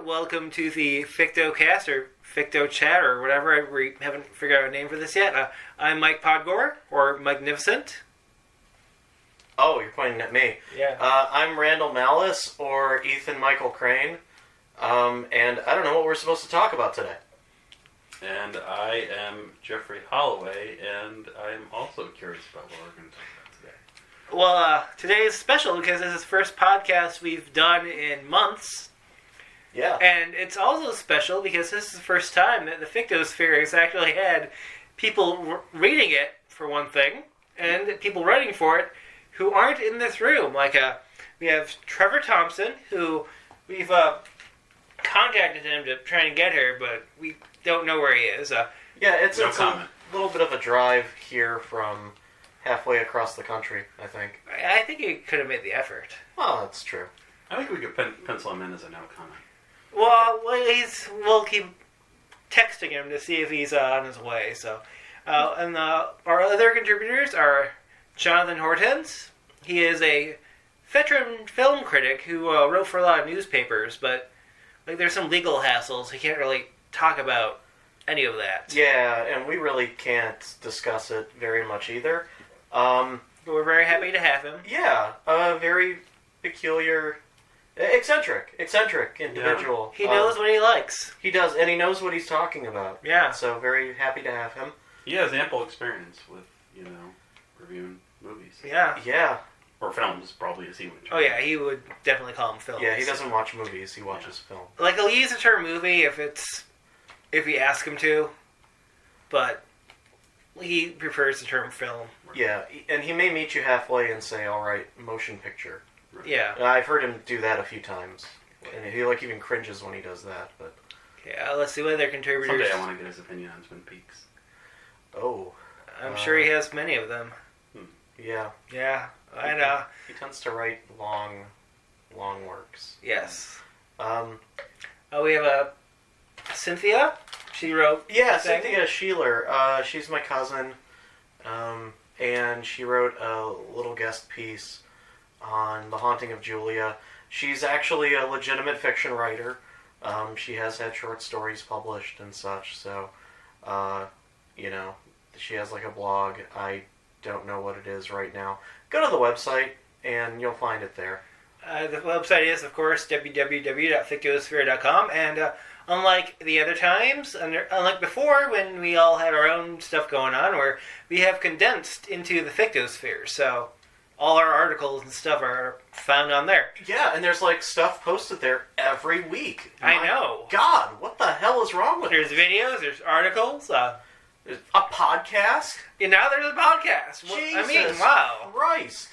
welcome to the Fictocast, or Fictochat, or whatever. We haven't figured out a name for this yet. I'm Mike Podgore, or Mikenificent. Oh, you're pointing at me. Yeah. I'm Randall Malus, or Ethan Michael Crane, and I don't know what we're supposed to talk about today. And I am Jeffrey Holloway, and I'm also curious about what we're going to talk about today. Well, today is special because this is the first podcast we've done in months. Yeah. And it's also special because this is the first time that the Fictosphere has actually had people reading it, for one thing, and people writing for it who aren't in this room. Like, we have Trevor Thomson, who we've contacted him to try and get here, but we don't know where he is. It's No a comment. little bit of a drive here from halfway across the country, I think. I think he could have made the effort. Well, that's true. I think we could pencil him in as a no comment. Well, we'll keep texting him to see if he's on his way. So, and our other contributors are Jonathan Hortens. He is a veteran film critic who wrote for a lot of newspapers, but there's some legal hassles. He can't really talk about any of that. Yeah, and we really can't discuss it very much either. But we're very happy to have him. Yeah, a very peculiar, eccentric individual. He knows what he likes. He does, and he knows what he's talking about. Yeah. So very happy to have him. He has ample experience with, reviewing movies. Yeah. Yeah. Or films, probably, as he would. Oh, yeah, he would definitely call them films. Yeah, he doesn't watch movies, he watches film. Like, he'll use the term movie if you ask him to, but he prefers the term film. Yeah, and he may meet you halfway and say, alright, motion picture. Right. Yeah. I've heard him do that a few times. And he even cringes when he does that, but... Yeah, let's see what other contributors... Someday I want to get his opinion on Twin Peaks. Oh. I'm sure he has many of them. Yeah. Yeah, I know. He tends to write long works. Yes. Um, We have Cynthia. She wrote... Yeah, thing. Cynthia Sheeler. She's my cousin. And she wrote a little guest piece on The Haunting of Julia. She's actually a legitimate fiction writer. She has had short stories published and such, so, she has like a blog. I don't know what it is right now. Go to the website, and you'll find it there. The website is, of course, www.fictosphere.com, and unlike the other times, unlike before when we all had our own stuff going on, where we have condensed into the Fictosphere, so all our articles and stuff are found on there. Yeah, and there's like stuff posted there every week. I know. God, what the hell is wrong with There's videos, there's articles, There's a podcast? and now there's a podcast. Jesus Wow. Christ.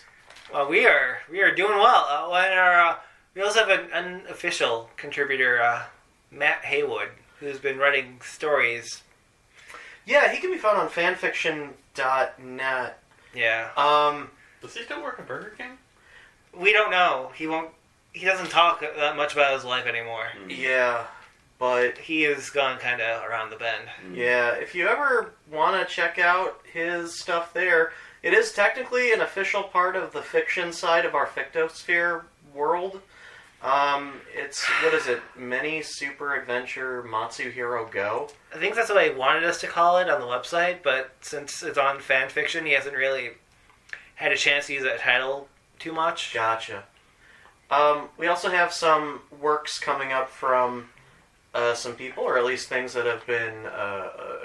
Well, we are doing well. And we also have an unofficial contributor, Matt Haywood, who's been writing stories. Yeah, he can be found on fanfiction.net. Yeah. Does he still work at Burger King? We don't know. He doesn't talk that much about his life anymore. Yeah, but He has gone kind of around the bend. yeah, if you ever want to check out his stuff there, it is technically an official part of the fiction side of our Fictosphere world. It's, what is it, Many Super Adventure Matsuhiro Go? I think that's what he wanted us to call it on the website, but since it's on fan fiction, he hasn't really had a chance to use that title too much. Gotcha. We also have some works coming up from some people, or at least things that have been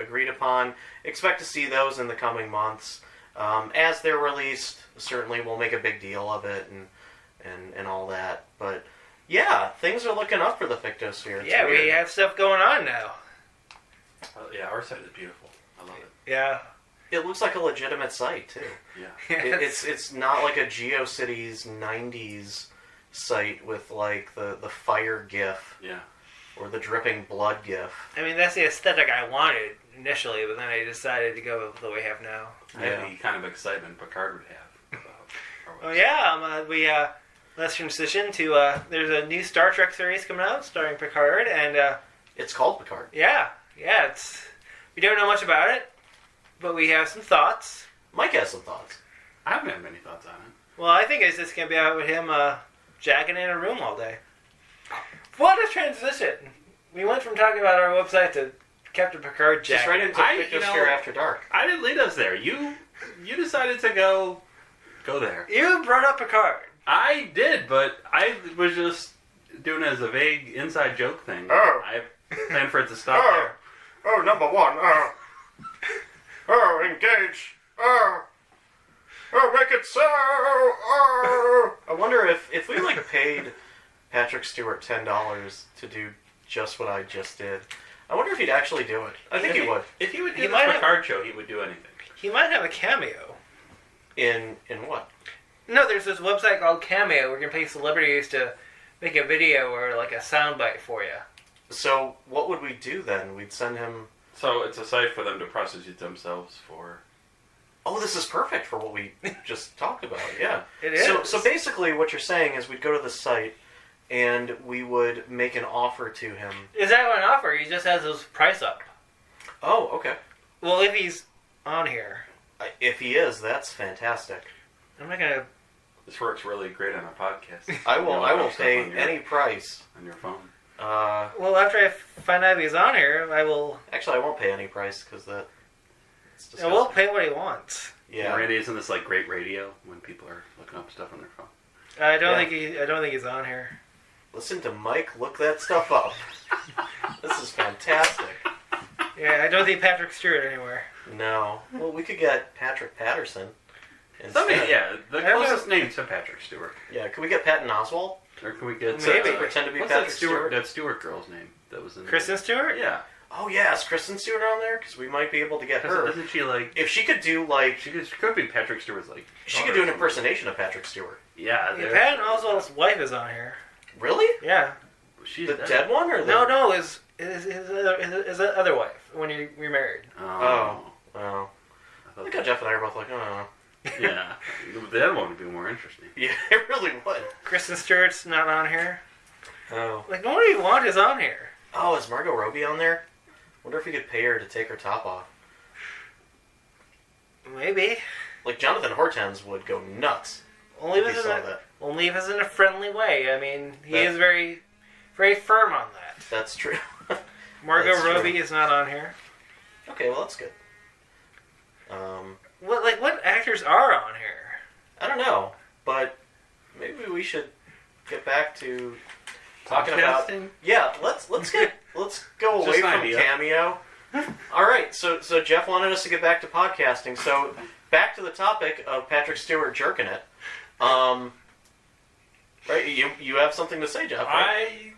agreed upon. Expect to see those in the coming months. As they're released, certainly we'll make a big deal of it and all that. But yeah, things are looking up for the Fictosphere. It's Yeah, weird. we have stuff going on now. Yeah, our site is beautiful. I love it. Yeah. It looks like a legitimate site too. Yeah. It's not like a GeoCities 90s site with like the fire gif Yeah. or the dripping blood gif. I mean, that's the aesthetic I wanted initially, but then I decided to go with what we have now. I have the kind of excitement Picard would have about our Oh website. yeah, let's transition to, there's a new Star Trek series coming out starring Picard, and It's called Picard. yeah, we don't know much about it, but we have some thoughts. Mike has some thoughts. I haven't had many thoughts on it. Well, I think it's just going to be out with him jacking in a room all day. What a transition! We went from talking about our website to Captain Picard jacket. Just right into Fictocast After Dark. I didn't lead us there. You decided to go there. You brought up Picard. I did, but I was just doing it as a vague inside joke thing. Oh. I planned for it to stop there. Oh, number one. Engage. Make it so. I wonder if we paid Patrick Stewart $10 to do just what I just did. I wonder if he'd actually do it. I think he would. If he would do He the might Picard show, he would do anything. He might have a cameo. In what? No, there's this website called Cameo where you can pay celebrities to make a video or a soundbite for you. So what would we do then? We'd send him. So it's a site for them to prostitute themselves for. Oh, this is perfect for what we just talked about. Yeah, It is. So basically, what you're saying is we'd go to the site and we would make an offer to him. Is that an offer? He just has his price up. Oh, okay. Well, if he's on here, If he is, that's fantastic. I'm not gonna. This works really great on a podcast. I will. I will Stuff pay on your- any price. on your phone. Well, after I find out if he's on here, I will. Actually, I won't pay any price because that. It's I will pay what he wants. Yeah. Randy, isn't this great radio when people are looking up stuff on their phone? I don't Yeah. think he's on here. Listen to Mike look that stuff up. This is fantastic. Yeah, I don't think Patrick Stewart anywhere. No. Well, we could get Patrick Patterson. Instead. The I don't closest name to Patrick Stewart. Yeah. Can we get Patton Oswalt? Or can we get Maybe. Pretend to be what's Patrick that Stewart? That Stewart girl's name that was in Kristen Stewart? Yeah. Oh yeah, is Kristen Stewart on there? Because we might be able to get her. Isn't she If she could do she could be Patrick Stewart's she could do an impersonation of Patrick Stewart. Yeah. Yeah, Patton Oswalt's wife is on here. Really? Yeah. She's The dead one or the? No, his other wife when he remarried. Oh. I I thought think Jeff and I are both like, oh. yeah. The other one would be more interesting. Yeah, it really would. Kristen Stewart's not on here. Oh. Nobody you want is on here. Oh, is Margot Robbie on there? Wonder if we could pay her to take her top off. Maybe. Jonathan Hortense would go nuts. Only if if he it's saw that. only if it's in a friendly way. I mean, he That- is very, very firm on that. That's true. Margot That's true. Robbie is not on here. Okay, well that's good. What actors are on here? I don't know, but maybe we should get back to talking about. Podcasting? Yeah, let's go away Just an from idea. Cameo. All right, so Jeff wanted us to get back to podcasting. So back to the topic of Patrick Stewart jerking it. Right, you have something to say, Jeff? Right?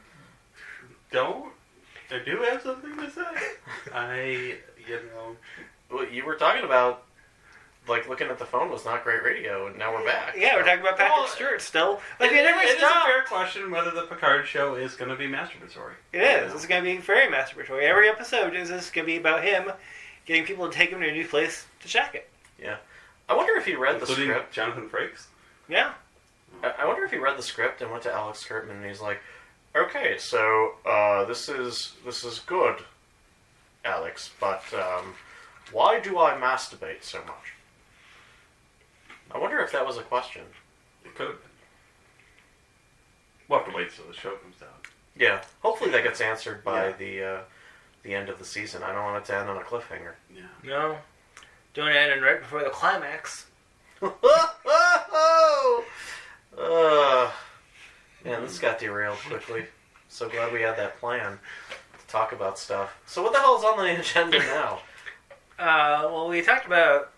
I do have something to say. Well, you were talking about looking at the phone was not great radio, and now we're back. Yeah, we're talking about Patrick Well, Stewart still. It You never is a stop. fair question whether the Picard show is going to be masturbatory. It is. It's going to be very masturbatory. Every episode is going to be about him getting people to take him to a new place to check it. Yeah. I wonder if he read Including the script. Jonathan Frakes. Yeah. I wonder if he read the script and went to Alex Kurtzman and he's like, "Okay, so this is good, Alex, but why do I masturbate so much?" I wonder if that was a question. It could have been. We'll have to wait till the show comes out. Yeah. Hopefully that gets answered by the end of the season. I don't want it to end on a cliffhanger. Yeah. No. Doing it and right before the climax. Man, this got derailed quickly. So glad we had that plan to talk about stuff. So what the hell is on the agenda now? Well, we talked about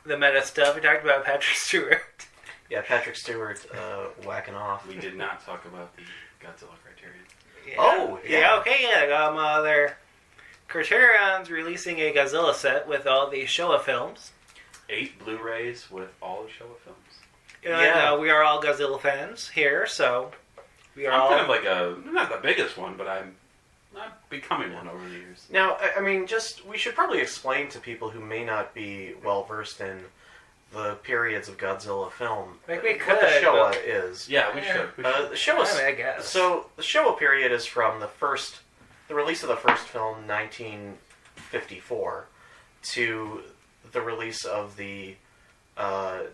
the meta stuff. We talked about Patrick Stewart. Yeah, Patrick Stewart whacking off. We did not talk about the Godzilla Criterion. Yeah. Oh, yeah. Okay, yeah. Their Criterion's releasing a Godzilla set with all the Showa films. 8 Blu-rays with all the Showa films. Yeah. We are all Godzilla fans here, so we are I'm all... kind of not the biggest one, but I'm becoming one over the years. Now, I mean, we should probably explain to people who may not be well versed in the periods of Godzilla film Like we what the could, Showa but- is. Yeah, we should. The Showa, I guess. So the Showa period is from the release of the first film, 1954, to the release of the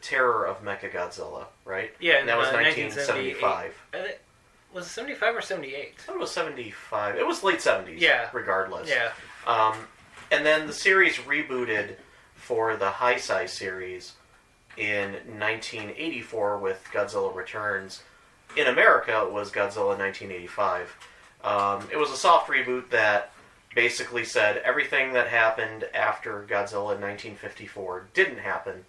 Terror of Mechagodzilla, right? Yeah, and that was 1978. 1975. Was it 75 or 78? I thought it was 75. It was late 70s. Yeah. Regardless. Yeah. And then the series rebooted for the Heisei series in 1984 with Godzilla Returns. In America, it was Godzilla 1985. It was a soft reboot that basically said everything that happened after Godzilla in 1954 didn't happen,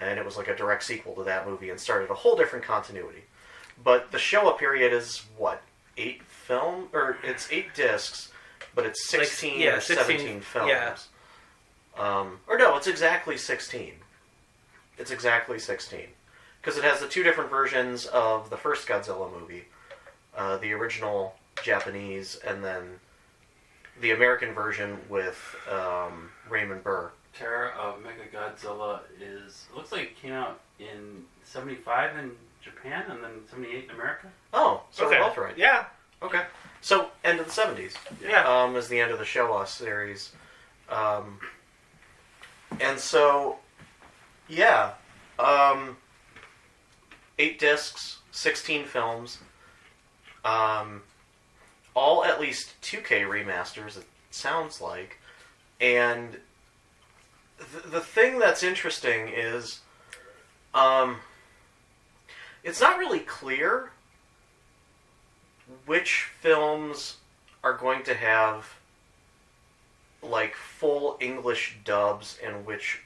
and it was like a direct sequel to that movie and started a whole different continuity. But the Showa period is, what, 8 film? Or it's 8 discs, but it's 16 or 17 films. Yeah. Or no, it's exactly 16. It's exactly 16. Because it has the 2 different versions of the first Godzilla movie. The original Japanese, and then the American version with Raymond Burr. Terror of Mechagodzilla looks like it came out in 75 in Japan and then 78 in America. Oh, so Okay. we're both right. Yeah. Okay. So, end of the 70s. Yeah. Is the end of the Showa series. And so, yeah. 8 discs, 16 films. All at least 2K remasters, it sounds like. And the thing that's interesting is, it's not really clear which films are going to have, like, full English dubs and which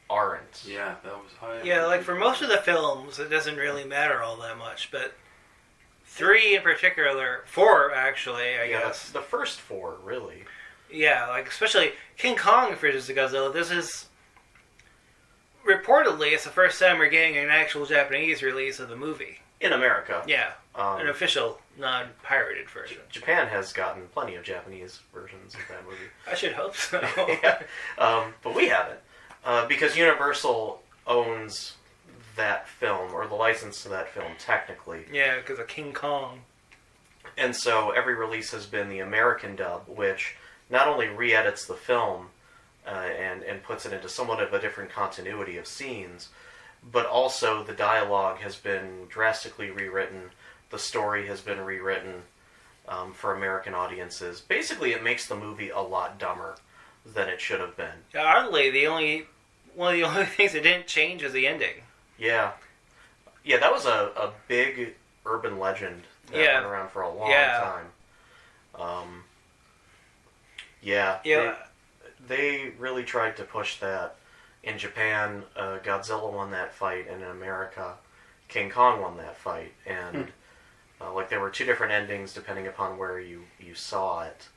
aren't. Yeah, that was high. Yeah, like for most of the films, it doesn't really matter all that much, but 3 in particular, 4 actually, I guess. The first 4, really. Yeah, like especially King Kong versus Godzilla. This is reportedly it's the first time we're getting an actual Japanese release of the movie. In America. Yeah, an official, non-pirated version. Japan has gotten plenty of Japanese versions of that movie. I should hope so. Yeah. But we haven't. Because Universal owns that film, or the license to that film, technically. Yeah, because of King Kong. And so every release has been the American dub, which not only re-edits the film and puts it into somewhat of a different continuity of scenes, but also the dialogue has been drastically rewritten, the story has been rewritten for American audiences. Basically, it makes the movie a lot dumber than it should have been. Oddly, one of the only things that didn't change is the ending. Yeah. Yeah, that was a big urban legend that went around for a long time. Yeah. They really tried to push that. In Japan, Godzilla won that fight, and in America, King Kong won that fight. And like there were 2 different endings depending upon where you saw it.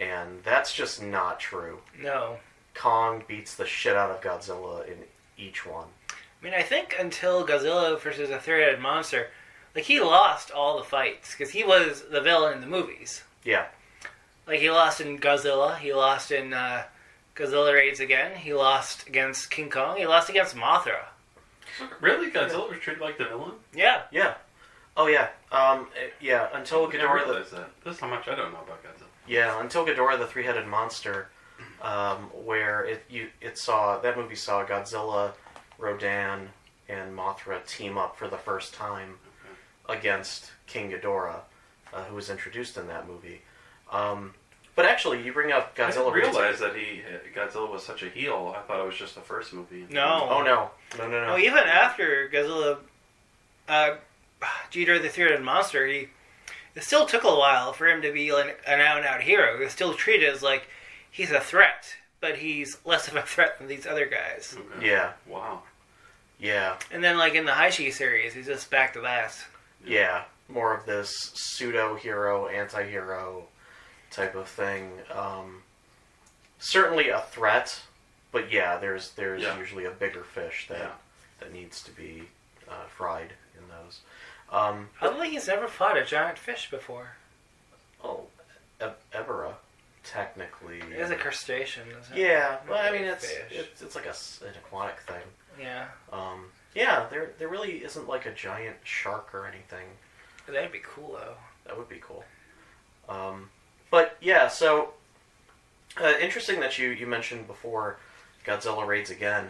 And that's just not true. No. Kong beats the shit out of Godzilla in each one. I mean, I think until Godzilla versus a three-headed monster, like, he lost all the fights, because he was the villain in the movies. Yeah. Like, he lost in Godzilla, he lost in Godzilla Raids Again, he lost against King Kong, he lost against Mothra. Really? Godzilla was treated like the villain? Yeah. Yeah. Oh, yeah. Until I Ghidorah... realize that. That's how much I don't know about Godzilla. Yeah, until Ghidorah the Three-Headed Monster, where that movie saw Godzilla, Rodan, and Mothra team up for the first time against King Ghidorah, who was introduced in that movie. But actually, you bring up Godzilla. I didn't realize that Godzilla was such a heel. I thought it was just the first movie. No. Oh, no. No, even after Godzilla, Ghidorah the Three-Headed Monster, it still took a while for him to be like an out-and-out hero. He was still treated as like he's a threat, but he's less of a threat than these other guys. Okay. Yeah. Wow. Yeah. And then, like in the Heishi series, he's just back to that. Yeah. More of this pseudo-hero, anti-hero type of thing. Certainly a threat, but yeah, there's usually a bigger fish that needs to be fried in those. I don't think he's ever fought a giant fish before. Oh, Ebera, technically. It is a crustacean, isn't it? Yeah, well, I mean, Fish. it's like an aquatic thing. Yeah. Yeah, there really isn't like a giant shark or anything. That'd be cool, though. That would be cool. But yeah, so interesting that you mentioned before Godzilla Raids Again.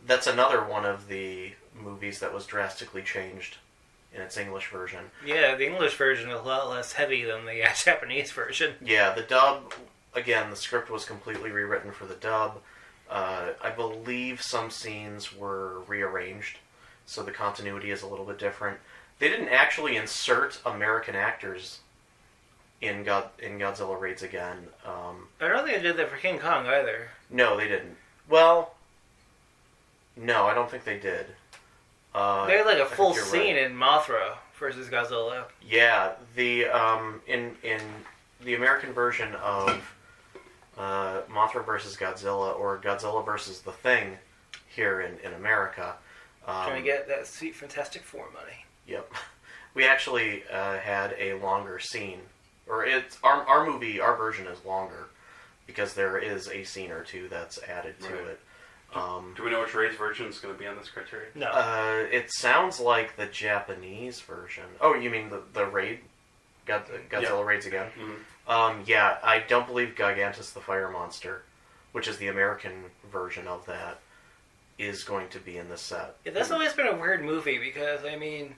That's another one of the movies that was drastically changed in its English version. Yeah, the English version is a lot less heavy than the Japanese version. Yeah, the dub, again, the script was completely rewritten for the dub. I believe some scenes were rearranged, so the continuity is a little bit different. They didn't actually insert American actors in Godzilla Raids Again. I don't think they did that for King Kong either. No, they didn't. Well, no, I don't think they did. They had like a full you're scene right. in Mothra versus Godzilla. Yeah, the in the American version of Mothra versus Godzilla, or Godzilla versus the Thing here in America. Trying to get that sweet Fantastic Four money. Yep. We actually had a longer scene. Or it's our movie, our version is longer because there is a scene or two that's added to it. Do we know which Ray's version is going to be on this Criterion? No. It sounds like the Japanese version. Oh, you mean the Raid? Godzilla Raids Again? Mm-hmm. Yeah, I don't believe Gigantus the Fire Monster, which is the American version of that, is going to be in this set. Yeah, that's always been a weird movie because, I mean,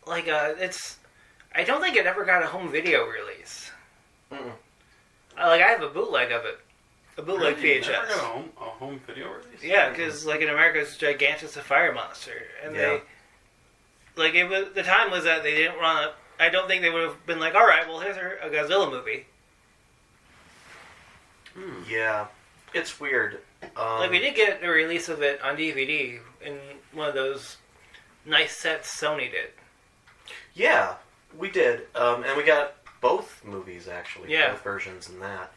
like, it's... I don't think it ever got a home video release. Mm-mm. I have a bootleg of it. A bootleg Really? VHS. Never got a home video release? Yeah, because, like, in America, it's Gigantus the Fire Monster. And Yeah. the time was that they didn't want to... I don't think they would have been like, alright, well, here's a Godzilla movie. Yeah, it's weird. Like, we did get a release of it on DVD in one of those nice sets Sony did. Yeah, we did. And we got both movies, actually. Yeah. Both versions in that.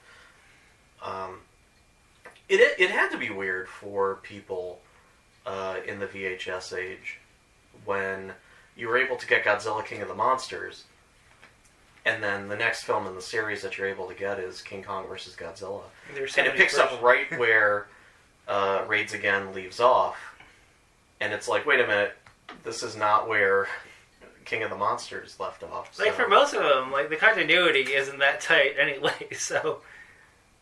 It had to be weird for people in the VHS age when you were able to get Godzilla King of the Monsters, and then the next film in the series that you're able to get is King Kong vs. Godzilla. And it picks up right where Raids Again leaves off, and it's like, wait a minute, this is not where King of the Monsters left off. So. Like, for most of them, like, the continuity isn't that tight anyway, so...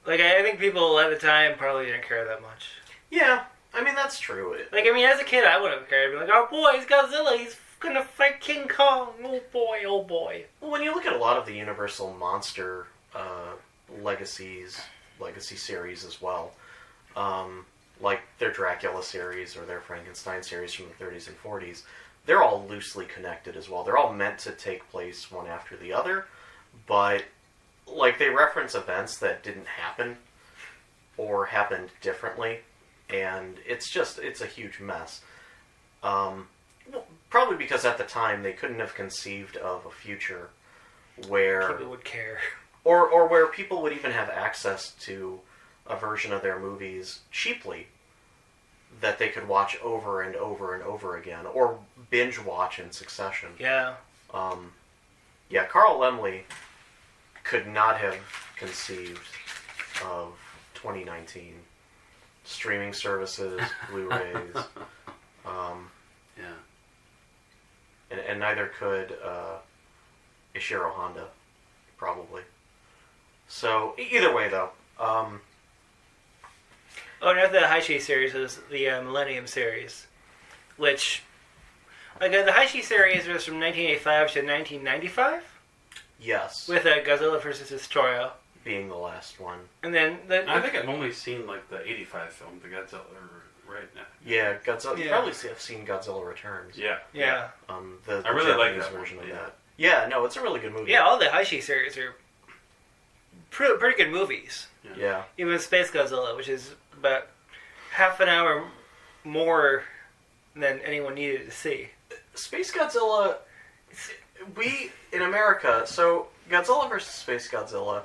Like, I think people at the time probably didn't care that much. Yeah, I mean, that's true. Like, I mean, as a kid, I wouldn't have cared. I'd be like, oh boy, it's Godzilla, he's gonna fight King Kong, oh boy, oh boy. Well, when you look at a lot of the Universal Monster legacy series as well, like their Dracula series or their Frankenstein series from the 30s and 40s, they're all loosely connected as well. They're all meant to take place one after the other, but like they reference events that didn't happen or happened differently, and it's a huge mess. Probably because at the time they couldn't have conceived of a future where People would care. or where people would even have access to a version of their movies cheaply that they could watch over and over and over again, or binge watch in succession. Yeah. Yeah, Carl Laemmle could not have conceived of 2019 streaming services, Blu-rays, Yeah. and neither could Ishiro Honda, probably. So either way, though. Oh, no, the Heishi series was the Millennium series, which, like, the Heishi series was from 1985 to 1995, Yes, with Godzilla vs. Destroyer. being the last one. And then I think I've only seen like the '85 film, the Godzilla, right now. Yeah, Godzilla. You Yeah. probably have seen Godzilla Returns. Yeah. Yeah. The I really like Japanese that version one, of yeah. that. Yeah, no, it's a really good movie. Yeah, all the Heishi series are pretty good movies. Yeah. Even Space Godzilla, which is about half an hour more than anyone needed to see. Space Godzilla, we, in America, so Godzilla versus Space Godzilla,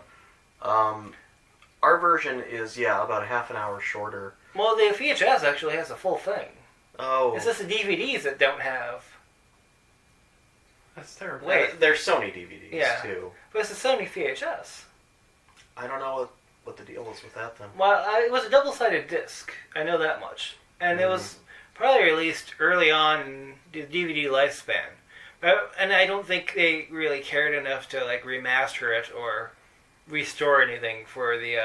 our version is, about a half an hour shorter. Well, the VHS actually has a full thing. Oh. It's just the DVDs that don't have. That's terrible. Wait. They're Sony DVDs, Yeah. too. But it's a Sony VHS. I don't know what the deal is with that, then. Well, it was a double-sided disc. I know that much. And it was probably released early on in the DVD lifespan. And I don't think they really cared enough to, like, remaster it or restore anything for the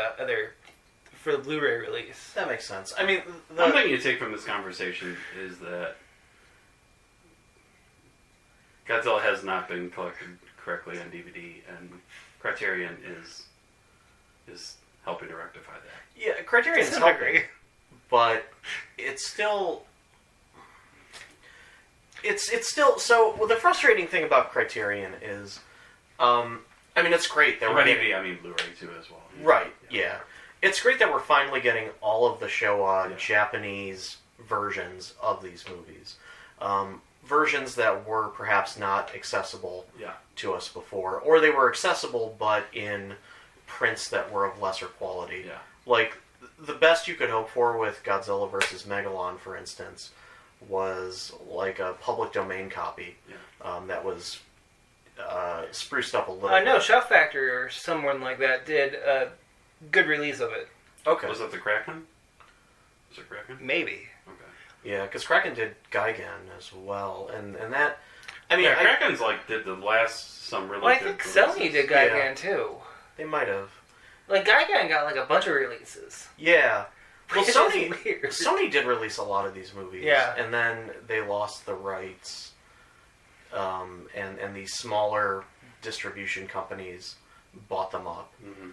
for the Blu-ray release. That makes sense. I mean, One thing you take from this conversation is that Godzilla has not been collected correctly on DVD, and Criterion is helping to rectify that. Yeah, Criterion's To some helping, degree. but it's still. It's still so. Well, the frustrating thing about Criterion is, I mean, it's great that And we're by getting DVD, I mean Blu-ray too as well. right. Yeah, it's great that we're finally getting all of the Showa Japanese versions of these movies, versions that were perhaps not accessible to us before, or they were accessible but in prints that were of lesser quality. Yeah. Like the best you could hope for with Godzilla vs. Megalon, for instance, was like a public domain copy that was spruced up a little bit. No, Shout Factory or someone like that did a good release of it. Okay. Was it the Kraken? Was it Kraken? Maybe. Okay. Yeah, because Kraken did Gigan as well, and that. I mean, Yeah, Kraken's did the last some really. Well, I good think releases. Sony did Gigan too. they might have. Like Gigan got like a bunch of releases. Yeah. Well, Which is Sony weird. Sony did release a lot of these movies, and then they lost the rights, and these smaller distribution companies bought them up. Mm-hmm.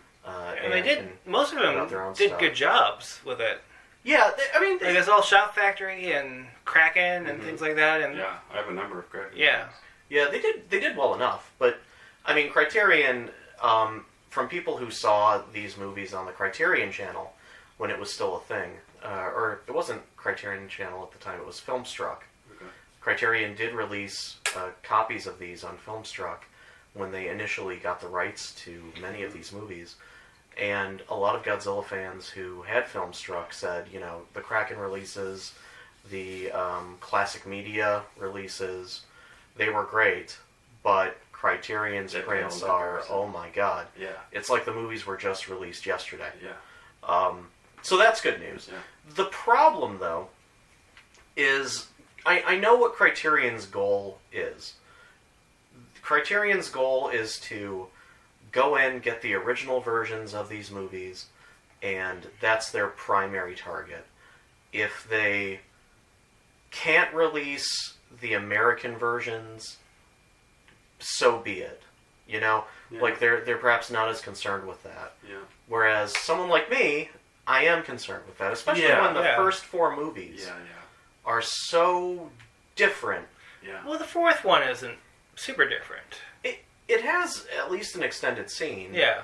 And they did. Most of them got their own did stuff. good jobs with it. Yeah, I mean, Like it's all Shout Factory and Kraken and things like that. And Yeah, I have a number of Kraken. yeah. yeah, they did well enough. But I mean, Criterion, from people who saw these movies on the Criterion channel when it was still a thing, or it wasn't Criterion channel at the time, it was Filmstruck. Okay. Criterion did release copies of these on Filmstruck when they initially got the rights to many of these movies. And a lot of Godzilla fans who had Filmstruck said, you know, the Kraken releases, the classic media releases, they were great, but Criterion's They prints pale in are, comparison. oh my god. Yeah. It's like the movies were just released yesterday. Yeah. So that's good news. Yeah. The problem, though, is I know what Criterion's goal is. Criterion's goal is to go in, get the original versions of these movies, and that's their primary target. If they can't release the American versions, so be it. You know, Yeah. like they're perhaps not as concerned with that. Yeah. Whereas someone like me, I am concerned with that, especially Yeah. when the Yeah. first four movies Yeah. are so different. Yeah. Well, the fourth one isn't super different. It has at least an extended scene. Yeah.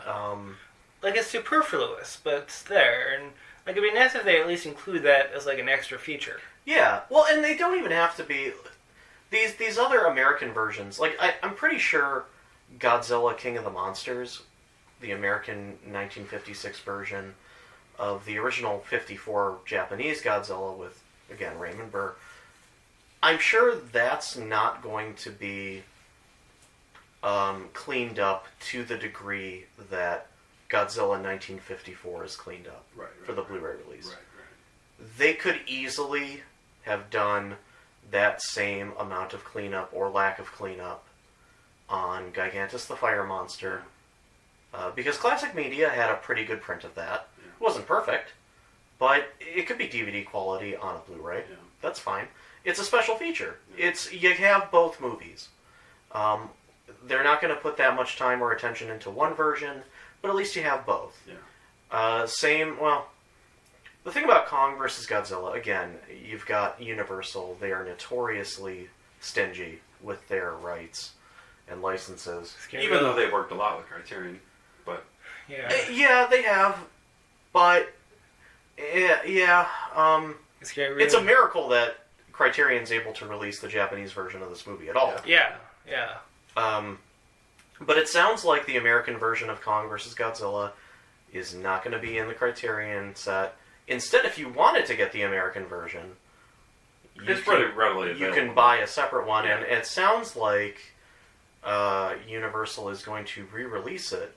Like it's superfluous, but it's there, and like it'd be nice if they at least include that as like an extra feature. Yeah. Well, and they don't even have to be these other American versions. Like I'm pretty sure Godzilla King of the Monsters, the American 1956 version of the original 54 Japanese Godzilla with, again, Raymond Burr, I'm sure that's not going to be cleaned up to the degree that Godzilla 1954 is cleaned up for the Blu-ray release. Right. They could easily have done that same amount of cleanup or lack of cleanup on Gigantus the Fire Monster, because Classic Media had a pretty good print of that. Yeah. It wasn't perfect, but it could be DVD quality on a Blu-ray. Yeah. That's fine. It's a special feature. You have both movies. They're not going to put that much time or attention into one version, but at least you have both. Yeah. The thing about Kong versus Godzilla, again, you've got Universal. They are notoriously stingy with their rights and licenses. Even though they've worked a lot with Criterion, but Yeah. They have, but it's a miracle that Criterion's able to release the Japanese version of this movie at all. Yeah. But it sounds like the American version of Kong vs. Godzilla is not going to be in the Criterion set. Instead, if you wanted to get the American version, it's pretty readily you available. can buy a separate one, Yeah. and it sounds like Universal is going to re-release it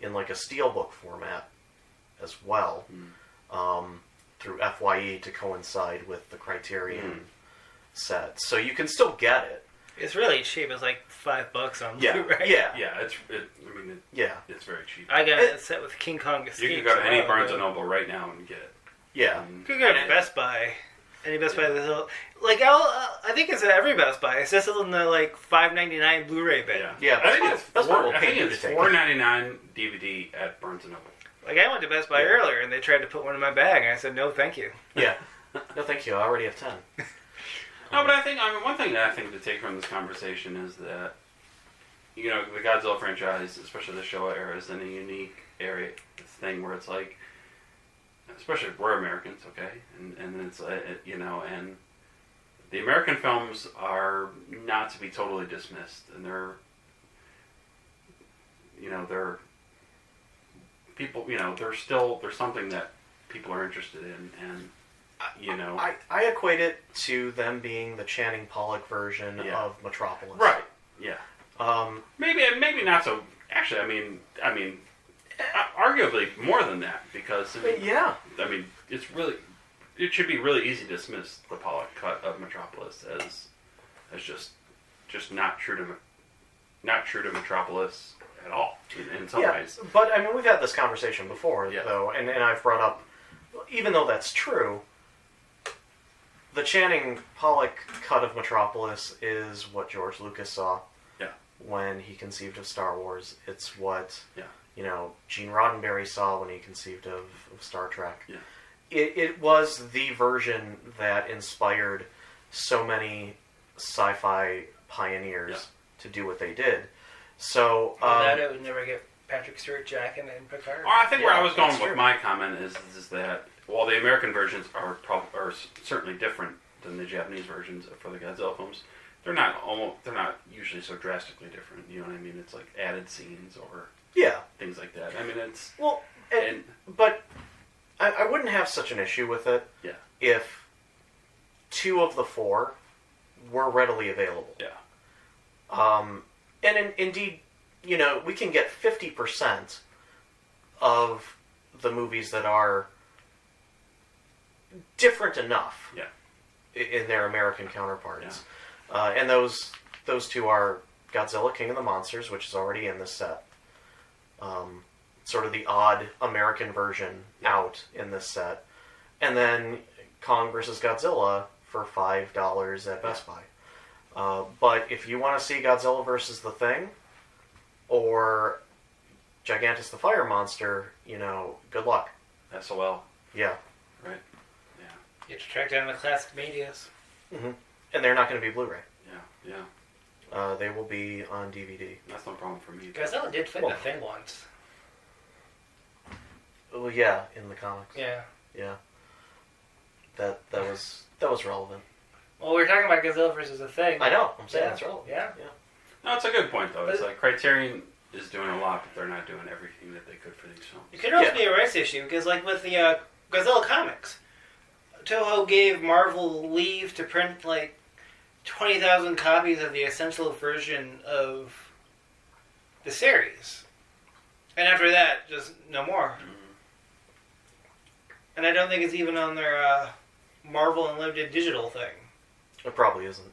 in like a steelbook format as well, through FYE to coincide with the Criterion set. So you can still get it. It's really cheap. It's like $5 on Yeah, Blu-ray. Yeah, it's very cheap. I got it set with King Kong Escapes. You can go to any a while Barnes ago. and Noble right now and get it. Yeah. You could go to And- Best Buy. Any Best Buy that's I think it's at every Best Buy. It's just in the like $5.99 Blu-ray bin. Yeah, I think it's $4.99 DVD at Barnes & Noble. Like I went to Best Buy earlier and they tried to put one in my bag and I said no, thank you. Yeah, no, thank you. I already have 10. No, but one thing that I think to take from this conversation is that the Godzilla franchise, especially the Showa era, is in a unique thing where it's like, especially if we're Americans, okay, and it's and the American films are not to be totally dismissed, and they're people, there's something that people are interested in, and I equate it to them being the Channing Pollock version of Metropolis. Right. Yeah. Maybe not so. Actually, I mean, arguably more than that, because it should be really easy to dismiss the Pollock cut of Metropolis as just not true to Metropolis at all in some ways. But I mean, we've had this conversation before, though, and I've brought up, even though that's true, the Channing Pollock cut of Metropolis is what George Lucas saw when he conceived of Star Wars. It's what Gene Roddenberry saw when he conceived of Star Trek. Yeah. It was the version that inspired so many sci-fi pioneers to do what they did. So that it would never get Patrick Stewart, Jack, and Picard. I think where I was going with my comment is that while the American versions are certainly different than the Japanese versions for the Godzilla films, they're not usually so drastically different. You know what I mean? It's like added scenes or things like that. I mean, it's but I wouldn't have such an issue with it if 2 of the 4 were readily available. Yeah. And indeed, we can get 50% of the movies that are different enough in their American counterparts. And those 2 are Godzilla, King of the Monsters, which is already in this set. Sort of the odd American version out in this set. And then Kong vs. Godzilla for $5 at Best Buy. But if you want to see Godzilla vs. the Thing or Gigantus the Fire Monster, good luck. SOL. Yeah. Right. Yeah. You have to track down the classic medias. Mm-hmm. And they're not going to be Blu-ray. Yeah. They will be on DVD. That's no problem for me. Godzilla did fit in the Thing once. Well, yeah, in the comics. Yeah. Yeah. That was relevant. Well, we were talking about Godzilla versus the Thing. I know. I'm saying that's relevant. Yeah. No, it's a good point though. It's like Criterion is doing a lot, but they're not doing everything that they could for these films. It could also be a rights issue because, like with the Godzilla comics, Toho gave Marvel leave to print like 20,000 copies of the essential version of the series, and after that, just no more. Mm-hmm. And I don't think it's even on their Marvel Unlimited digital thing. It probably isn't.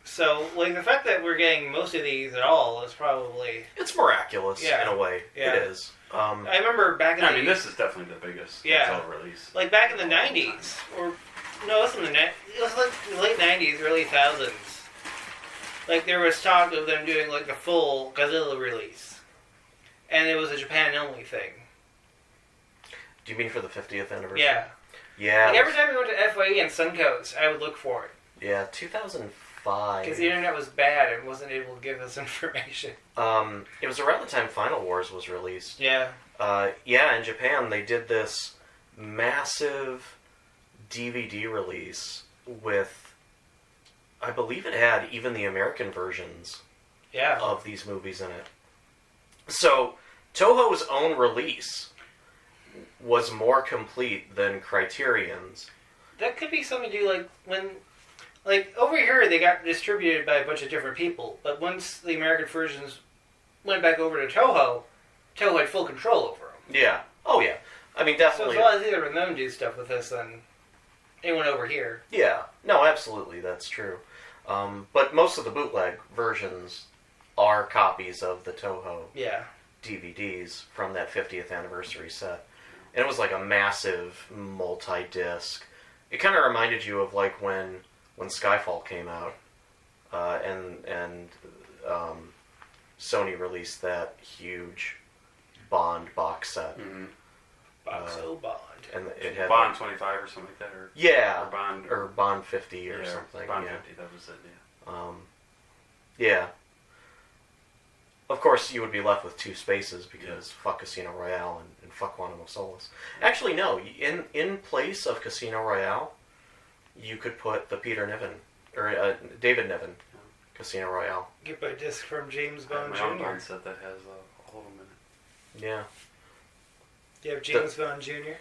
So, like, the fact that we're getting most of these at all is probably... It's miraculous, in a way. Yeah. It is. I remember back in the... this is definitely the biggest release. Like, back in the 90s, or... No, it was like the late 90s, early 2000s. Like, there was talk of them doing, like, the full Godzilla release. And it was a Japan-only thing. Do you mean for the 50th anniversary? Yeah. Yeah. Like, every time we went to FYE and Suncoast, I would look for it. Yeah, 2005. Because the internet was bad and wasn't able to give us information. It was around the time Final Wars was released. Yeah. In Japan, they did this massive DVD release with, I believe it had even the American versions of these movies in it. So, Toho's own release was more complete than Criterion's. That could be something to do, like, when... Like, over here, they got distributed by a bunch of different people, but once the American versions went back over to Toho had full control over them. Yeah. Oh, yeah. I mean, definitely... So it's a lot easier for them to do stuff with this than anyone over here. Yeah. No, absolutely, that's true. But most of the bootleg versions are copies of the Toho DVDs from that 50th anniversary set. And it was like a massive multi-disc it kind of reminded you of like when Skyfall came out, and Sony released that huge Bond box set. Mm-hmm. Bond. And it had Bond 25 or something like that, or Bond 50 or something. Bond 50, that was it. Yeah. Yeah. Of course, you would be left with two spaces because fuck Casino Royale and fuck Quantum of Solace. Actually, no. In place of Casino Royale, you could put the David Niven Casino Royale. Get my disc from James Bond my Jr. own Bond set that has all of them in it. Yeah. Do you have James Bond Jr.?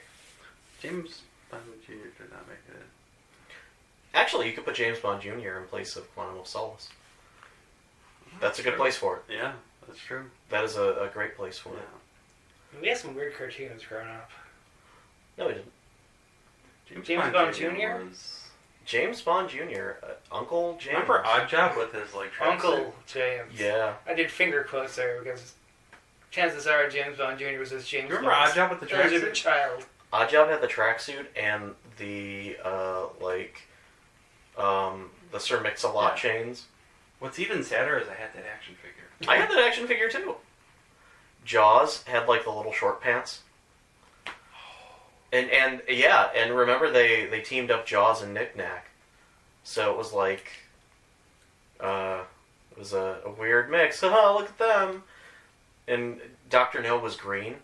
James Bond Jr. did not make it in. Actually, you could put James Bond Jr. in place of Quantum of Solace. That's a good place for it. Yeah, that's true. That is a great place for it. We had some weird cartoons growing up. No, we didn't. James Bond Jr.? was... James Bond Jr., Uncle James. Remember Oddjob with his Uncle James. Yeah. I did finger quotes there because chances are James Bond Jr. was just James Remember Bond. Oddjob with the illegitimate tracksuit? child. Oddjob had the tracksuit and the the Sir Mix-a-Lot chains. What's even sadder is I had that action figure. I had that action figure too. Jaws had like the little short pants. And remember they teamed up Jaws and Knick Knack. So it was like it was a weird mix. Oh, look at them. And Dr. No was green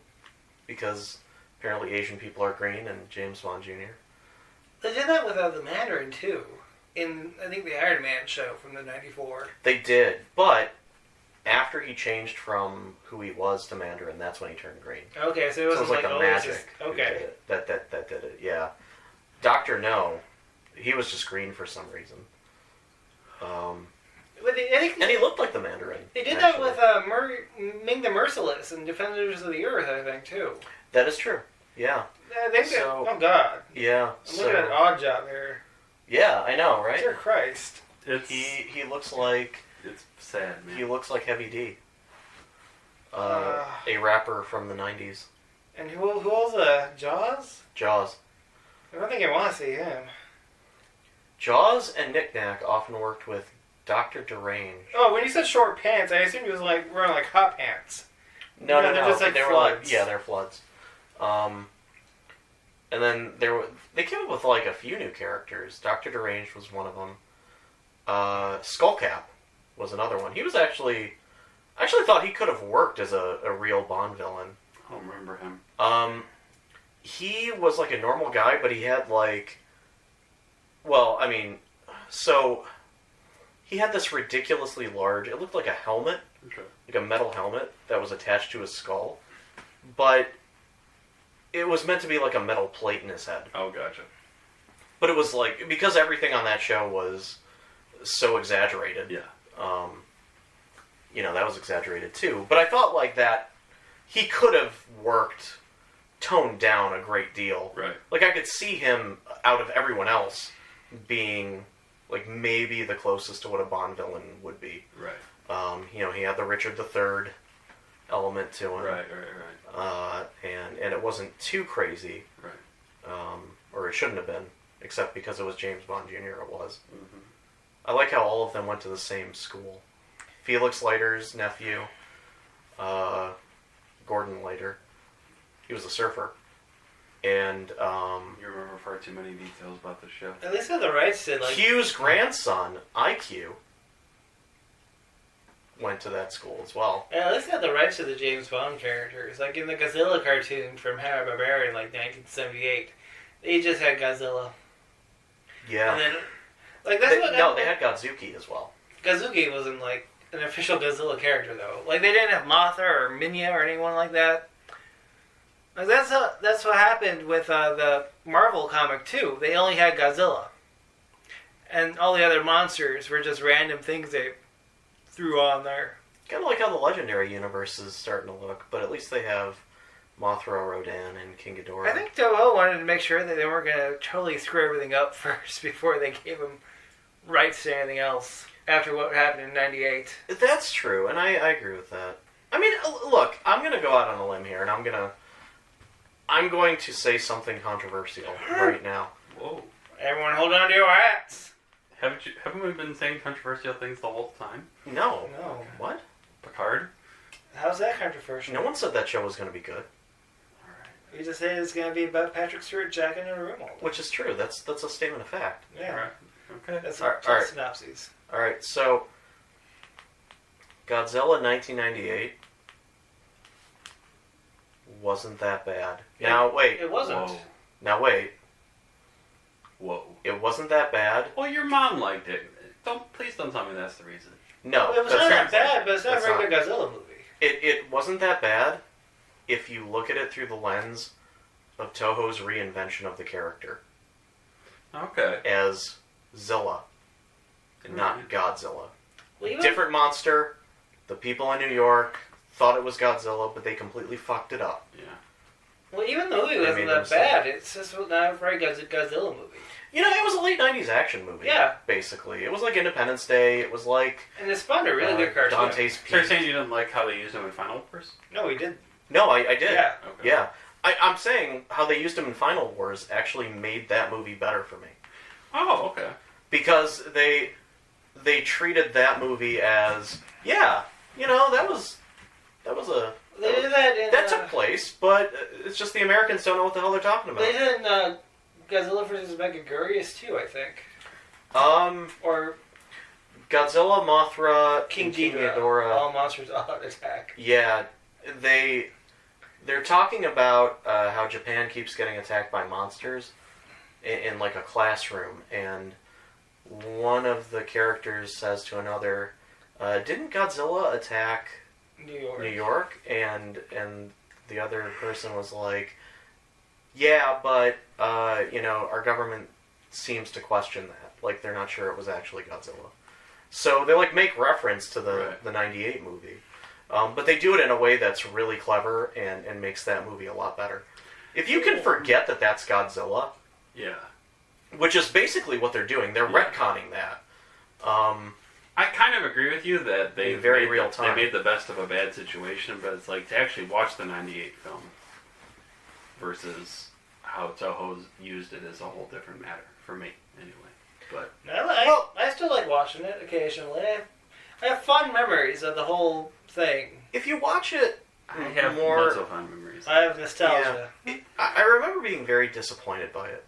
because apparently Asian people are green, and James Bond Jr. They did that with the Mandarin too. In I think the Iron Man show from the '94. They did, but after he changed from who he was to Mandarin, that's when he turned green. Okay, so it was like a magic. Just, okay. That did it. Yeah. Dr. No, he was just green for some reason. But and he looked like the Mandarin. They did actually. that with Ming the Merciless and Defenders of the Earth, I think, too. That is true. Yeah. I think So- oh God. Yeah. I'm looking at an odd job here. Yeah, I know, right? Dear Christ. He looks like It's sad, man. he looks like Heavy D. A rapper from the '90s. And who else? Jaws? Jaws. I don't think I want to see him. Jaws and Knick Knack often worked with Dr. Derange. Oh, when you said short pants, I assumed he was like wearing like hot pants. No, they're just like they were floods. they're floods. And then they came up with like a few new characters. Dr. Derange was one of them. Skullcap was another one. He was I actually thought he could have worked as a real Bond villain. I don't remember him. He was like a normal guy, but he had like, so he had this ridiculously large, it looked like a helmet, like a metal helmet that was attached to his skull, but it was meant to be like a metal plate in his head. Oh, gotcha. But it was like, because everything on that show was so exaggerated. Yeah. That was exaggerated too. But I thought like that, he could have worked, toned down a great deal. Right. Like I could see him out of everyone else being like maybe the closest to what a Bond villain would be. Right. He had the Richard III element to him. Right. And it wasn't too crazy. Right. Or it shouldn't have been, except because it was James Bond Jr. It was. Mm-hmm. I like how all of them went to the same school. Felix Leiter's nephew, Gordon Leiter, he was a surfer. And You remember far too many details about the show. At least had the rights to like. Q's grandson, IQ, went to that school as well. At least had the rights to the James Bond characters. Like in the Godzilla cartoon from Hanna-Barbera in like 1978, they just had Godzilla. Yeah. And then, like that's they had Godzuki as well. Godzuki wasn't like an official Godzilla character though. Like they didn't have Mothra or Minya or anyone like that. Like, that's what happened with the Marvel comic too. They only had Godzilla, and all the other monsters were just random things they threw on there. Kind of like how the Legendary universe is starting to look, but at least they have Mothra, Rodan, and King Ghidorah. I think Toho wanted to make sure that they weren't going to totally screw everything up first before they gave them rights to anything else after what happened in '98. That's true, and I agree with that. I mean, look, I'm going to go out on a limb here, and I'm going to say something controversial right now. Whoa. Everyone hold on to your hats. Haven't we been saying controversial things the whole time? No. No. What? Picard? How's that controversial? No one said that show was going to be good. Alright. You just said it's going to be about Patrick Stewart jacking in a room all day. Which is true. That's a statement of fact. Yeah. Alright. Okay. That's All what right. synopses. All right, so Godzilla 1998 wasn't that bad. Now wait. It wasn't. Whoa. Now wait. Whoa. It wasn't that bad. Well, your mom liked it. Please don't tell me that's the reason. No, It was that's not that bad, but it's not a that's very not- good Godzilla movie. It wasn't that bad if you look at it through the lens of Toho's reinvention of the character Okay. as Zilla, and not Godzilla. Well, even Different monster. The people in New York thought it was Godzilla, but they completely fucked it up. Yeah. Well, even the movie I wasn't mean, that I'm bad. It's just not a very good Godzilla movie. You know, it was a late 90s action movie. Yeah. Basically. It was like Independence Day. It was like And it spawned a really good cartoon. Dante's So you're Peak. saying you didn't like how they used him in Final Wars? No, he did. No, I did. Yeah. Okay. Yeah. I'm saying how they used him in Final Wars actually made that movie better for me. Oh, okay. Because they treated that movie as, yeah, you know, that was a... They did that in... That took place, but it's just the Americans don't know what the hell they're talking about. They did in Godzilla vs. Megaguirus too, I think. Or Godzilla, Mothra, King and King Ghidorah. Ghidorah. All monsters all attack. Yeah, they're talking about how Japan keeps getting attacked by monsters in like a classroom, and one of the characters says to another, "Didn't Godzilla attack New York. New York?" And the other person was like, "Yeah, but you know, our government seems to question that. Like, they're not sure it was actually Godzilla." So they like make reference to the '98 movie. But they do it in a way that's really clever and makes that movie a lot better. If you can forget that that's Godzilla, Yeah. which is basically what they're doing, they're retconning that. I kind of agree with you that they In very real time. They made the best of a bad situation, but it's like to actually watch the '98 film versus how Toho's used it is a whole different matter for me, anyway. But I still like watching it occasionally. I have fond memories of the whole thing. If you watch it I have more... not so fond memories. I have nostalgia. I remember being very disappointed by it.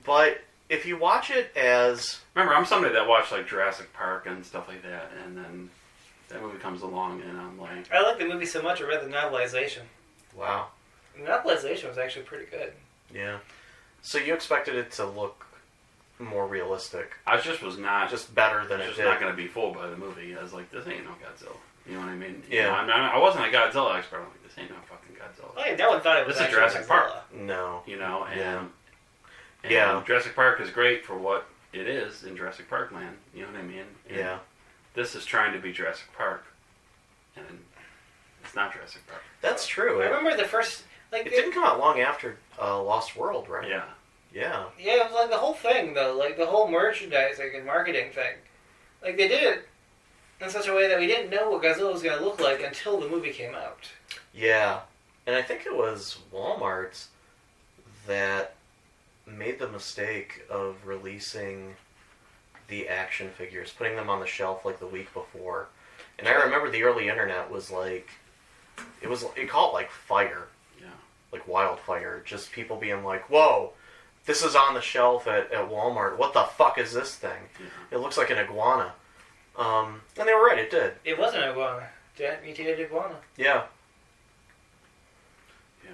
But if you watch it as... Remember, I'm somebody that watched like Jurassic Park and stuff like that, and then that movie comes along, and I'm like, I like the movie so much I read the novelization. Wow. The novelization was actually pretty good. Yeah. So you expected it to look more realistic. I was not Just better than it just did. not gonna be fooled by the movie. I was like, this ain't no Godzilla. You know what I mean? Yeah. You know, I wasn't a Godzilla expert. I'm like, this ain't no fucking Godzilla. Oh yeah, no one thought it was This is actually Jurassic Park. Godzilla. No. You know, and Yeah. Jurassic Park is great for what it is in Jurassic Park land. You know what I mean? And Yeah. This is trying to be Jurassic Park, and it's not Jurassic Park. That's true. I remember the first... It didn't come out long after Lost World, right? Yeah. Yeah. Yeah, it was like the whole thing, though. Like, the whole merchandising and marketing thing. Like, they did it in such a way that we didn't know what Godzilla was going to look like until the movie came out. Yeah. And I think it was Walmart that made the mistake of releasing the action figures, putting them on the shelf like the week before. And I remember the early internet was like, it caught like fire. Yeah. Like wildfire. Just people being like, whoa, this is on the shelf at Walmart. What the fuck is this thing? Yeah. It looks like an iguana. And they were right, it did. It wasn't an iguana. Giant mutated iguana. Yeah. Yeah.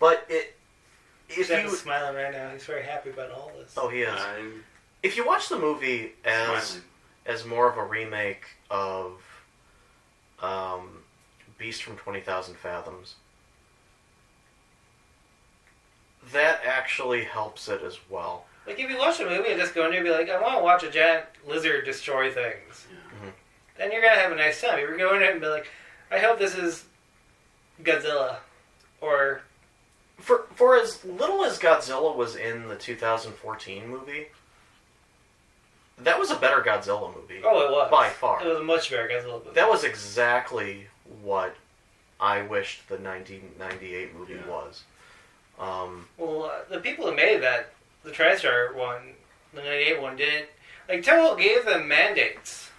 But if Jeff you... is smiling right now. He's very happy about all this. Oh, he is. I'm If you watch the movie smiling. as more of a remake of Beast from 20,000 Fathoms, that actually helps it as well. Like, if you watch a movie and just go in there and be like, I want to watch a giant lizard destroy things, Yeah. then you're going to have a nice time. If you're going in and be like, I hope this is Godzilla, or... For as little as Godzilla was in the 2014 movie, that was a better Godzilla movie. Oh, it was. By far. It was a much better Godzilla movie. That was exactly what I wished the 1998 movie Yeah. was. Well, the people that made that the TriStar one, the 98 one, didn't... Like, Toho gave them mandates,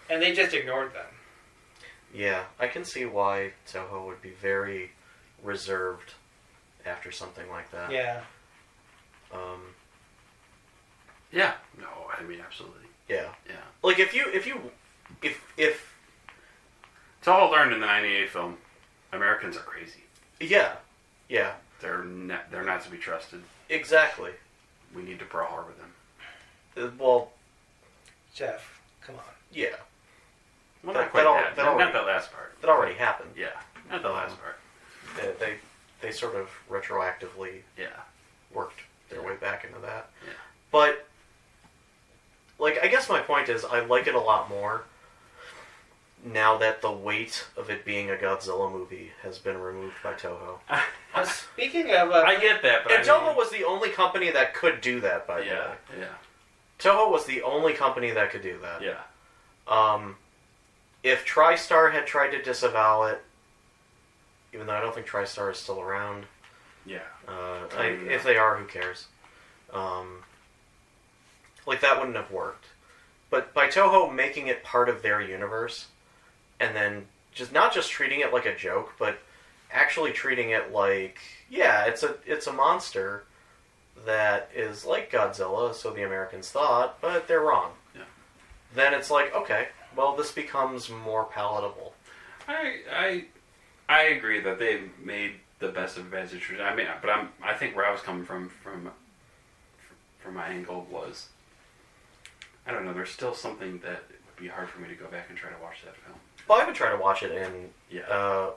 and they just ignored them. Yeah, I can see why Toho would be very reserved after something like that. Yeah. Yeah. No, I mean, absolutely. Yeah. Yeah. Like, if Toho learned in the 98 film, Americans are crazy. Yeah. Yeah. They're not to be trusted. Exactly. We need to Pearl Harbor them. Well... Jeff, come on. Yeah. Well, That- not quite that that. al- that Not already- the last part. That already happened. Yeah. Not the last part. They sort of retroactively Yeah. worked their way back into that. Yeah. But, like, I guess my point is I like it a lot more now that the weight of it being a Godzilla movie has been removed by Toho. Speaking of... I get that, but And Toho was the only company that could do that, by the way. Yeah. Toho was the only company that could do that. Yeah. If TriStar had tried to disavow it, even though I don't think TriStar is still around, Yeah. if they are, who cares? Like, that wouldn't have worked. But by Toho making it part of their universe, and then just not just treating it like a joke, but actually treating it like, yeah, it's a monster that is like Godzilla, so the Americans thought, but they're wrong. Yeah. Then it's like, okay, well, this becomes more palatable. I agree that they made the best of bad situation. I mean, but I think where I was coming from my angle was, I don't know. There's still something that would be hard for me to go back and try to watch that film. Well, I haven't tried to watch it in how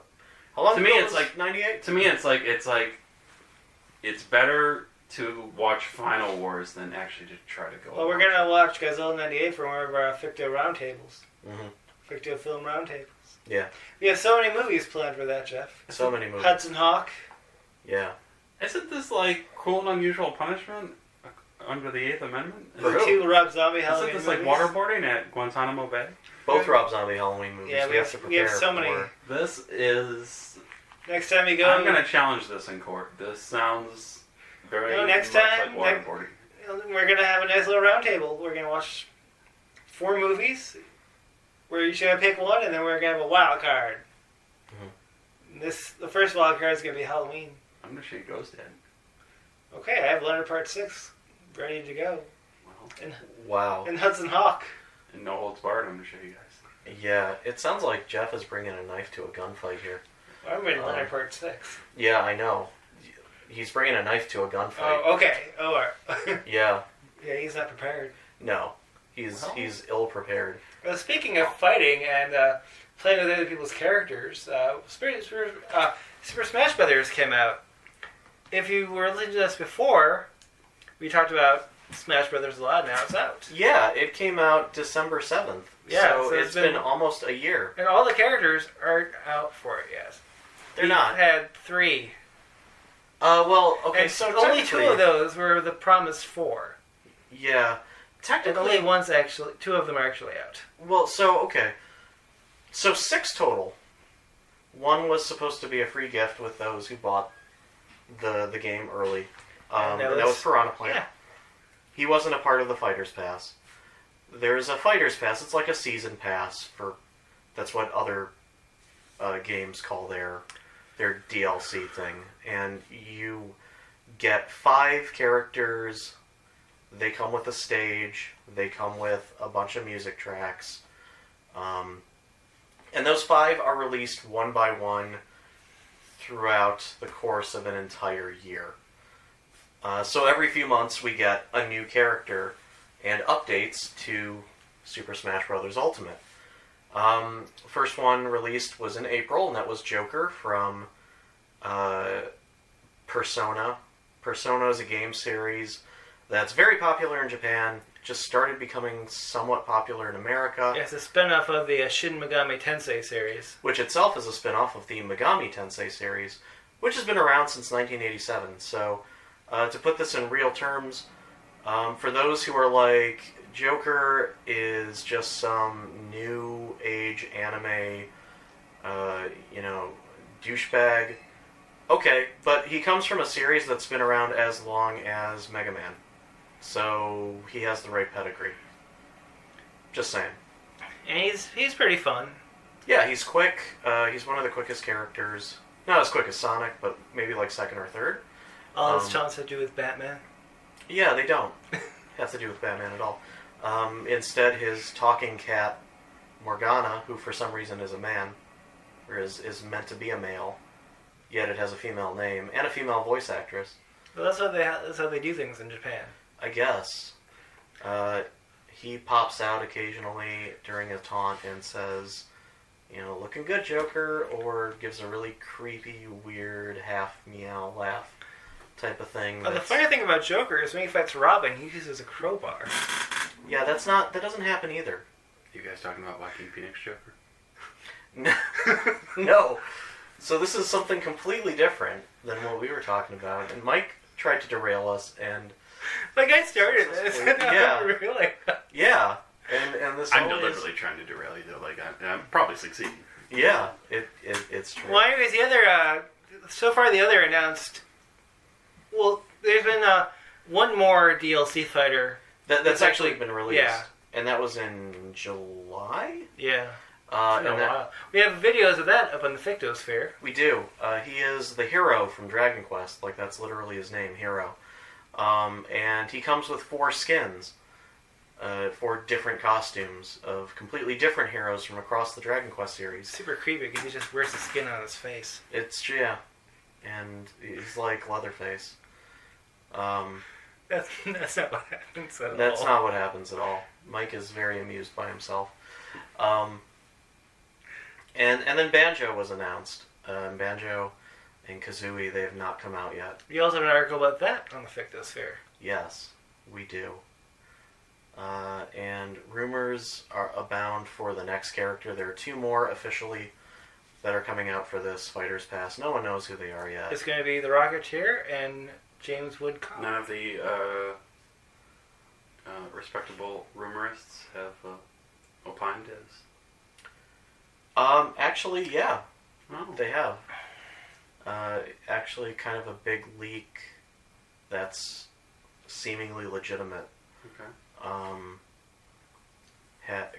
long To ago me, was it's like 98. To me, it's better to watch Final Wars than actually to try to go. Well, we're going to watch Godzilla 98 for one of our Ficto roundtables. Mm-hmm. Ficto film roundtables. Yeah. We have so many movies planned for that, Jeff. So many movies. Hudson Hawk. Yeah. Isn't this like cruel and unusual punishment under the Eighth Amendment? For who? Two Rob Zombie Halloween Isn't this like movies. waterboarding at Guantanamo Bay? Both Rob Zombie Halloween movies. Yeah, we have to we have prepare so many. for. This is. Next time you go... I'm going to challenge this in court. This sounds very next much time, like waterboarding. We're going to have a nice little roundtable. We're going to watch 4 movies where each going to pick one, and then we're going to have a wild card. Mm-hmm. The first wild card is going to be Halloween. I'm going to shoot Ghost Head. Okay, I have Leonard Part 6 ready to go. Well, Wow. And Hudson Hawk. and no holds barred, I'm going to show you guys. Yeah, it sounds like Jeff is bringing a knife to a gunfight here. I'm ready for Leonard Part 6. Yeah, I know. He's bringing a knife to a gunfight. Oh, okay. Oh, all right. Yeah. Yeah, he's not prepared. No. He's ill prepared. Well, speaking of fighting and playing with other people's characters, Super Smash Brothers came out. If you were listening to us before, we talked about Smash Brothers a lot. Now it's out. Yeah, it came out December 7th. Yeah, so so it's been almost a year. And all the characters aren't out for it yet. They're not. Had 3. Well, okay, And so only 2 technically- of those were the promised 4. Yeah. And Technically, only 2 of them are actually out. well, so, okay. So 6 total. 1 was supposed to be a free gift with those who bought the game early. And And that was Piranha Plant. Yeah. He wasn't a part of the Fighter's Pass. There's a Fighter's Pass. It's like a season pass for... That's what other games call their DLC thing. And you get 5 characters. They come with a stage. They come with a bunch of music tracks. And those 5 are released one by one throughout the course of an entire year. So every few months we get a new character and updates to Super Smash Bros. Ultimate. First one released was in April, and that was Joker from Persona. Persona is a game series that's very popular in Japan, just started becoming somewhat popular in America. Yeah, it's a spin-off of the Shin Megami Tensei series. Which itself is a spin-off of the Megami Tensei series, which has been around since 1987. So, to put this in real terms, for those who are like, Joker is just some new age anime, douchebag, Okay, but he comes from a series that's been around as long as Mega Man. So he has the right pedigree. Just saying. And he's pretty fun. Yeah, he's quick. He's one of the quickest characters. Not as quick as Sonic, but maybe like second or third. All his chance to do with Batman. Yeah, they don't have to do with Batman at all. Instead, his talking cat, Morgana, who for some reason is a man, or is meant to be a male, yet it has a female name, and a female voice actress. Well, that's how they do things in Japan. I guess. He pops out occasionally during a taunt and says, looking good, Joker, or gives a really creepy, weird, half meow laugh type of thing. The funny thing about Joker is when he fights Robin, he uses a crowbar. Yeah, that doesn't happen either. You guys talking about Joaquin Phoenix Joker? No. So this is something completely different than what we were talking about, and Mike tried to derail us, and... Like, I started this. Yeah. Really? Yeah. And this I'm always... deliberately trying to derail you, though. Like, I'm probably succeeding. Yeah, it's true. Well, anyways, the other... so far, the other announced... Well, there's been one more DLC fighter. That's actually been released. Yeah. And that was in July? Yeah. And we have videos of that up on the Fictosphere. we do. He is the hero from Dragon Quest. Like, that's literally his name, Hero. And he comes with 4 skins. 4 different costumes of completely different heroes from across the Dragon Quest series. Super creepy because he just wears the skin on his face. Yeah. And he's like Leatherface. That's not what happens at all. That's not what happens at all. Mike is very amused by himself. And then Banjo was announced. Banjo and Kazooie, they have not come out yet. You also have an article about that on the Fictosphere. Yes, we do. And rumors are abound for the next character. There are 2 more officially that are coming out for this Fighter's Pass. No one knows who they are yet. It's going to be the Rocketeer and James Woodcock. None of the respectable rumorists have opined as... Actually, yeah. Oh. They have. Actually, kind of a big leak that's seemingly legitimate. Okay.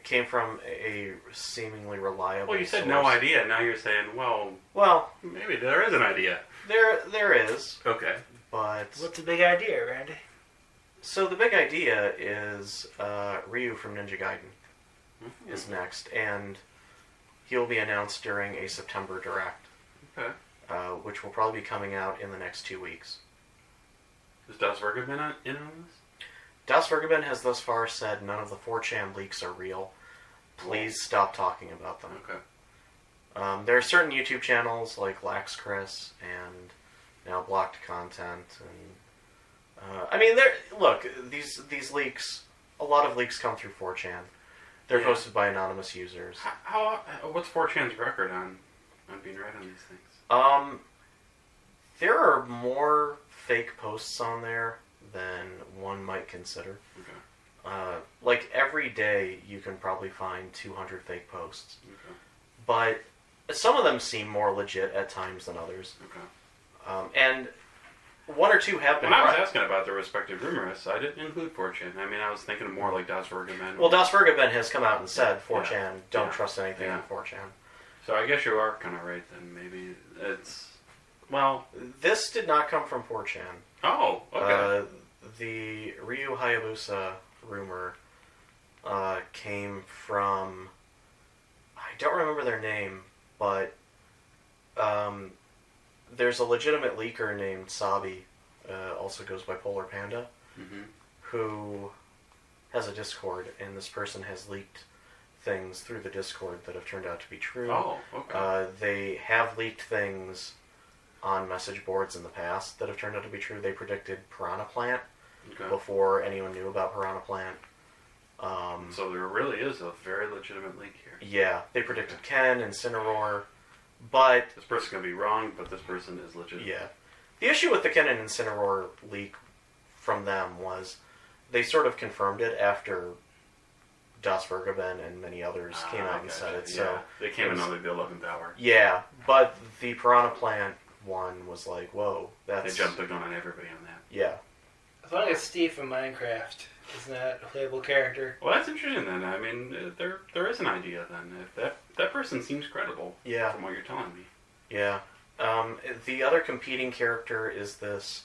Came from a seemingly reliable Well, you said source. no idea. Now you're saying, Well, maybe there is an idea. there is, Okay. but... What's the big idea, Randy? So the big idea is Ryu from Ninja Gaiden Mm-hmm. is next, and he'll be announced during a September Direct, Okay. which will probably be coming out in the next 2 weeks. Has Das Verga been in on this? Das Vergaben has thus far said none of the 4chan leaks are real. Please stop talking about them. Okay. There are certain YouTube channels like Lax Chris and now Blocked Content, and I mean, look, these leaks. A lot of leaks come through 4chan. They're hosted by anonymous users. What's 4chan's record on being right on these things? There are more fake posts on there than one might consider. Okay. Like every day, you can probably find 200 fake posts. Okay. But some of them seem more legit at times than others. Okay. And 1 or 2 have been When I was right. asking about the respective rumorists, I didn't include 4chan. I mean, I was thinking more like Das Vergaben. Well, Das Vergaben has come out and said 4chan, don't trust anything Yeah. on 4chan. So I guess you are kind of right then. Maybe it's... Well... This did not come from 4chan. Oh, okay. The Ryu Hayabusa rumor came from... I don't remember their name, but there's a legitimate leaker named Sabi, also goes by Polar Panda, who has a Discord, and this person has leaked things through the Discord that have turned out to be true. Oh, okay. They have leaked things on message boards in the past that have turned out to be true. They predicted Piranha Plant before anyone knew about Piranha Plant. So there really is a very legitimate leak here. Yeah, they predicted Ken and Incineroar, but... This person's going to be wrong, but this person is legitimate. Yeah. The issue with the Ken and Incineroar leak from them was they sort of confirmed it after Das Vergaben and many others came out and said it. Yeah. So they came in on the 11th hour. Yeah, but the Piranha Plant one was like, whoa, that's... They jumped the gun on everybody on that. Yeah. As long as Steve from Minecraft is not a playable character. Well, that's interesting then. I mean, there is an idea then. If that person seems credible Yeah. from what you're telling me. Yeah. The other competing character is this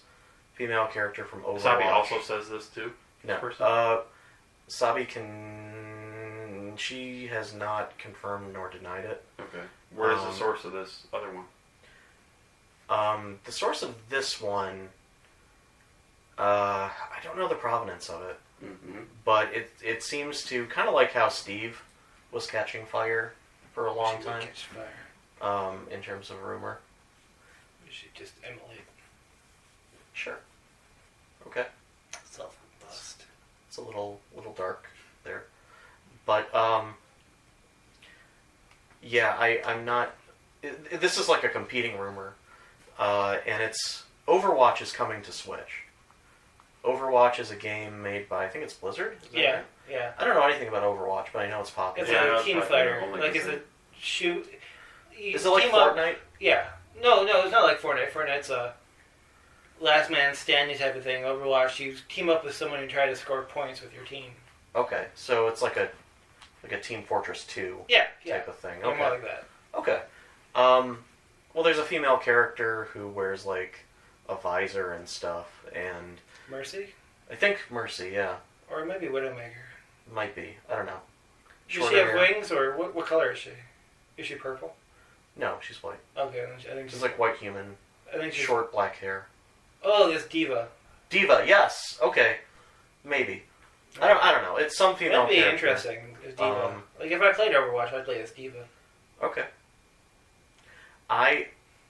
female character from Overwatch. Sabi also says this too? No. Person? Sabi she has not confirmed nor denied it. Okay. Where is the source of this other one? The source of this one, I don't know the provenance of it, but it seems to, kind of like how Steve was catching fire for a long time. Catch fire. In terms of rumor. We should just emulate. Sure. Okay. Self-bust. It's a little dark there. But, yeah, I'm not... This is like a competing rumor. And it's... Overwatch is coming to Switch. Overwatch is a game made by, I think it's Blizzard? Is that right? Yeah. I don't know anything about Overwatch, but I know it's popular. It's a team fighter. only Like, because it's a shoot... Is it like Fortnite? Yeah. No, it's not like Fortnite. Fortnite's a last man standing type of thing. Overwatch, you team up with someone and try to score points with your team. Okay, so it's like a Team Fortress 2 type of thing. Okay. More like that. Okay. Well, there's a female character who wears, like, a visor and stuff, and... Mercy? I think Mercy, yeah. Or maybe Widowmaker. Might be. I don't know. Does she have wings, or what color is she? Is she purple? No, she's white. Okay, I think She's like white human. I think she's... Short black hair. Oh, this Diva. Diva, yes. Okay. Maybe. I don't know. It's some female That'd be character. interesting, as Diva. Like, if I played Overwatch, I'd play as Diva. Okay.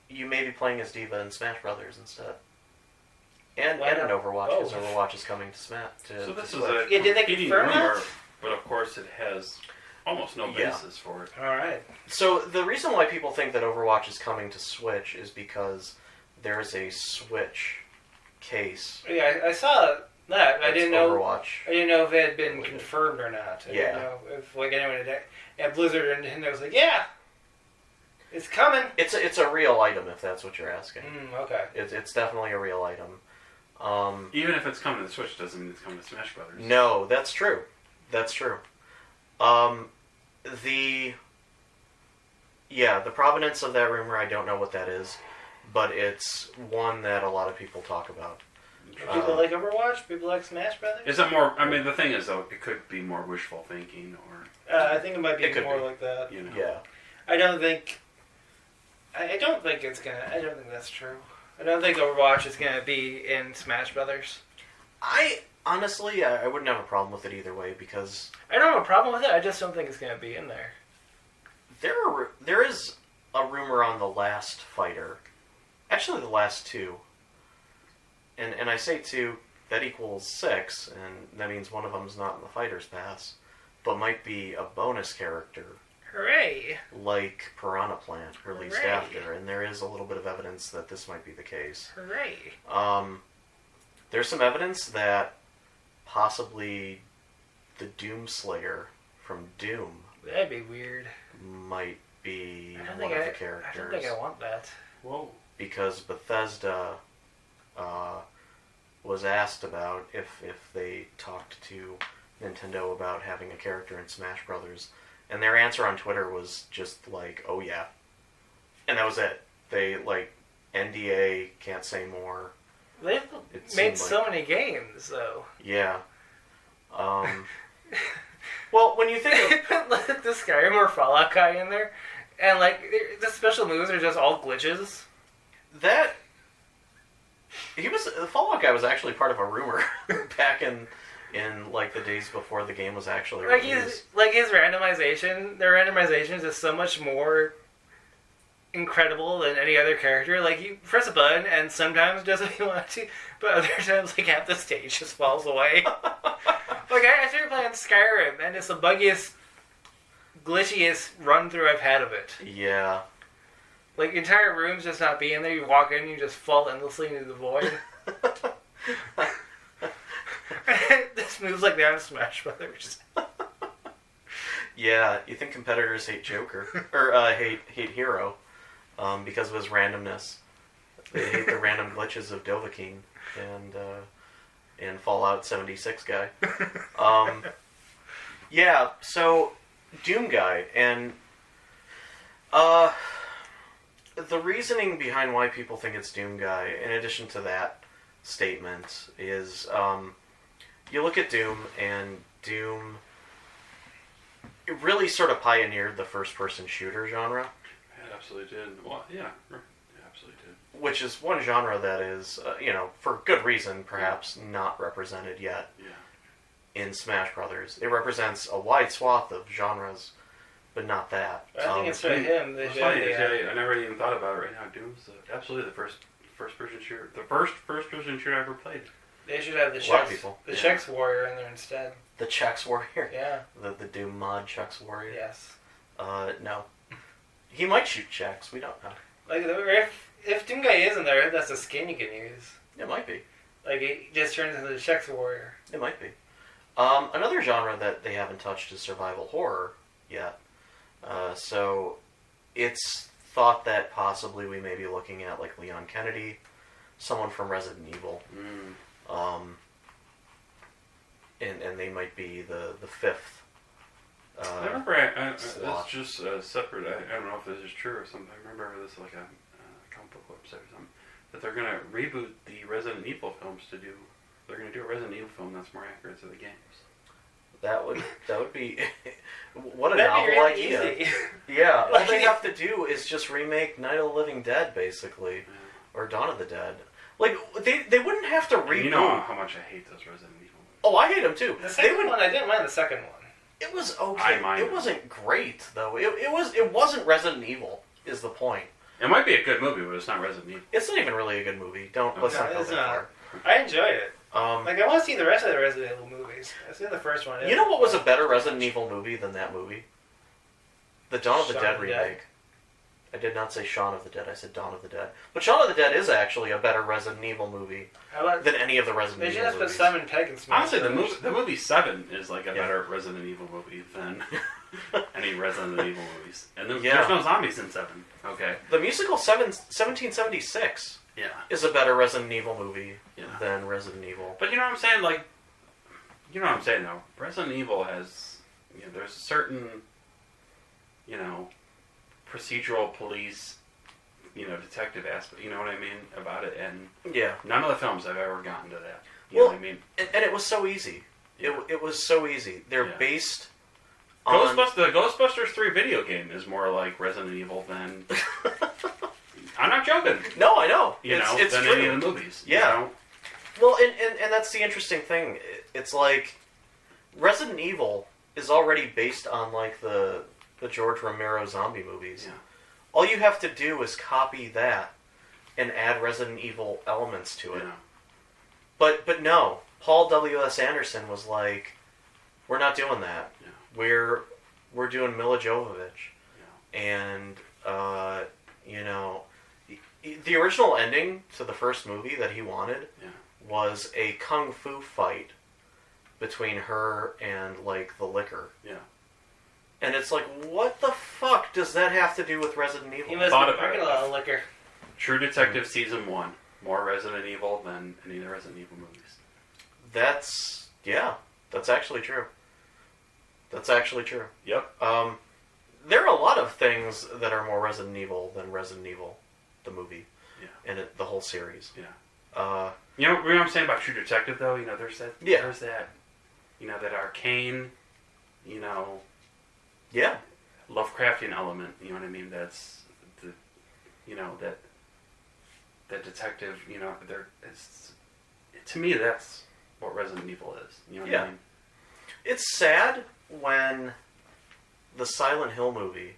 You may be playing as Diva in Smash Brothers instead. And in Overwatch, because Overwatch is coming to Smash. So this is Switch. a did they competing confirm rumor, that? but of course it has almost no basis for it. Alright. So the reason why people think that Overwatch is coming to Switch is because there is a Switch case. Yeah, I saw that. I didn't know. Overwatch. I didn't know if it had been confirmed or not. I Yeah. didn't know if like anyone at Blizzard and Nintendo was like, yeah, it's coming. It's a real item if that's what you're asking. Okay. It's definitely a real item. Even if it's coming to the Switch, doesn't mean it's coming to Smash Brothers. No, that's true. That's true. The provenance of that rumor, I don't know what that is, but it's one that a lot of people talk about. People like Overwatch? People like Smash Brothers? Is that more? I mean, the thing is, though, it could be more wishful thinking, or I think it might be more be. like that. you know. Yeah. I don't think it's gonna. I don't think that's true. I don't think Overwatch is gonna be in Smash Brothers. Honestly, I wouldn't have a problem with it either way because I don't have a problem with it. I just don't think it's gonna be in there. there is a rumor on the last fighter, actually the last two, and I say two, that equals 6, and that means one of them is not in the fighter's pass, but might be a bonus character. Hooray! Like Piranha Plant released Hooray. after, and there is a little bit of evidence that this might be the case. Hooray! There's some evidence that possibly the Doomslayer from Doom That'd be weird. might be I don't one think of the characters. I don't think I want that. Whoa. Because Bethesda was asked about if they talked to Nintendo about having a character in Smash Brothers, and their answer on Twitter was just like, "Oh yeah," and that was it. They like NDA, can't say more. They've It made seemed so many games, though. Yeah. Well, when you think of They put the Skyrim or Fallout guy in there, and like the special moves are just all glitches. that, the Fallout guy was actually part of a rumor back in like the days before the game was actually Like released. his randomization, their randomization is just so much more incredible than any other character. Like you press a button and sometimes does what you want to, but other times like half the stage just falls away. Like I started playing Skyrim and it's the buggiest, glitchiest run through I've had of it. Yeah. Like entire rooms just not being there. You walk in, you just fall endlessly into the void. This moves like that in Smash Brothers. Yeah, you think competitors hate Joker or hate Hero because of his randomness, They hate the random glitches of Dovahkiin and Fallout 76 guy. Yeah, so Doom Guy, and the reasoning behind why people think it's Doom Guy, in addition to that statement, is you look at Doom, and Doom it really sort of pioneered the first-person shooter genre. It absolutely did. Well, yeah, it absolutely did. Which is one genre that is, for good reason, perhaps not represented yet in Smash Brothers. It represents a wide swath of genres, but not that. I think it's for him. It's funny, I never even thought about it right now. Doom's absolutely the first-person shooter. The first-person shooter I ever played. They should have the Chex Warrior in there instead. The Chex Warrior? Yeah. The Doom mod Chex Warrior? Yes. No. He might shoot Chex, we don't know. Like, if Doom Guy isn't there, that's a skin you can use. It might be. Like, it just turns into the Chex Warrior. It might be. Another genre that they haven't touched is survival horror yet. So it's thought that possibly we may be looking at, like, Leon Kennedy, someone from Resident Evil. And they might be the fifth. I remember, it's just separate. I don't know if this is true or something. I remember this like a comic book website or something that they're gonna reboot the Resident Evil films to do. They're gonna do a Resident Evil film that's more accurate to the games. That would be what a novel idea. Easy. Yeah, all they have to do is just remake Night of the Living Dead, basically, or Dawn of the Dead. Like they wouldn't have to reboot. You know how much I hate those Resident Evil movies. Oh, I hate them too. The second one, I didn't mind the second one. It was okay. It wasn't great though. It wasn't Resident Evil. Is the point? It might be a good movie, but it's not Resident Evil. It's not even really a good movie. Let's not go that far. I enjoyed it. I want to see the rest of the Resident Evil movies. I've seen the first one. You know what was a better Resident Evil movie than that movie? The Dawn of the Dead remake. I did not say Shaun of the Dead. I said Dawn of the Dead. But Shaun of the Dead is actually a better Resident Evil movie than any of the Resident Evil movies. They just put Simon Pegg in Smash. Honestly, the movie 7 is like a better Resident Evil movie than any Resident Evil movies. And there's no zombies in 7. Okay. The musical 1776 is a better Resident Evil movie than Resident Evil. But you know what I'm saying? Like, you know what I'm saying, though? Resident Evil has, there's a certain, procedural police, detective aspect, you know what I mean, about it, and none of the films have ever gotten to that. You know what I mean? And it was so easy. It was so easy. They're based on... The Ghostbusters 3 video game is more like Resident Evil than... I'm not joking. No, I know. It's than true. any of the movies. Yeah. Well, and that's the interesting thing. It's like Resident Evil is already based on like the George Romero zombie movies. Yeah. All you have to do is copy that and add Resident Evil elements to it. Yeah. But no, Paul W.S. Anderson was like, we're not doing that. Yeah. We're doing Mila Jovovich. Yeah. And the original ending to the first movie that he wanted was a kung fu fight between her and like the liquor. Yeah. And it's like, what the fuck does that have to do with Resident Evil? He must have drinking a lot of liquor. True Detective Season 1. More Resident Evil than any of the Resident Evil movies. That's actually true. That's actually true. Yep. There are a lot of things that are more Resident Evil than Resident Evil, the movie. Yeah. And the whole series. Yeah. You know what I'm saying about True Detective, though? There's that... Yeah. There's that... that arcane... Yeah. Lovecraftian element, you know what I mean? That's the... that detective, to me, that's what Resident Evil is. You know what I mean? It's sad when the Silent Hill movie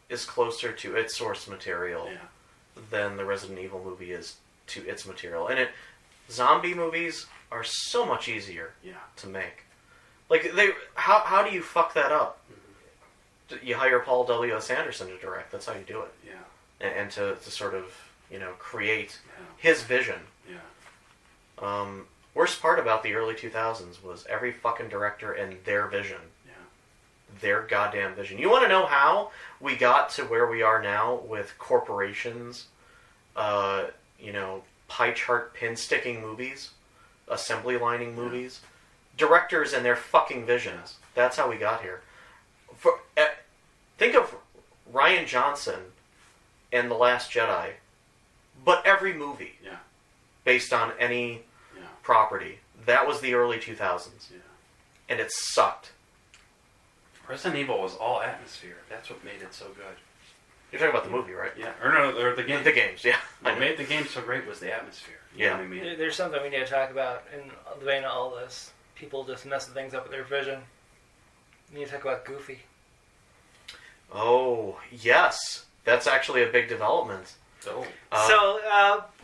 is closer to its source material than the Resident Evil movie is to its material. And zombie movies are so much easier to make. Like, how do you fuck that up? Mm-hmm. You hire Paul W.S. Anderson to direct. That's how you do it. Yeah. And to sort of, create his vision. Yeah. Worst part about the early 2000s was every fucking director and their vision. Yeah. Their goddamn vision. You want to know how we got to where we are now with corporations pie chart pin sticking movies, assembly lining movies, directors and their fucking visions. That's how we got here. Think of Rian Johnson and The Last Jedi, but every movie based on any property. That was the early 2000s. Yeah. And it sucked. Resident Evil was all atmosphere. That's what made it so good. You're talking about the movie, right? Yeah. Or the game. The games, yeah. What made the game so great was the atmosphere. You know what I mean? There's something we need to talk about in the vein of all this. People just messing things up with their vision. We need to talk about Goofy. Oh, yes. That's actually a big development. Oh.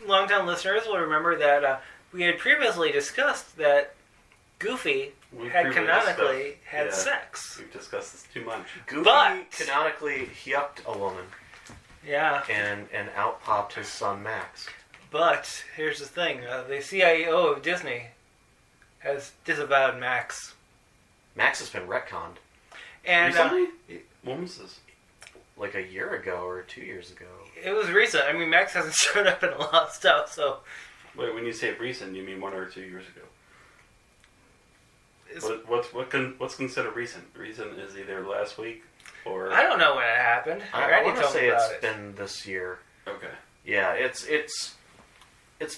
Long-time listeners will remember that we had previously discussed that Goofy had canonically had sex. We've discussed this too much. Goofy canonically yucked a woman. Yeah. And out-popped his son Max. But here's the thing. The CIO of Disney has disavowed Max. Max has been retconned. And recently? When was this? Like a year ago or 2 years ago. It was recent. I mean, Max hasn't showed up in a lot of stuff, so... Wait, when you say recent, you mean 1 or 2 years ago? What's considered recent? Recent is either last week or... I don't know when it happened. I want to say it's been this year. Okay. Yeah, it's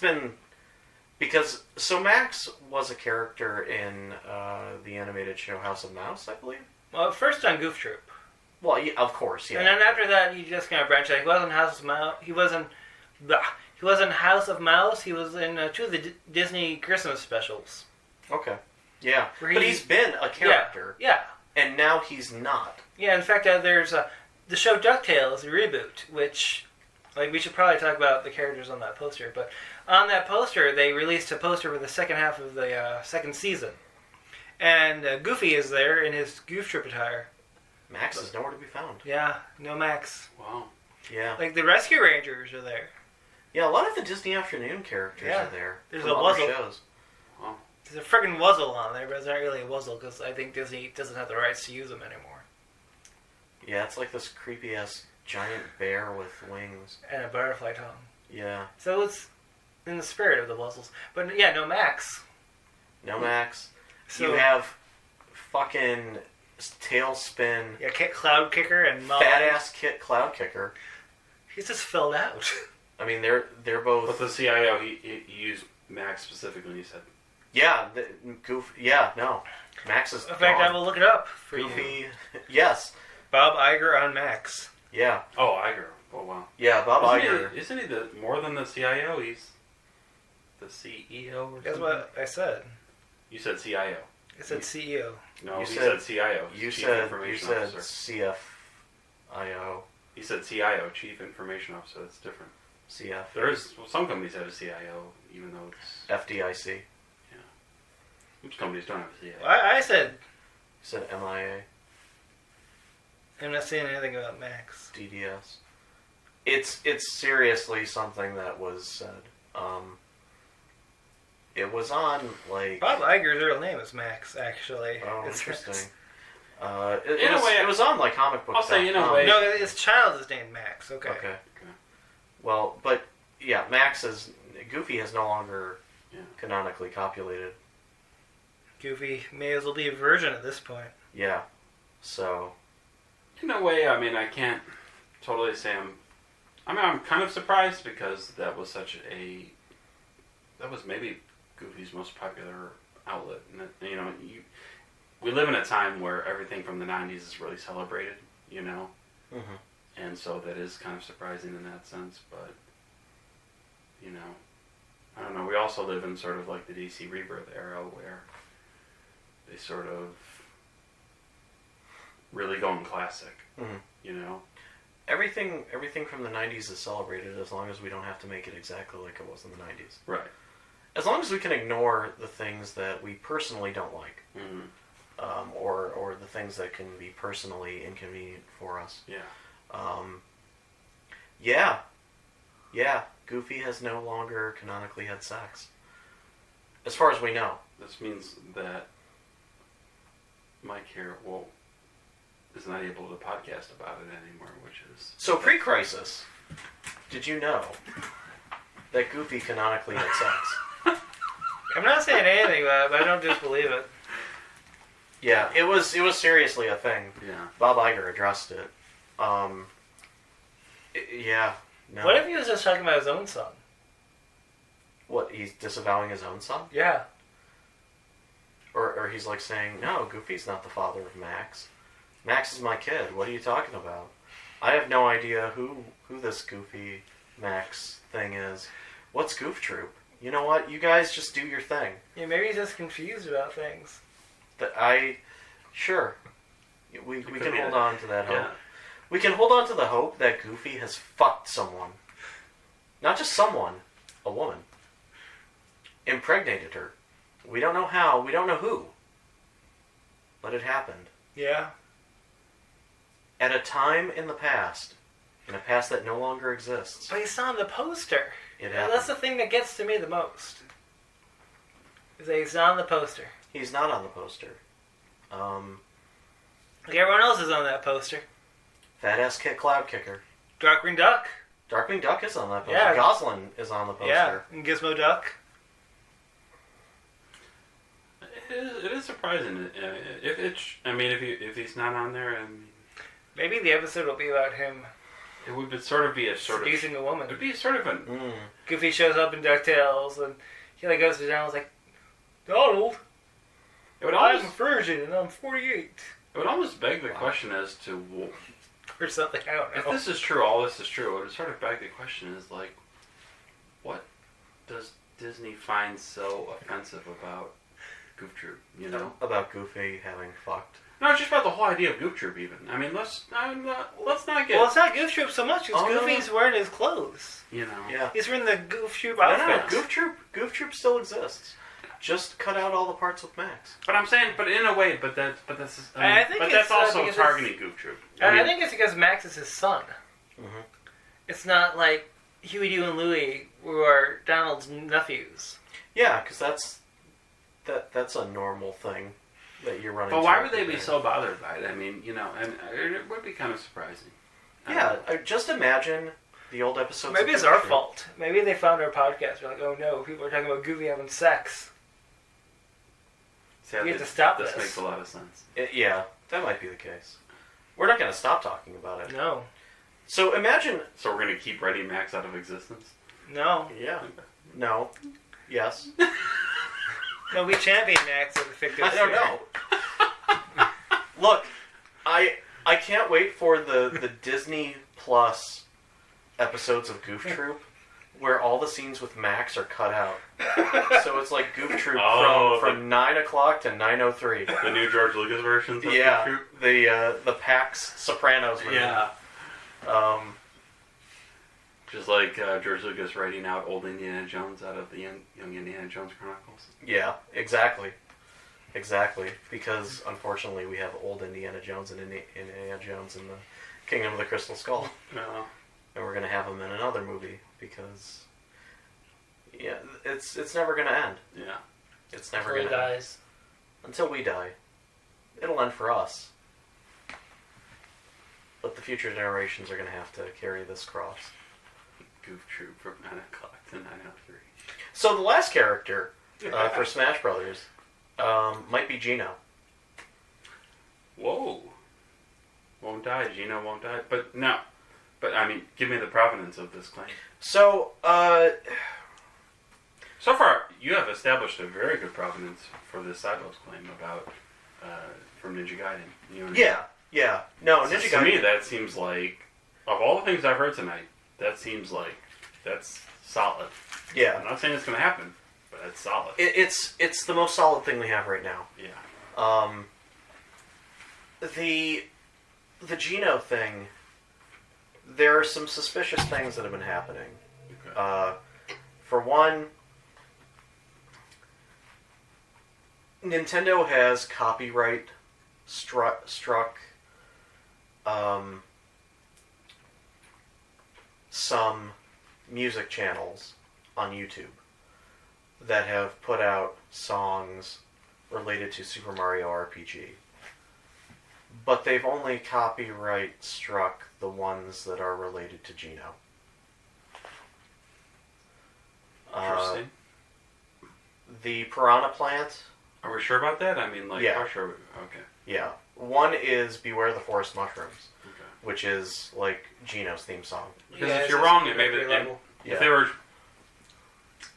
been... Because... So Max was a character in the animated show House of Mouse, I believe? Well, first on Goof Troop. Well, yeah, of course, yeah. And then after that, you just kind of branched out. He wasn't House of Mouse. He wasn't House of Mouse. He was in 2 of the Disney Christmas specials. Okay. Yeah. But he's been a character. Yeah. And now he's not. Yeah, in fact, there's the show DuckTales, the reboot, which, we should probably talk about the characters on that poster. But on that poster, they released a poster for the second half of the second season. And Goofy is there in his Goof Troop attire. Max is nowhere to be found. Yeah, no Max. Wow. Yeah. The Rescue Rangers are there. Yeah, a lot of the Disney Afternoon characters are there. There's a Wuzzle. Shows. Wow. There's a friggin' Wuzzle on there, but it's not really a Wuzzle because I think Disney doesn't have the rights to use them anymore. Yeah, it's like this creepy-ass giant bear with wings. And a butterfly tongue. Yeah. So it's in the spirit of the Wuzzles. But yeah, no Max. No Max. So, you have fucking... Tailspin. Yeah, Cloud Kicker and Molly. Fat ass Kit Cloud Kicker. He's just filled out. I mean, they're both. But the CIO, he used Max specifically. He said. Yeah, Goofy. Yeah, no, Max is. In fact, I will look it up for Goofy. you. Yes. Bob Iger on Max. Yeah. Oh, Iger. Oh wow. Yeah, Bob Iger. Isn't he the more than the CIO? He's the CEO or something. That's what I said. You said CIO. I said CEO. No, he said CIO. You Chief said Information Officer. CFIO. He said CIO, Chief Information Officer. That's different. CF. There's some companies have a CIO, even though it's FDIC. Yeah. Which companies don't have a CIO? I said. You said MIA. I'm not saying anything about Max. DDS. It's seriously something that was said. It was on, Bob Iger's real name is Max, actually. Oh, interesting. It was on, comic books. I'll say, in a way. No, his child is named Max, okay. Well, but, yeah, Goofy has no longer canonically copulated. Goofy may as well be a virgin at this point. Yeah. So. In a way, I mean, I can't totally say I'm kind of surprised because that was maybe Goofy's most popular outlet. And, we live in a time where everything from the 90s is really celebrated, Mm-hmm. And so that is kind of surprising in that sense, but, I don't know. We also live in sort of the DC Rebirth era where they sort of really going classic, Mm-hmm. Everything from the 90s is celebrated as long as we don't have to make it exactly like it was in the 90s. Right. As long as we can ignore the things that we personally don't like. Mm-hmm. Or the things that can be personally inconvenient for us. Yeah. Yeah. Goofy has no longer canonically had sex. As far as we know. This means that Mike here is not able to podcast about it anymore, which is... So pre-crisis, did you know that Goofy canonically had sex. I'm not saying anything about it, but I don't disbelieve it. Yeah, it was seriously a thing. Yeah. Bob Iger addressed it. Yeah. No. What if he was just talking about his own son? What, he's disavowing his own son? Yeah. Or he's like saying, no, Goofy's not the father of Max. Max is my kid. What are you talking about? I have no idea who this Goofy Max thing is. What's Goof Troop? You know what? You guys just do your thing. Yeah, maybe he's just confused about things. Sure. We can hold on to that hope. Yeah. We can hold on to the hope that Goofy has fucked someone. Not just someone, a woman. Impregnated her. We don't know how, we don't know who. But it happened. Yeah. At a time in the past. In a past that no longer exists. But he's not on the poster. It happened. That's the thing that gets to me the most. Is that he's not on the poster. He's not on the poster. Like everyone else is on that poster. Fat Ass Kit Cloud Kicker. Darkwing Duck. Darkwing Duck is on that poster. Yeah. Goslin is on the poster. Yeah. And Gizmo Duck. It is surprising. If he's not on there, Maybe the episode will be about him it would sort of be a sort of. seducing a woman. It would be sort of an. Goofy shows up in DuckTales and he like goes to Donald's like, Donald, It would I'm a almost. virgin and I'm 48. It would almost beg the question as to Or something, I don't if know. this is true. All this is true. It would sort of beg the question: is like, what does Disney find so offensive about Goof Troop? You know, About Goofy having fucked. no, it's just about the whole idea of Goof Troop. Even let's not get. Well, it's not Goof Troop so much. It's Oh, no, Goofy's wearing his clothes. You know. Yeah. He's wearing the Goof Troop No, outfit. Goof Troop still exists. Just cut out all the parts with Max. But I'm saying, but in a way, but that's I think but it's, that's also because targeting Goof Troop. I think it's because Max is his son. Mhm. It's not like Huey, Dewey, and Louie, who are Donald's nephews. Yeah, because that's a normal thing that you're running. But why would they be so bothered by it? I mean, you know, and it would be kind of surprising. Yeah, just imagine the old episodes. Maybe of it's Goof our Troop. fault. Maybe they found our podcast. They're like, oh no, people are talking about Goofy having sex. See, We have to stop this. this. Makes a lot of sense. Yeah, that might be the case. We're not going to stop talking about it. No. So imagine. So we're going to keep Ready Max out of existence? No. Yeah. No. Yes. No, we champion Max at the Fictocast. I don't know. Look, I can't wait for the Disney Plus episodes of Goof Troop where all the scenes with Max are cut out. So it's like Goof Troop from 9 o'clock to 9:03. The new George Lucas versions of Yeah, Goof Troop? the Pax Sopranos version. Yeah. Um, Just like George Lucas writing out old Indiana Jones out of the Young Indiana Jones Chronicles. yeah, exactly. Exactly. Because unfortunately we have old Indiana Jones and Indiana Jones in the Kingdom of the Crystal Skull. No. And we're going to have him in another movie because, yeah, it's never going to end. Yeah. It's never Until he going to end. dies. Until we die. It'll end for us. But the future generations are going to have to carry this cross. Goof Troop from 9 o'clock to 9:03. So the last character for Smash Brothers might be Gino. Whoa. Won't die. Gino won't die. But no. But, I mean, give me the provenance of this claim. So, So far, you have established a very good provenance for this Cybo's claim about from Ninja Gaiden. You know what I mean? yeah. No, So Ninja to Gaiden. me, that seems like, of all the things I've heard tonight, that seems like that's solid. Yeah. I'm not saying it's going to happen, but it's solid. It's the most solid thing we have right now. Yeah. The Gino thing, there are some suspicious things that have been happening. Okay. For one, Nintendo has copyright struck some music channels on YouTube that have put out songs related to Super Mario RPG. But they've only copyright struck the ones that are related to Gino. The piranha plant. Are we sure about that? I mean, like, Yeah. how sure? Okay. Yeah. One is Beware the Forest Mushrooms, Okay. which is like Gino's theme song. Because if you're wrong, it maybe if they were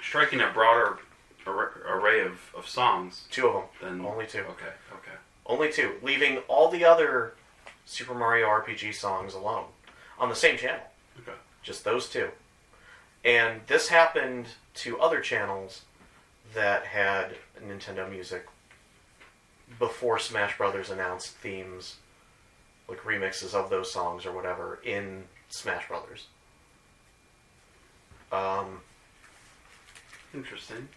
striking a broader array of songs, 2 of them. then Only 2. Okay. Only 2, leaving all the other Super Mario RPG songs alone on the same channel. Okay. Just those 2. And this happened to other channels that had Nintendo music before Smash Brothers announced themes, like remixes of those songs or whatever, in Smash Brothers. Interesting.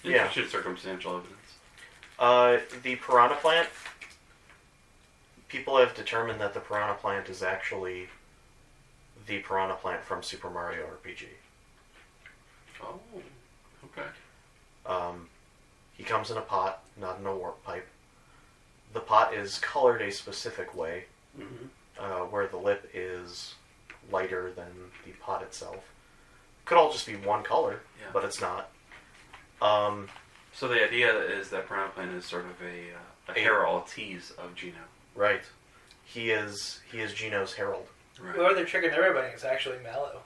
Yeah. Interesting circumstantial evidence. The Piranha Plant, people have determined that the Piranha Plant is actually the Piranha Plant from Super Mario RPG. Oh. Okay. He comes in a pot, not in a warp pipe. The pot is colored a specific way, where the lip is lighter than the pot itself. Could all just be one color, but it's not. So the idea is that Piranha Plant is sort of a herald tease of Gino. Right. He is Gino's herald. Right. Or they're tricking everybody. It's actually Mallow.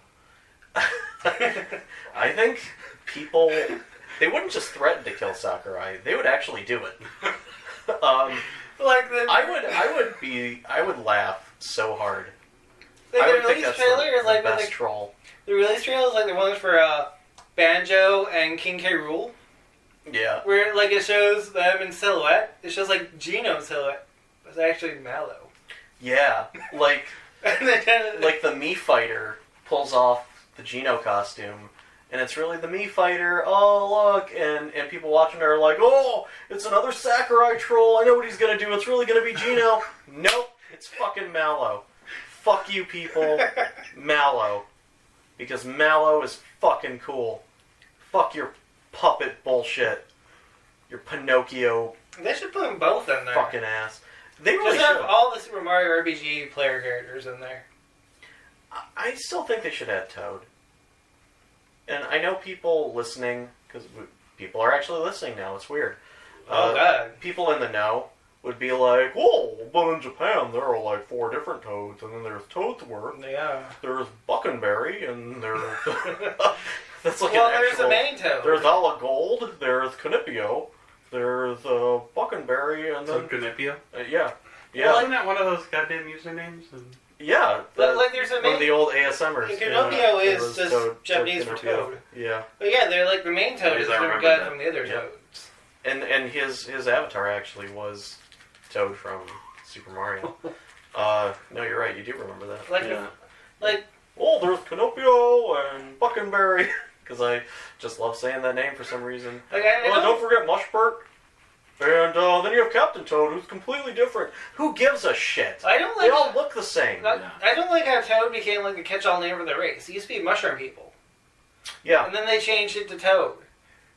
I think people, they wouldn't just threaten to kill Sakurai; they would actually do it. Like the I would laugh so hard. like I the would think release that's trailer is like the best like troll. the release trailer is like the ones for Banjo and King K. Rool, Yeah. where like it shows them in silhouette. It shows like Gino in silhouette. It's actually Mallow. Yeah, like And then, like the Mii Fighter pulls off the Gino costume, and it's really the Mii Fighter. Oh look, and people watching are like, oh, it's another Sakurai troll. I know what he's gonna do. It's really gonna be Gino. Nope, it's fucking Mallow. Fuck you, people. Mallow, because Mallow is fucking cool. Fuck your puppet bullshit. Your Pinocchio they should put them both in there. fucking ass. They really Just have should. all the Super Mario RPG player characters in there. I still think they should add Toad. And I know people listening, because people are actually listening now, it's weird. Oh god. People in the know would be like, whoa, but in Japan there are like 4 different Toads, and then there's Toadsworth, Yeah. there's Buckenberry, and there's... That's like Well, an there's actual... the main Toad. There's Ala Gold, there's Canipio, there's Buckenberry, and So then... Canipia? Yeah. Yeah. Wasn't that one of those goddamn usernames? And... Yeah. But like there's a One of main... the old ASMers. Pinocchio It is was just Japanese for Pinocchio. Toad. Yeah. But yeah, they're like the main Toad Yes, is I the remember guy that. from the other Yep. Toads. And his avatar actually was Toad from Super Mario. No, you're right. You do remember that. Like, Yeah. like Oh, there's Canopio and Buckenberry. Because I just love saying that name for some reason. I Don't forget Mushbert. And then you have Captain Toad, who's completely different. Who gives a shit? I don't They like. all look the same. I don't like how Toad became like the catch-all name for the race. It used to be Mushroom People, Yeah. and then they changed it to Toad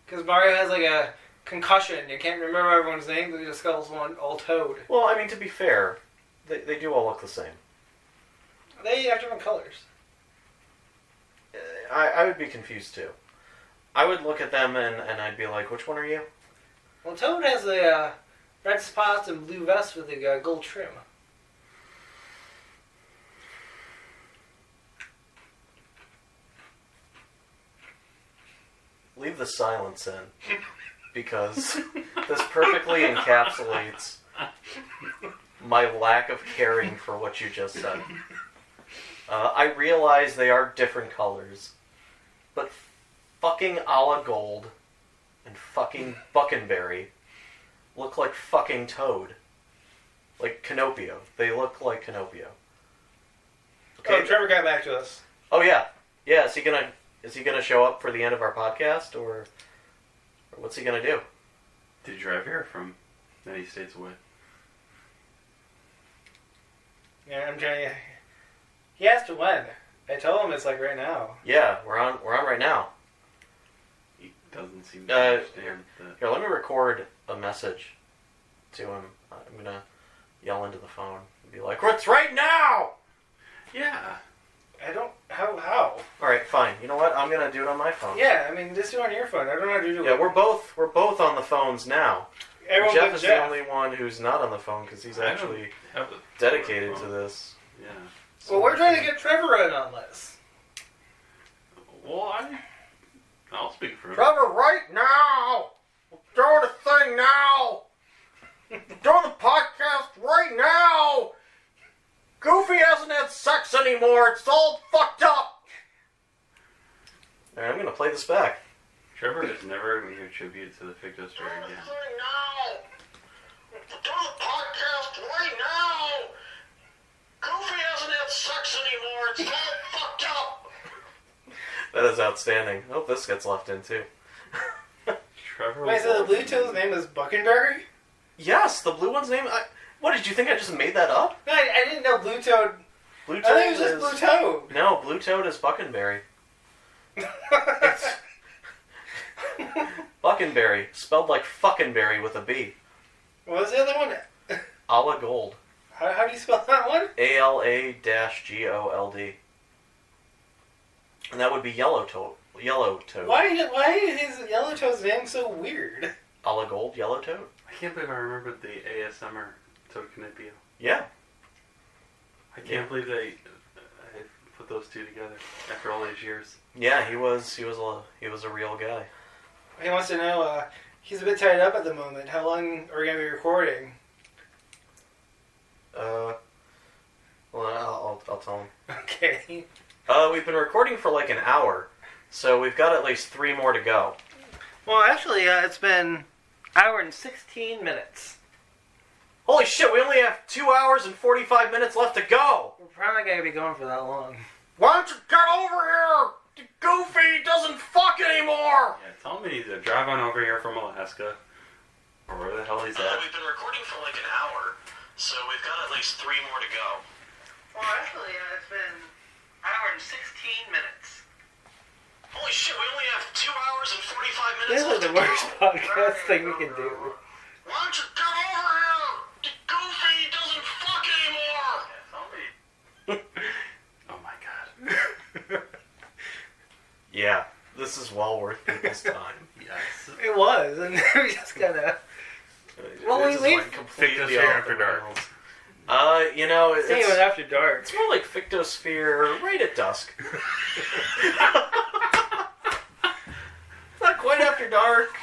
because Mario has like a concussion. You can't remember everyone's name. They just calls one all Toad. Well, I mean, to be fair, they do all look the same. They have different colors. I would be confused too. I would look at them and I'd be like, which one are you? Well, Toad has a red spots and blue vest with the gold trim. Leave the silence in, because this perfectly encapsulates my lack of caring for what you just said. I realize they are different colors, but fucking Ala Gold and fucking Buckenberry look like fucking Toad. Like Canopio. They look like Canopio. Okay. Oh, Trevor got back to us. Oh yeah. Yeah, is he gonna show up for the end of our podcast, or what's he gonna do? Did you drive here from many states away? Yeah, I'm trying to... He asked to when. I told him it's like right now. Yeah, we're on right now. He doesn't seem to understand that. Here, let me record a message to him. I'm gonna yell into the phone and be like, "It's right now!" Yeah. I don't... How? Alright, fine. You know what? I'm gonna do it on my phone. Yeah, I mean, just do it on your phone. I don't know how to do it. Yeah, we're both on the phones now. Everyone Jeff but is Jeff. the only one who's not on the phone because he's actually dedicated to this. Yeah. Well, we're trying to get Trevor in on this. Well, I'll speak for him. Trevor, right now! We're doing a thing now! We're doing the podcast right now! Goofy hasn't had sex anymore. It's all fucked up. Alright, I'm gonna play this back. Trevor is never going to give tribute to the Fictocast again. Now. We're doing the podcast right now. Goofy hasn't had sex anymore. It's all fucked up. That is outstanding. I hope this gets left in too. Trevor. Wait, so the blue toad's name is Buckenberry? Yes, the blue one's name. What did you think? I just made that up? No, I didn't know blue toad. Blue I toad think it was just blue toad. No, blue toad is Buckenberry. Buckenberry, spelled like fucking-berry with a B. What was the other one? Ala Gold. How do you spell that one? ALA-GOLD. And that would be yellow toad. Yellow toad. Why is yellow toad's name so weird? Ala Gold, yellow toad. I can't believe I remembered the ASMR Toad Canipio. Yeah. I can't believe I put those two together after all these years. Yeah, he was a real guy. He wants to know, he's a bit tied up at the moment. How long are we going to be recording? Well, I'll tell him. Okay. We've been recording for like an hour, so we've got at least 3 more to go. Well, actually, it's been an hour and 16 minutes. Holy shit, we only have 2 hours and 45 minutes left to go! We're probably not going to be going for that long. Why don't you get over here? Goofy doesn't fuck anymore! Yeah, tell me to drive on over here from Alaska, or where the hell he's at. We've been recording for like an hour, so we've got at least 3 more to go. Well, actually, it's been an hour and 16 minutes. Holy shit, we only have 2 hours and 45 minutes This is left the to worst go. podcast thing we can do. Why don't you get over here? Goofy doesn't fuck anymore! Yeah, tell me. Oh my god. Yeah, this is well worth people's time. Yes. It was, and we just gotta... Well, we leave... Completely Fictosphere off After the Dark. rails. You know, Same with After Dark. it's more like Fictosphere right at dusk. Not quite after dark.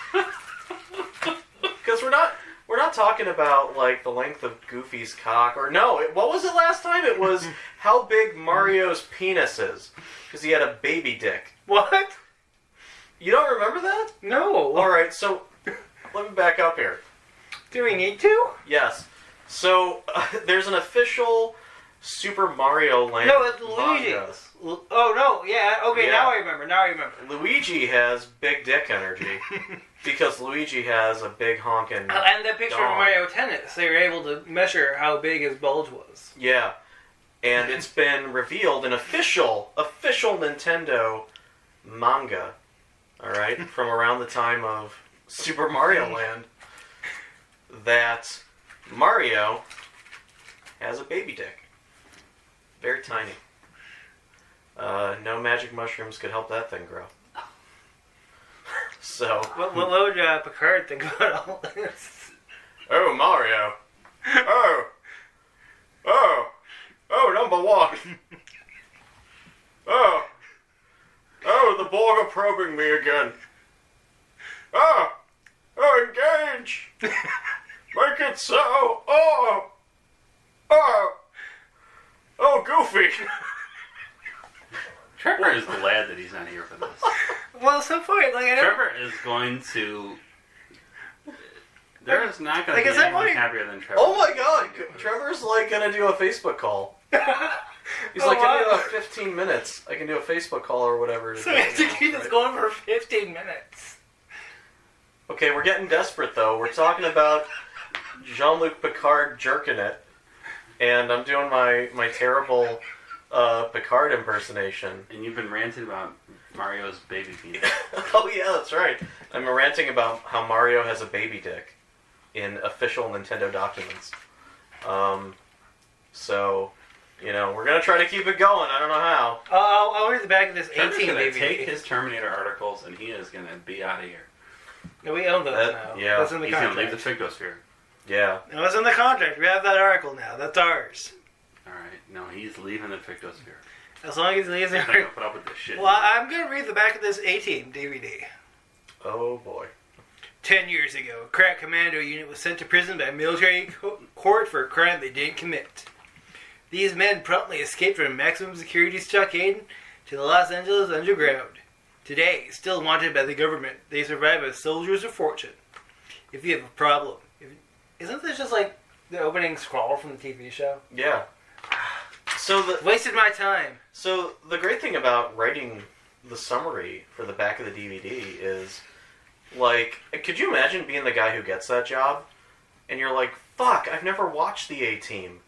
Because we're not talking about like the length of Goofy's cock or what was it last time? It was how big Mario's penis is. Because he had a baby dick. What? You don't remember that? No. Alright, so let me back up here. Do we need to? Yes. So there's an official Super Mario Land No, it's manga. Luigi's. Oh, no, yeah, okay, Yeah. now I remember. Luigi has big dick energy because Luigi has a big honkin'. And the picture dong. of Mario Tennis, they were able to measure how big his bulge was. Yeah, and it's been revealed in official Nintendo manga. All right, from around the time of Super Mario Land, that Mario has a baby dick, very tiny. No magic mushrooms could help that thing grow. So... What would Picard think about all this? Oh, Mario. Oh, number 1. Oh, the Borg are probing me again. Oh, engage. Make it so. Oh, Goofy. Trevor is glad that he's not here for this. Well, so far, like, I don't... Trevor is going to... There is not going to Like, be is that anyone why- happier than Trevor. Oh my god, Trevor's like gonna do a Facebook call. He's like, give me about 15 minutes. I can do a Facebook call or whatever. So we have to keep this going for 15 minutes. Okay, we're getting desperate though. We're talking about Jean-Luc Picard jerking it, and I'm doing my terrible Picard impersonation. And you've been ranting about Mario's baby penis. Oh yeah, that's right. I'm ranting about how Mario has a baby dick in official Nintendo documents. So You know, we're gonna try to keep it going. I don't know how. I'll read the back of this Trevor's 18 gonna DVD. take his Terminator articles and he is gonna be out of here. No, we own those now. Yeah. That's in the He's gonna leave contract. the Fictosphere. Yeah. No, it's in the contract. We have that article now. That's ours. Alright, no, he's leaving the Fictosphere. As long as he leaves the He's not gonna article. put up with this shit. Well, I'm going to read the back of this 18 DVD. Oh boy. 10 years ago, a crack commando unit was sent to prison by a military court for a crime they didn't commit. These men promptly escaped from a maximum security stockade to the Los Angeles underground. Today, still wanted by the government, they survive as soldiers of fortune. If you have a problem... Isn't this just like the opening scroll from the TV show? Yeah. So Wasted my time. So the great thing about writing the summary for the back of the DVD is, like, could you imagine being the guy who gets that job? And you're like, fuck, I've never watched the A-Team.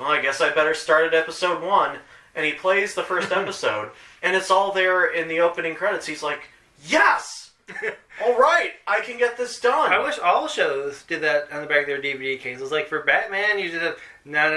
Well, I guess I better start at episode 1. And he plays the first episode, and it's all there in the opening credits. He's like, yes! Alright, I can get this done. I wish all shows did that on the back of their DVD cases. Like for Batman, you just have na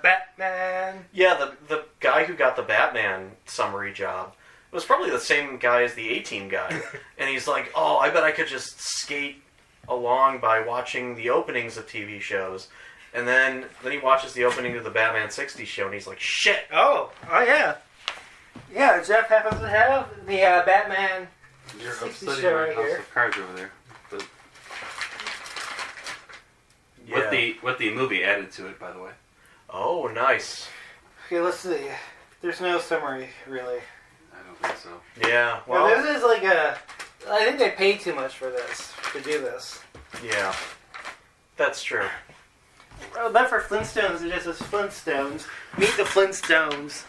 Batman. Yeah, the guy who got the Batman summary job was probably the same guy as the A-Team guy. And he's like, oh, I bet I could just skate along by watching the openings of TV shows. And then he watches the opening of the Batman 60 show, and he's like, shit! Oh yeah. Yeah, Jeff happens to have the Batman You're 60 upsetting show my right house here. of cards over there. But Yeah. with the movie added to it, by the way. Oh, nice. Okay, let's see. There's no summary, really. I don't think so. Yeah, Well, well, this is like a... I think they paid too much for this, to do this. yeah. That's true. But for Flintstones, it just says Flintstones. Meet the Flintstones.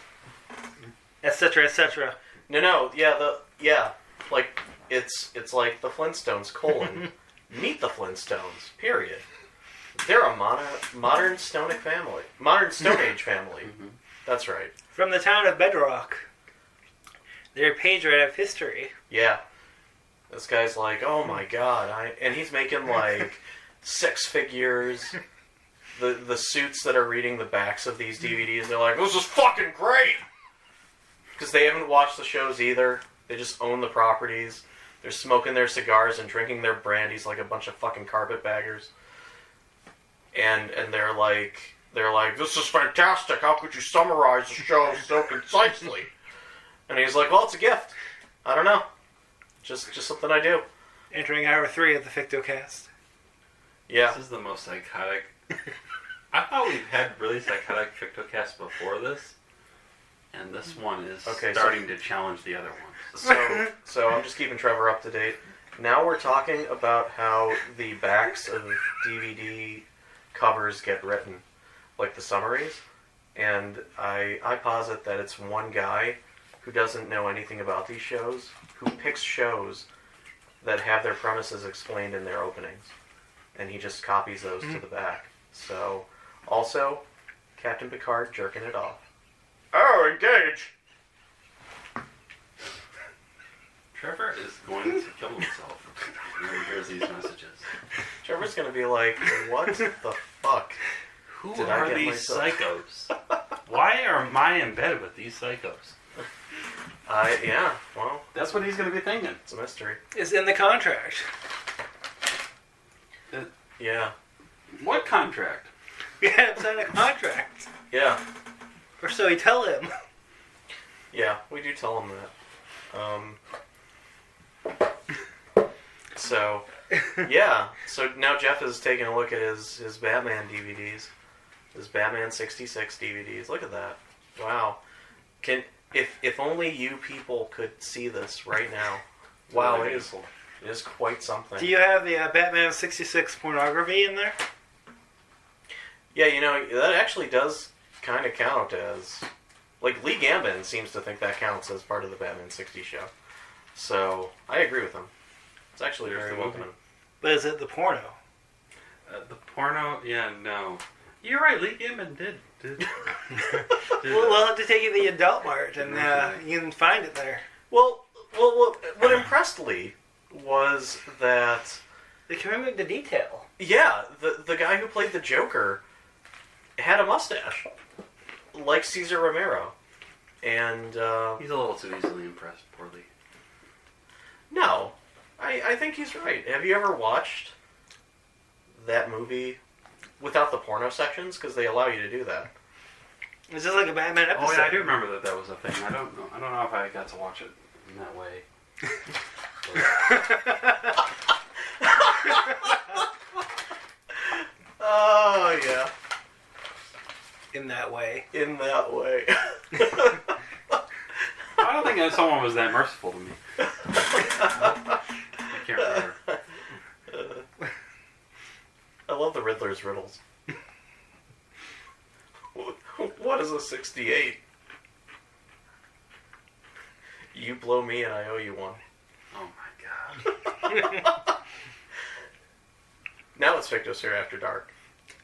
Etc., etc. No, yeah, like, it's like the Flintstones, meet the Flintstones, period. They're a modern Stone Age family. Modern Stone Age family. That's right. From the town of Bedrock. They're a page right out of history. Yeah. This guy's like, oh my god, and he's making like 6 figures. The suits that are reading the backs of these DVDs, they're like, this is fucking great! Because they haven't watched the shows either. They just own the properties. They're smoking their cigars and drinking their brandies like a bunch of fucking carpetbaggers. And they're like, this is fantastic. How could you summarize the show so concisely? And he's like, well, it's a gift. I don't know. Just something I do. Entering hour 3 of the Fictocast. Yeah. This is the most psychotic... I thought we've had really psychotic Fictocast before this. And this one is starting to challenge the other ones. So I'm just keeping Trevor up to date. Now we're talking about how the backs of DVD covers get written, like the summaries. And I posit that it's one guy who doesn't know anything about these shows, who picks shows that have their premises explained in their openings. And he just copies those to the back. So, also, Captain Picard jerking it off. Oh, engage! Trevor is going to kill himself when he hears these messages. Trevor's gonna be like, what the fuck? Who Did I are get these myself- psychos? Why am I in bed with these psychos? Yeah, well, That's what he's going to be thinking. it's a mystery. It's in the contract. Yeah. What contract? We had to sign a contract. Yeah. Or so we tell him. Yeah, we do tell him that. So, yeah. So now Jeff is taking a look at his Batman DVDs. His Batman 66 DVDs. Look at that. Wow. If only you people could see this right now. Wow, it is quite something. Do you have the Batman 66 pornography in there? Yeah, you know, that actually does kind of count as... Like, Lee Gambin seems to think that counts as part of the Batman 60 show. So, I agree with him. It's actually very well done. But is it the porno? The porno? Yeah, no. You're right, Lee Gaiman did. We'll have to take you to the adult mart and you can find it there. Well, what impressed Lee was that... The commitment to detail. Yeah, the guy who played the Joker had a mustache, like Cesar Romero. And, He's a little too easily impressed, poorly. No. I think he's right. Have you ever watched that movie without the porno sections? Because they allow you to do that. Is this like a Batman episode? Oh yeah, I do remember that was a thing. I don't know if I got to watch it in that way. Oh, yeah. In that way. In that way. I don't think that someone was that merciful to me. I can't remember. I love the Riddler's riddles. What is a 68? You blow me and I owe you one. Oh my god. Now it's Fictosphere After Dark.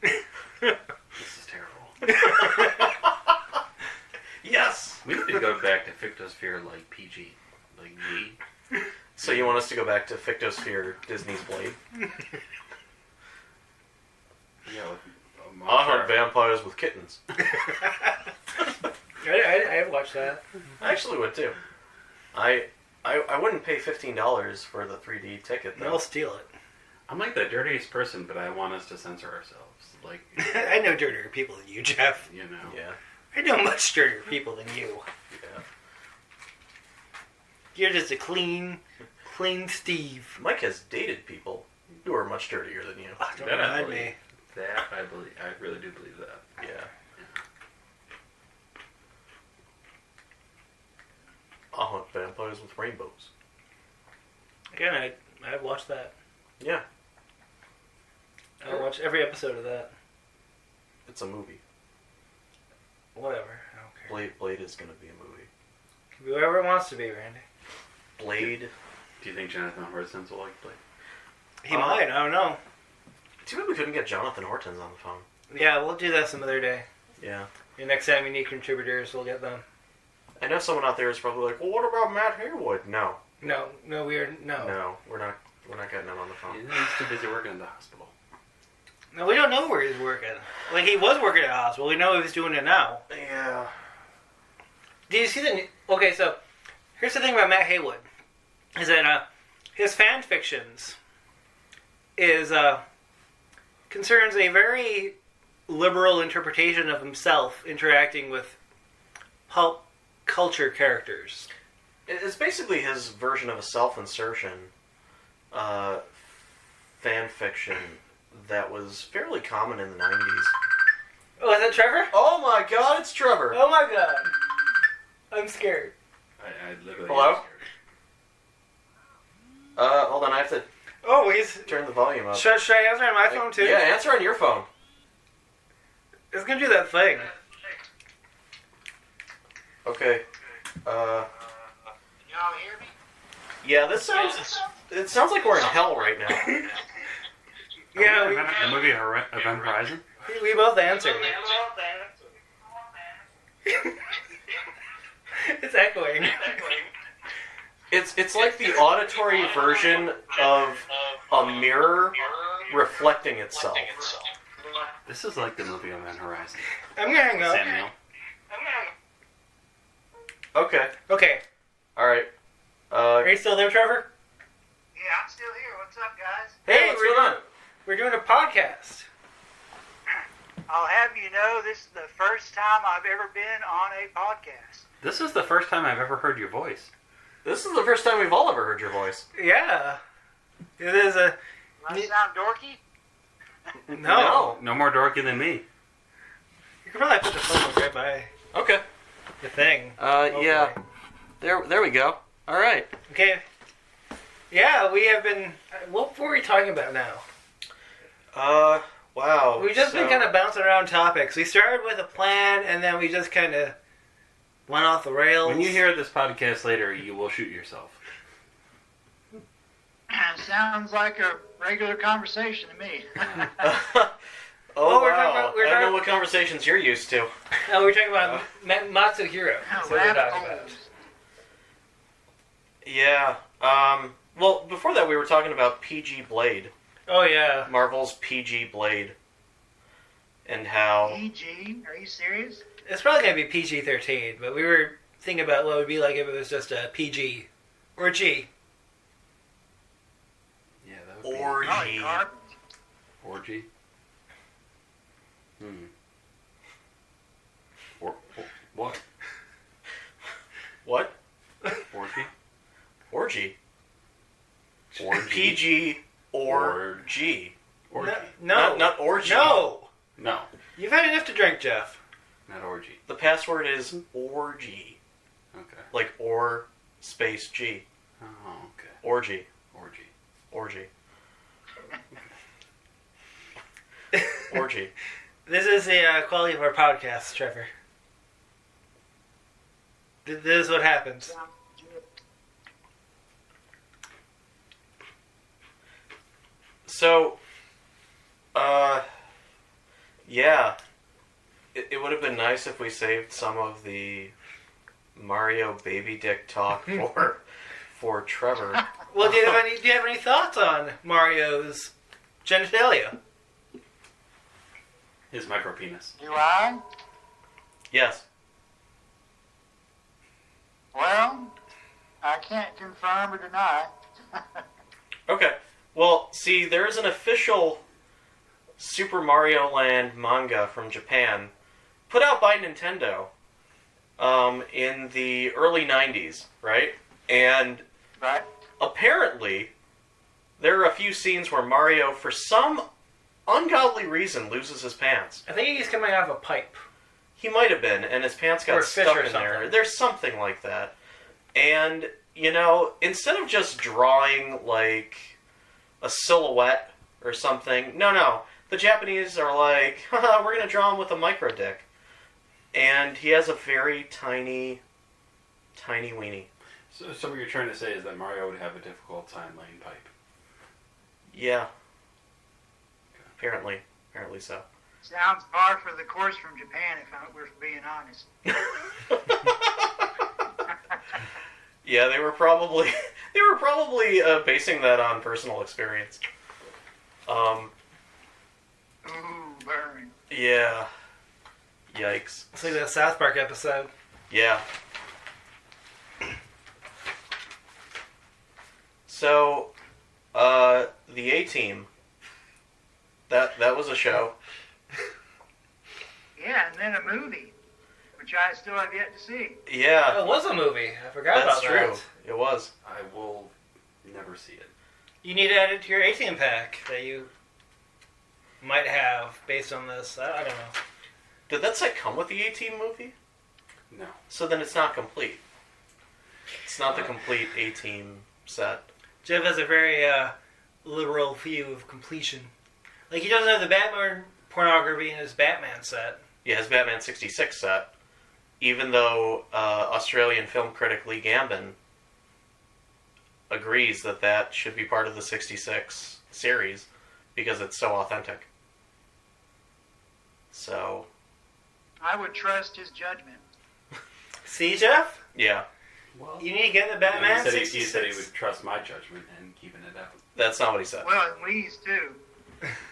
This is terrible. Yes! We need to go back to Fictosphere like PG. Like me. So you want us to go back to Fictosphere Disney's Blade? Yeah, with I hunt vampires with kittens. I watched that. I actually would too. I wouldn't pay $15 for the 3D ticket though. They'll steal it. I'm like the dirtiest person, but I want us to censor ourselves. Like, I know dirtier people than you, Jeff. you know. Yeah. I know much dirtier people than you. Yeah. You're just a clean Steve. Mike has dated people who are much dirtier than you. Oh, don't That I remind believe. me. That I believe. I really do believe that. Yeah. I'll hunt vampires with rainbows. Again, I've watched that. Yeah. I watched every episode of that. It's a movie. Whatever. I don't care. Blade is going to be a movie. Can be whatever it wants to be, Randy. Blade. Do you think Jonathan Horsens will like Blade? He might. I don't know. Too bad we couldn't get Jonathan Hortons on the phone. Yeah, we'll do that some other day. Yeah. The next time we need contributors, we'll get them. I know someone out there is probably like, well, what about Matt Haywood? No. No, we're No, we're not getting him on the phone. He's too busy working in the hospital. No, we don't know where he's working. Like, he was working at a hospital. We know he's doing it now. Yeah. Do you see the... Okay, so, here's the thing about Matt Haywood. Is that, his fan fictions concerns a very liberal interpretation of himself interacting with pulp culture characters. It's basically his version of a self-insertion fan fiction that was fairly common in the 90s. Oh, is that Trevor? Oh my god, it's Trevor! Oh my god. I'm scared. I literally. Hello? Hold on, I have to Oh, he's... turn the volume up. Should I answer on my phone too? Yeah, answer on your phone. It's gonna do that thing. Okay. Y'all hear me? Yeah, this sounds... It sounds like we're in hell right now. Yeah, The movie Event Horizon? we both answered. It's echoing. It's like the auditory version of a mirror reflecting itself. This is like the movie Event Horizon. I'm gonna hang up. Sam Neill. Okay. Okay. Alright. Are you still there, Trevor? Yeah, I'm still here. What's up, guys? Hey, what's going on? We're doing a podcast. I'll have you know this is the first time I've ever been on a podcast. This is the first time I've ever heard your voice. This is the first time we've all ever heard your voice. Yeah. It is a... Do I sound dorky? No. No more dorky than me. You could probably put the phone right by Okay. the thing. Yeah. There we go. Alright. Okay. Yeah, we have been... What were we talking about now? Wow. We've just been kind of bouncing around topics. We started with a plan, and then we just kind of went off the rails. When you hear this podcast later, you will shoot yourself. Sounds like a regular conversation to me. Oh, we're wow. talking about- we're I don't know talking- what conversations you're used to. Oh, we're talking about Matsuhiro. That's what we're talking about. Yeah. Well, before that we were talking about PG Blade. Oh, yeah. Marvel's PG Blade. and how... PG? Are you serious? It's probably going to be PG-13, but we were thinking about what it would be like if it was just a PG. Or G. Yeah, that would Orgy. Probably garbage. be... Orgy? What? What? Orgy? Orgy. Orgy. PG or G. Orgy. No. Not orgy. No. No, You've had enough to drink, Jeff. not orgy. The password is orgy. Okay. Like or space G. Oh, okay. Orgy. Orgy. Orgy. Orgy. This is the quality of our podcast, Trevor. This is what happens. So, yeah. It would have been nice if we saved some of the Mario baby dick talk for Trevor. Well, do you have any thoughts on Mario's genitalia? His micropenis. Do I? Yes. Well, I can't confirm or deny. Okay. Well, see, there's an official Super Mario Land manga from Japan put out by Nintendo in the early 90s, right? And Right? apparently, there are a few scenes where Mario, for some ungodly reason, loses his pants. I think he's coming out of a pipe. He might have been, and his pants Or a got fish stuck or in there. something. There's something like that. And, you know, instead of just drawing, like, a silhouette or something, no. The Japanese are like, haha, we're going to draw him with a micro dick. And he has a very tiny weenie. So what you're trying to say is that Mario would have a difficult time laying pipe. Yeah. Apparently so. Sounds par for the course from Japan, if we're being honest. Yeah, they were probably basing that on personal experience. Ooh, burn. Yeah. Yikes. It's like that South Park episode. Yeah. So, the A-Team. That was a show. Yeah, and then a movie, which I still have yet to see. Yeah, It was a movie. I forgot that's about true. that. It was. I will never see it. You need to add it to your A-Team pack that you might have based on this. I don't know. Did that set come with the A-Team movie? No. So then it's not complete. It's not the complete A-Team set. Jeff has a very liberal view of completion. Like, he doesn't have the Batman pornography in his Batman set. Yeah, his Batman 66 set. Even though Australian film critic Lee Gambin agrees that should be part of the 66 series because it's so authentic. So, I would trust his judgment. See, Jeff? yeah, You need to get the Batman he 66. said he would trust my judgment and keeping it out. that's not what he said. Well, and Lee's too.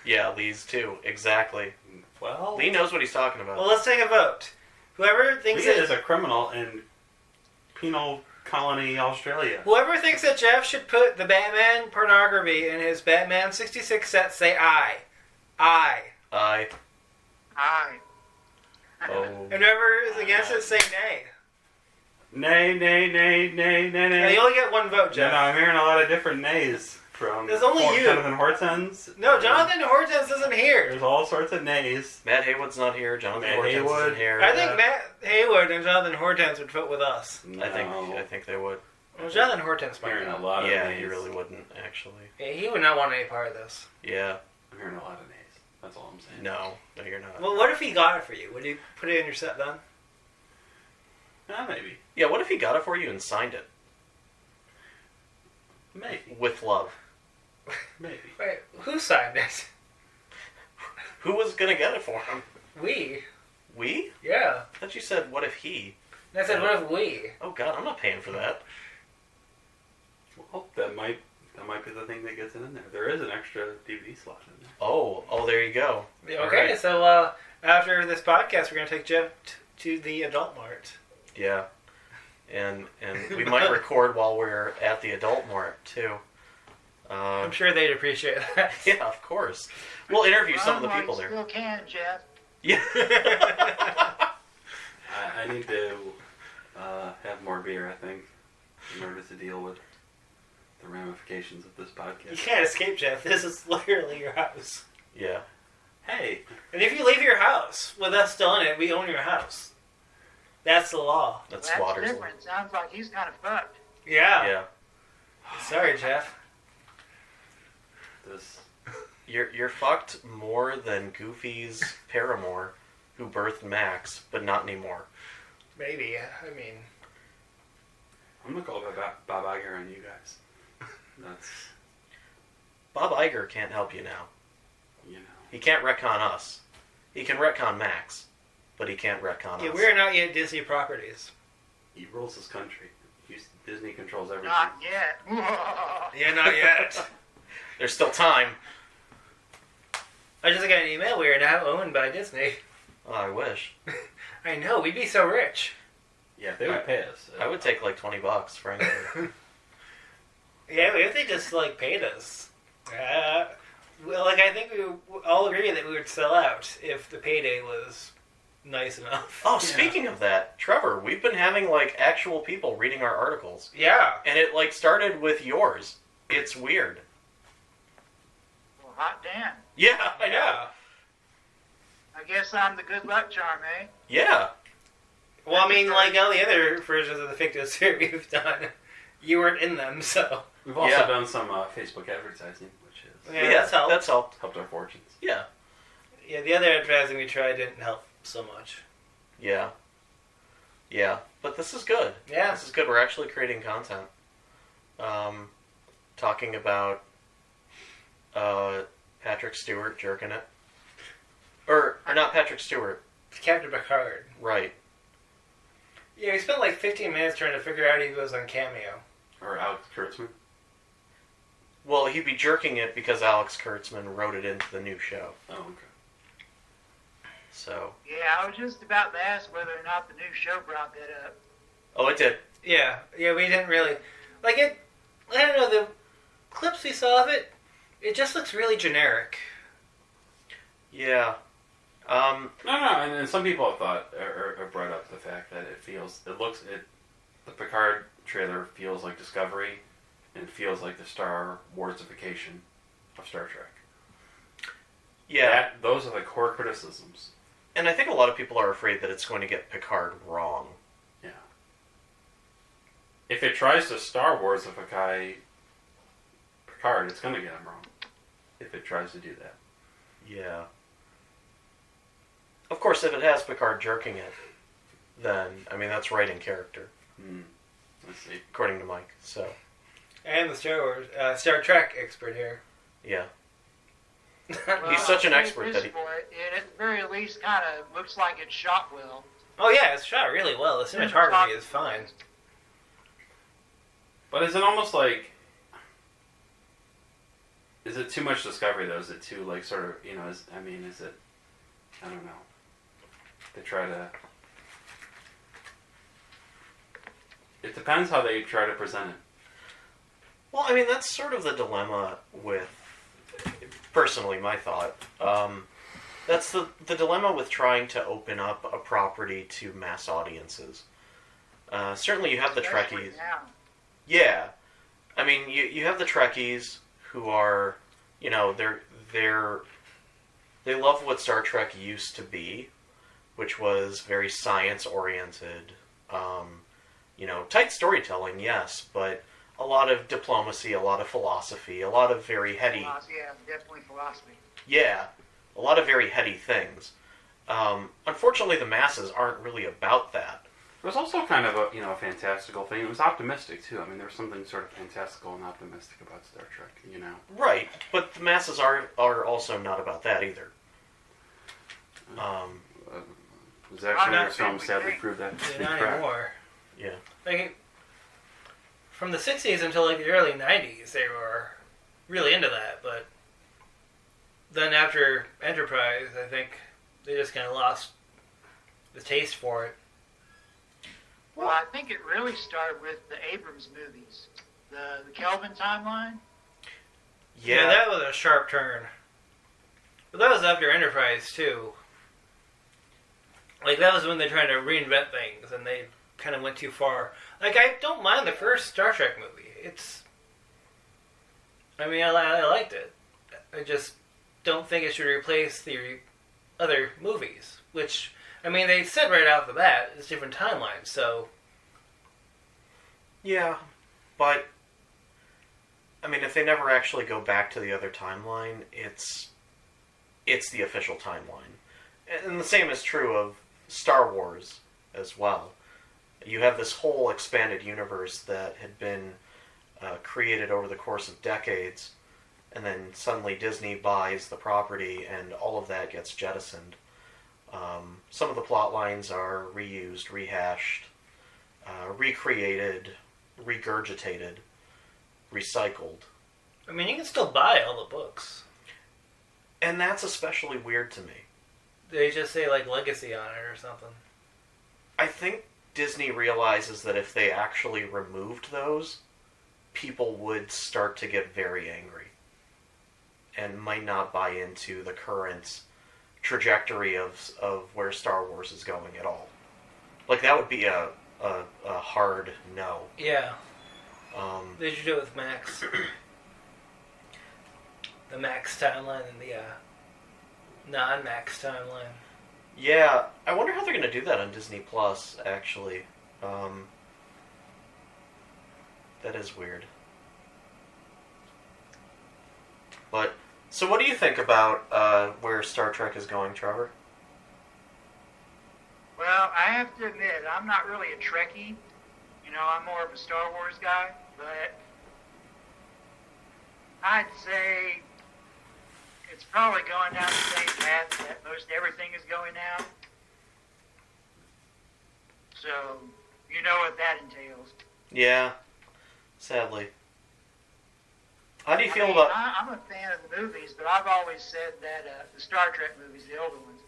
Yeah, Lee's too. Exactly. Well, Lee knows what he's talking about. Well, let's take a vote. Whoever thinks Lee that is a criminal in penal colony Australia. whoever thinks that Jeff should put the Batman pornography in his Batman 66 set, say aye. Aye. I. Aye. Oh. And whoever is against it, say nay. Nay. Now, you only get one vote, Yeah, Jeff. no, I'm hearing a lot of different nays from There's only you. Jonathan Hortons. No, Jonathan Hortons isn't here. There's all sorts of nays. Matt Haywood's not here. Jonathan Matt Hortons Haywood. isn't here. I think Matt Haywood and Jonathan Hortons would vote with us. No, I think they would. Well, Jonathan Hortons I'm might hearing a not. lot of Yeah, nays. he really wouldn't actually. Yeah, he would not want any part of this. Yeah. I'm hearing a lot of nays. That's all I'm saying. No, you're not. Well, what if he got it for you? Would you put it in your set then? Maybe. Yeah, what if he got it for you and signed it Maybe. with love? Maybe. Wait, who signed it? Who was gonna get it for him? We. We? Yeah. I thought you said, what if he? And I said, what if we? Oh god, I'm not paying for that. Well, that might That might be the thing that gets it in there. There is an extra DVD slot in there. Oh, there you go. Okay, Right. so after this podcast, we're going to take Jeff to the Adult Mart. Yeah. And we might record while we're at the Adult Mart, too. I'm sure they'd appreciate that. Yeah, of course. We'll interview some of the people You there. still can, Jeff. Yeah. I need to have more beer, I think, in order to deal with the ramifications of this You podcast. can't escape, Jeff. This is literally your house. Yeah. Hey, And if you leave your house with us still in it, we own your house. That's the law. That's That's squatters. different. Sounds like he's kind of fucked. Yeah. Yeah. Sorry, Jeff. this. You're fucked more than Goofy's paramour, who birthed Max, but not anymore. Maybe. I mean, I'm gonna call Bob Iger on you guys. That's, Bob Iger can't help you now. you know. He can't retcon us. He can retcon Max, but he can't retcon yeah, us. we're not yet Disney properties. He rules this country. Disney controls everything. Not yet. Yeah, not yet. There's still time. I just got an email. We are now owned by Disney. Oh, I wish. I know. We'd be so rich. Yeah, if they would pay us. I would take like $20, frankly. Yeah, if they just paid us. Well, I think we all agree that we would sell out if the payday was nice enough. Oh, speaking of that, Trevor, we've been having actual people reading our articles, Yeah. and it started with yours. It's weird. Well, hot damn. Yeah, I know. Yeah. I guess I'm the good luck charm, eh? Yeah. Well, I mean, like all the other versions of the Fictocast we've done, you weren't in them, so We've also Yeah. done some Facebook advertising, which has yeah, that's helped. That's helped. helped our fortunes. Yeah. Yeah, the other advertising we tried didn't help so much. Yeah. Yeah. But this is good. Yeah. This is good. We're actually creating content. Talking about Patrick Stewart jerking it. Or not Patrick Stewart. Captain Picard. Right. Yeah, we spent 15 minutes trying to figure out if he was on Cameo. Or Alex Kurtzman. Well, he'd be jerking it because Alex Kurtzman wrote it into the new show. Oh, okay. So. Yeah, I was just about to ask whether or not the new show brought that up. Oh, it did. Yeah, we didn't really... it... I don't know, the clips we saw of it, it just looks really generic. Yeah. No, and some people have thought or brought up the fact that the Picard trailer feels like Discovery, and it feels like the Star Warsification of Star Trek. Yeah. Those are the core criticisms. And I think a lot of people are afraid that it's going to get Picard wrong. Yeah. If it tries to Star Warsify Picard, it's going to get him wrong. If it tries to do that. Yeah. Of course, if it has Picard jerking it, then, that's right in character, Let's see. according to Mike, so, And the Star Trek expert here. yeah. Well, He's such an I'll say expert this that he... for it. It at the very least kind of looks like it's shot well. Oh yeah, it's shot really well. The cinematography is fine. But is it almost like... Is it too much Discovery, though? Is it too, sort of, is it... I don't know. They try to... It depends how they try to present it. Well, that's sort of the dilemma with, personally, my thought. That's the dilemma with trying to open up a property to mass audiences. Certainly you have the Especially Trekkies. now. Yeah. You have the Trekkies who are, they love what Star Trek used to be, which was very science-oriented, tight storytelling, yes, but a lot of diplomacy, a lot of philosophy, a lot of very heady... Yeah, definitely philosophy. Yeah, a lot of very heady things. Unfortunately, the masses aren't really about that. It was also kind of a fantastical thing. It was optimistic too. There was something sort of fantastical and optimistic about Star Trek. Right, but the masses are also not about that either. Zack Snyder's film sadly proved that to be Not correct. anymore. Yeah. from the 60s until like the early 90s, they were really into that. But then after Enterprise, I think they just kind of lost the taste for it. Well, I think it really started with the Abrams movies, the Kelvin timeline. Yeah, that was a sharp turn. But that was after Enterprise, too. Like, that was when they tried to reinvent things, and they kind of went too far. Like, I don't mind the first Star Trek movie. I liked it. I just don't think it should replace the other movies. Which, they said right off the bat, it's different timelines, so... Yeah, but... if they never actually go back to the other timeline, it's the official timeline. And the same is true of Star Wars as well. You have this whole expanded universe that had been created over the course of decades, and then suddenly Disney buys the property and all of that gets jettisoned. Some of the plot lines are reused, rehashed, recreated, regurgitated, recycled. You can still buy all the books. And that's especially weird to me. They just say, like, legacy on it or something. I think Disney realizes that if they actually removed those, people would start to get very angry. And might not buy into the current trajectory of where Star Wars is going at all. Like, that would be a hard no. Yeah. They should do it with Max. The Max timeline and the non-Max timeline. Yeah, I wonder how they're going to do that on Disney Plus, actually. That is weird. But, so what do you think about where Star Trek is going, Trevor? Well, I have to admit, I'm not really a Trekkie. I'm more of a Star Wars guy, but I'd say it's probably going down the same path that most everything is going now. So, you know what that entails. Yeah, sadly. How do you feel about... I'm a fan of the movies, but I've always said that the Star Trek movies, the older ones,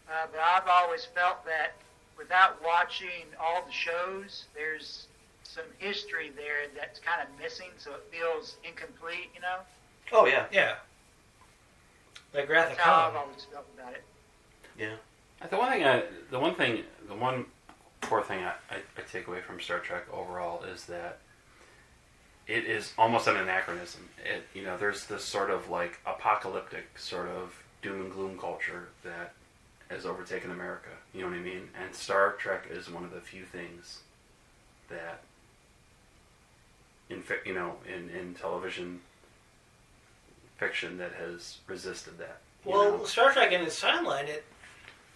but I've always felt that without watching all the shows, there's some history there that's kind of missing, so it feels incomplete, Oh, yeah. Yeah. Like Wrath of That's how Khan. I've always felt about it. Yeah. The one poor thing I take away from Star Trek overall is that it is almost an anachronism. There's this sort of like apocalyptic sort of doom and gloom culture that has overtaken America. You know what I mean? And Star Trek is one of the few things that in television fiction that has resisted that. Well, Star Trek in its timeline, it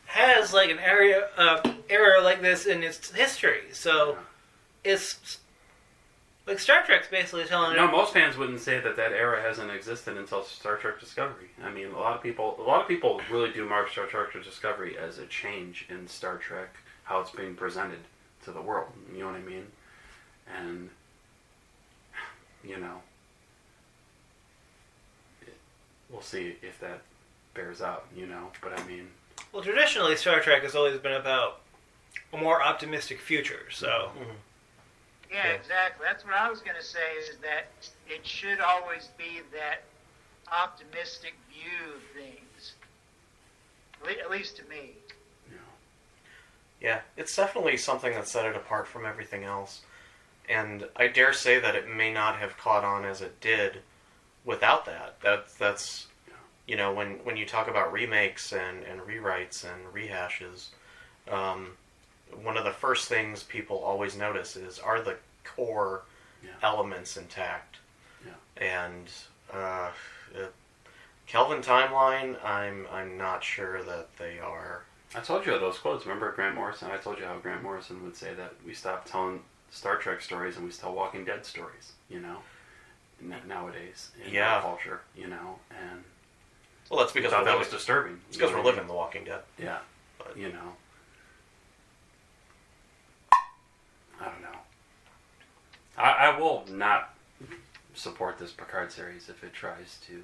has like an era like this in its history. So it's like Star Trek's basically telling. Most fans wouldn't say that era hasn't existed until Star Trek Discovery. A lot of people really do mark Star Trek Discovery as a change in Star Trek, how it's being presented to the world. You know what I mean? And we'll see if that bears out. But Well, traditionally, Star Trek has always been about a more optimistic future. So. Mm-hmm. Yeah, exactly. That's what I was going to say, is that it should always be that optimistic view of things. At least to me. Yeah, it's definitely something that set it apart from everything else. And I dare say that it may not have caught on as it did without that. That's when you talk about remakes and rewrites and rehashes, one of the first things people always notice is, are the core elements intact? Yeah. And Kelvin timeline, I'm not sure that they are. I told you those quotes. Remember Grant Morrison? I told you how Grant Morrison would say that we stopped telling Star Trek stories and we tell Walking Dead stories, nowadays in our culture, and well, that's because that was disturbing. It's because we're living The Walking Dead. Yeah, but I don't know. I will not support this Picard series if it tries to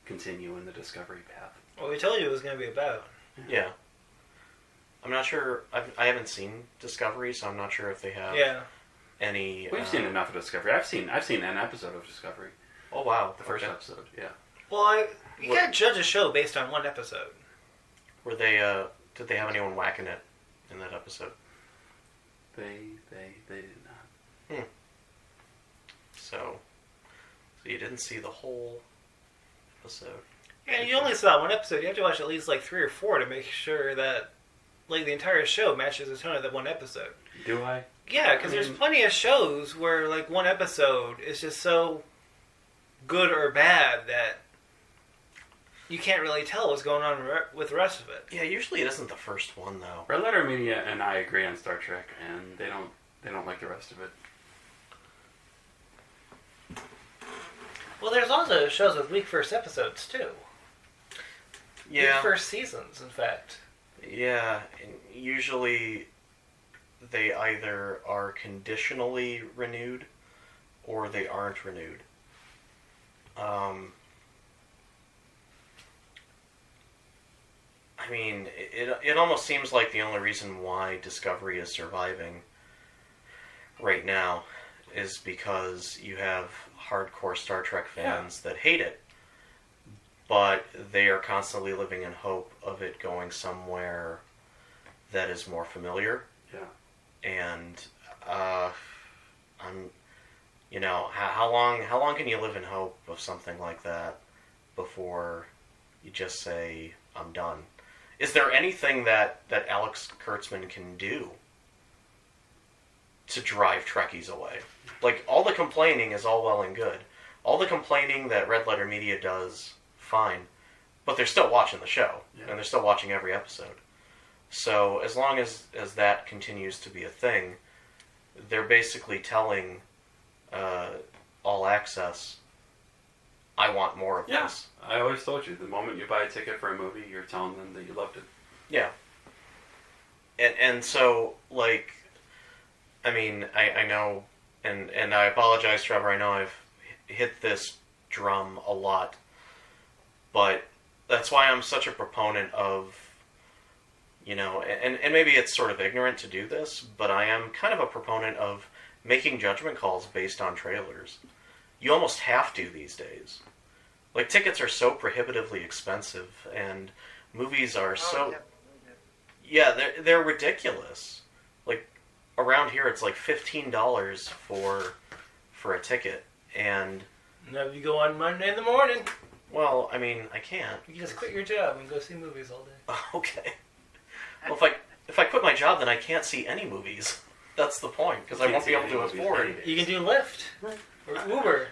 continue in the Discovery path. Well, we told you it was going to be about. Yeah. I'm not sure. I haven't seen Discovery, so I'm not sure if they have any. We've seen enough of Discovery. I've seen an episode of Discovery. Oh wow, The first episode. Yeah. Well, you can't judge a show based on one episode. Were they? Did they have anyone whacking it in that episode? They did not. So you didn't see the whole episode. Yeah, you only saw one episode. You have to watch at least like 3 or 4 to make sure that like the entire show matches the tone of that one episode. Do I? Yeah, because there's plenty of shows where like one episode is just so good or bad that you can't really tell what's going on with the rest of it. Yeah, usually it isn't the first one though. Red Letter Media and I agree on Star Trek, and they don't like the rest of it. Well, there's also shows with week first episodes too. Yeah. Week first seasons, in fact. Yeah, and usually they either are conditionally renewed or they aren't renewed. I mean, it almost seems like the only reason why Discovery is surviving right now is because you have hardcore Star Trek fans that hate it, but they are constantly living in hope of it going somewhere that is more familiar. Yeah. And how long can you live in hope of something like that before you just say, I'm done? Is there anything that Alex Kurtzman can do to drive Trekkies away? Like, all the complaining is all well and good. All the complaining that Red Letter Media does, fine. But they're still watching the show. Yeah. And they're still watching every episode. So, as long as that continues to be a thing, they're basically telling All Access, I want more of this. I always told you, the moment you buy a ticket for a movie, you're telling them that you loved it. Yeah. And so, like, I mean, I know, and I apologize, Trevor, I know I've hit this drum a lot, but that's why I'm such a proponent of, and maybe it's sort of ignorant to do this, but I am kind of a proponent of making judgment calls based on trailers. You almost have to these days. Like, tickets are so prohibitively expensive, and movies are Yeah, they're ridiculous. Like, around here it's like $15 for a ticket, and... Now you go on Monday in the morning. Well, I mean, I can't. You just quit your job and go see movies all day. Okay. Well, if I quit my job, then I can't see any movies. That's the point, because I won't be able to afford. You can do Lyft or Uber.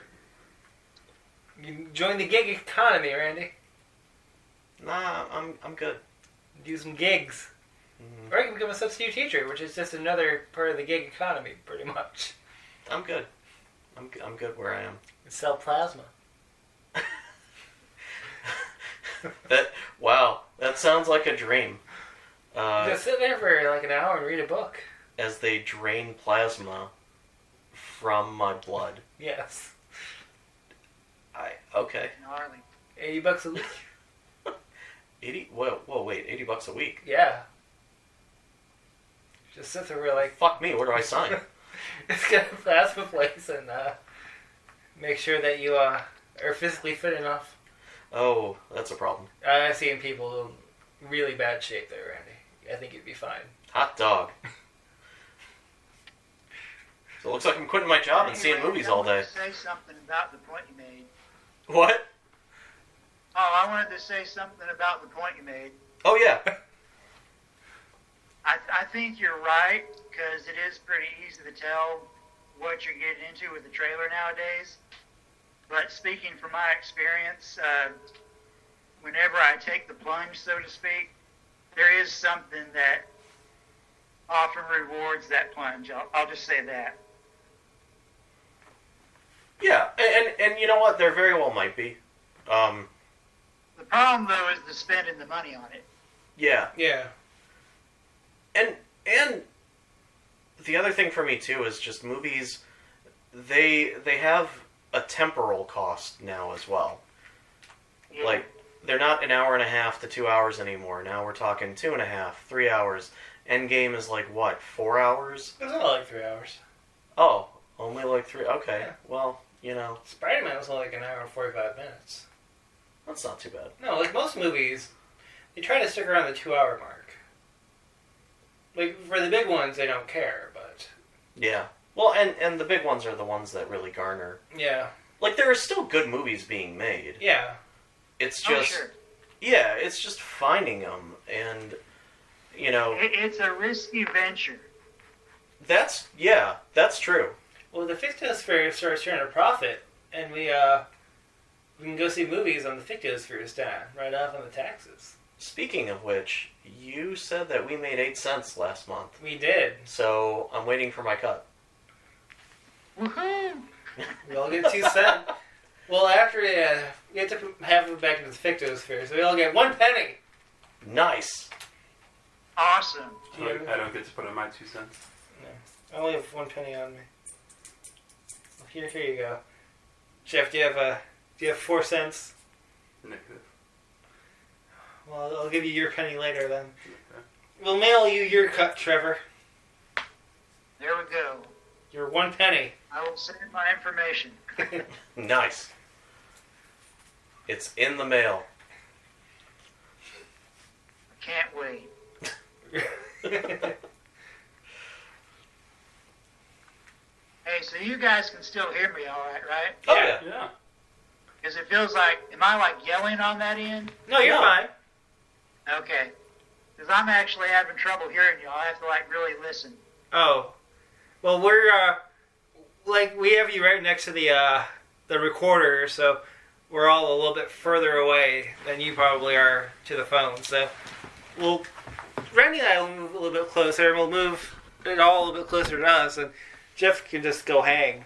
You can join the gig economy, Randy. Nah, I'm good. Do some gigs. Mm-hmm. Or you can become a substitute teacher, which is just another part of the gig economy, pretty much. I'm good. I'm good where I am. You sell plasma. That sounds like a dream. Just sit there for like an hour and read a book. As they drain plasma from my blood. Yes. Okay. Gnarly. $80 a week. 80? Whoa, wait, $80 a week? Yeah. Just sit there, we're like... Fuck me, where do I sign? It's got a plasma place and make sure that you are physically fit enough. Oh, that's a problem. I've seen people in really bad shape there, Randy. I think you'd be fine. Hot dog. So it looks like I'm quitting my job and seeing movies all day. I wanted to say something about the point you made. What? Oh, I wanted to say something about the point you made. Oh, yeah. I think you're right, because it is pretty easy to tell what you're getting into with the trailer nowadays. But speaking from my experience, whenever I take the plunge, so to speak, there is something that often rewards that plunge. I'll just say that. Yeah, and you know what? There very well might be. The problem, though, is the spending the money on it. Yeah. Yeah. And the other thing for me, too, is just movies they have a temporal cost now as well. Yeah. Like, they're not an hour and a half to 2 hours anymore. Now we're talking 2.5, 3 hours. Endgame is like, what, 4 hours? It was only like 3 hours. Oh, only like 3. Okay, Yeah. well, you know. Spider-Man was only like an hour and 45 minutes. That's not too bad. No, like most movies, they try to stick around the 2-hour mark. Like, for the big ones, they don't care, but... Yeah. Well, and the big ones are the ones that really garner. Yeah. Like, there are still good movies being made. Yeah. It's Oh, just... sure. Yeah, it's just finding them, and, you know... It's a risky venture. That's true. Well, the Fictiosphere starts turning a profit, and we can go see movies on the Fictiosphere stand, right off on the taxes. Speaking of which, you said that we made 8 cents last month. We did. So, I'm waiting for my cut. Woohoo! We all get 2 cents. Well, after we have to have it back to the Fictiosphere, so we all get 1 penny. Nice. Awesome. I don't get to put in my 2 cents. I only have 1 penny on me. Well, here you go. Jeff, do you have 4 cents? Negative. Well, I'll give you your penny later then. Okay. We'll mail you your cut, Trevor. There we go. Your 1 penny. I will send my information. Nice. It's in the mail. I can't wait. Hey, so you guys can still hear me all right? Oh, Yeah. yeah. Yeah. Because it feels like, am I like yelling on that end? No, you're No. fine. Okay. Because I'm actually having trouble hearing you. I have to like really listen. Oh. Well, we're, like, we have you right next to the recorder, so we're all a little bit further away than you probably are to the phone. So, Randy and I will move a little bit closer, and we'll move it all a little bit closer to us, and Jeff can just go hang.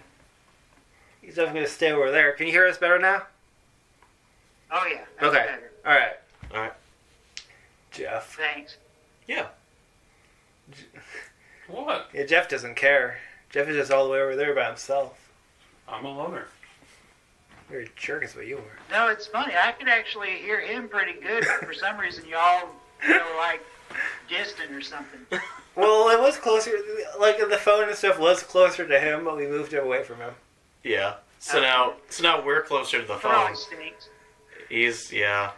He's definitely going to stay over there. Can you hear us better now? Oh yeah. That's Okay. better. Alright. Jeff. Thanks. Yeah. What? Yeah, Jeff doesn't care. Jeff is just all the way over there by himself. I'm a loner. You're a jerk is what you were. No, it's funny. I could actually hear him pretty good, but for some reason y'all, like distant or something. Well, it was closer, like the phone and stuff was closer to him, but we moved it away from him. Yeah. So now we're closer to the phone. Probably stinks. Yeah.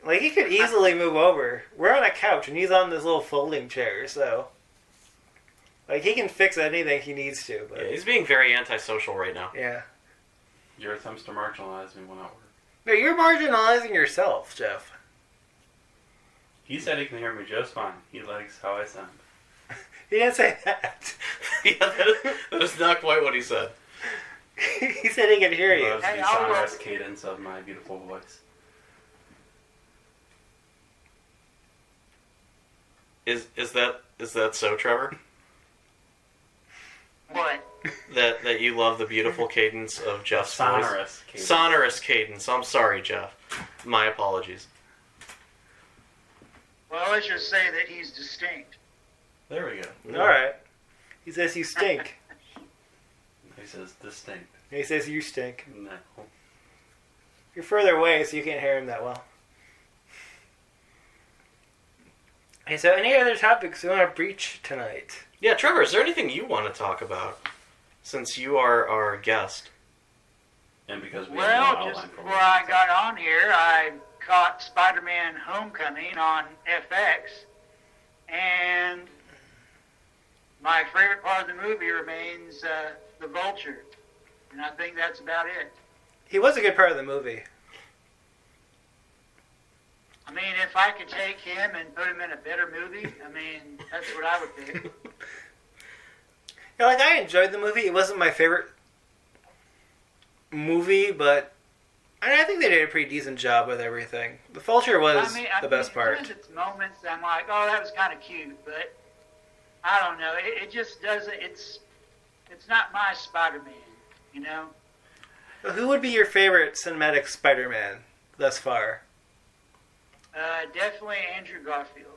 Like, he could easily move over. We're on a couch, and he's on this little folding chair, so... Like, he can fix anything he needs to, but... Yeah, he's being very antisocial right now. Yeah. Your attempts to marginalize me will not work. No, you're marginalizing yourself, Jeff. He said he can hear me just fine. He likes how I sound. He didn't say that. Yeah, that is not quite what he said. He said he could hear He you. loves Hey, the I'll sonorous look. cadence of my beautiful voice. Is that so, Trevor? What? That you love the beautiful cadence of Jeff's voice? Sonorous cadence. Sonorous cadence. I'm sorry, Jeff. My apologies. Well, let's just say that he's distinct. There we go. Alright. He says you stink. He says distinct. He says you stink. No. You're further away, so you can't hear him that well. Hey, so any other topics we want to breach tonight? Yeah, Trevor, is there anything you want to talk about? Since you are our guest. And because we Well, have no just outline for before I got on here, I caught Spider-Man Homecoming on FX, and my favorite part of the movie remains the Vulture, and I think that's about it. He was a good part of the movie. I mean, if I could take him and put him in a better movie, I mean, that's what I would pick. Yeah, like, I enjoyed the movie. It wasn't my favorite movie, but I think they did a pretty decent job with everything. The Vulture was the best part. It has its moments I'm like, oh, that was kind of cute, but I don't know. It just doesn't. It's not my Spider-Man, you know. Who would be your favorite cinematic Spider-Man thus far? Definitely Andrew Garfield.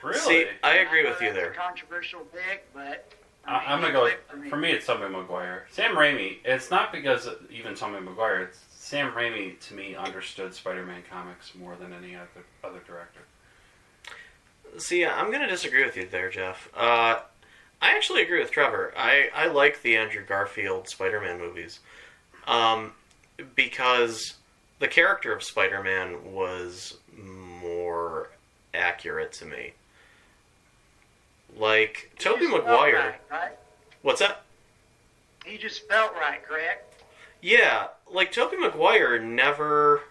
Really? See, I agree know with you that's there. a controversial pick, but I'm gonna go. For me, it's Tobey Maguire. Sam Raimi. It's not because even Tobey Maguire. It's Sam Raimi. To me, understood Spider-Man comics more than any other director. See, I'm going to disagree with you there, Jeff. I actually agree with Trevor. I like the Andrew Garfield Spider-Man movies because the character of Spider-Man was more accurate to me. Like, Tobey Maguire... Right? What's that? He just felt right, correct? Yeah, like, Tobey Maguire never...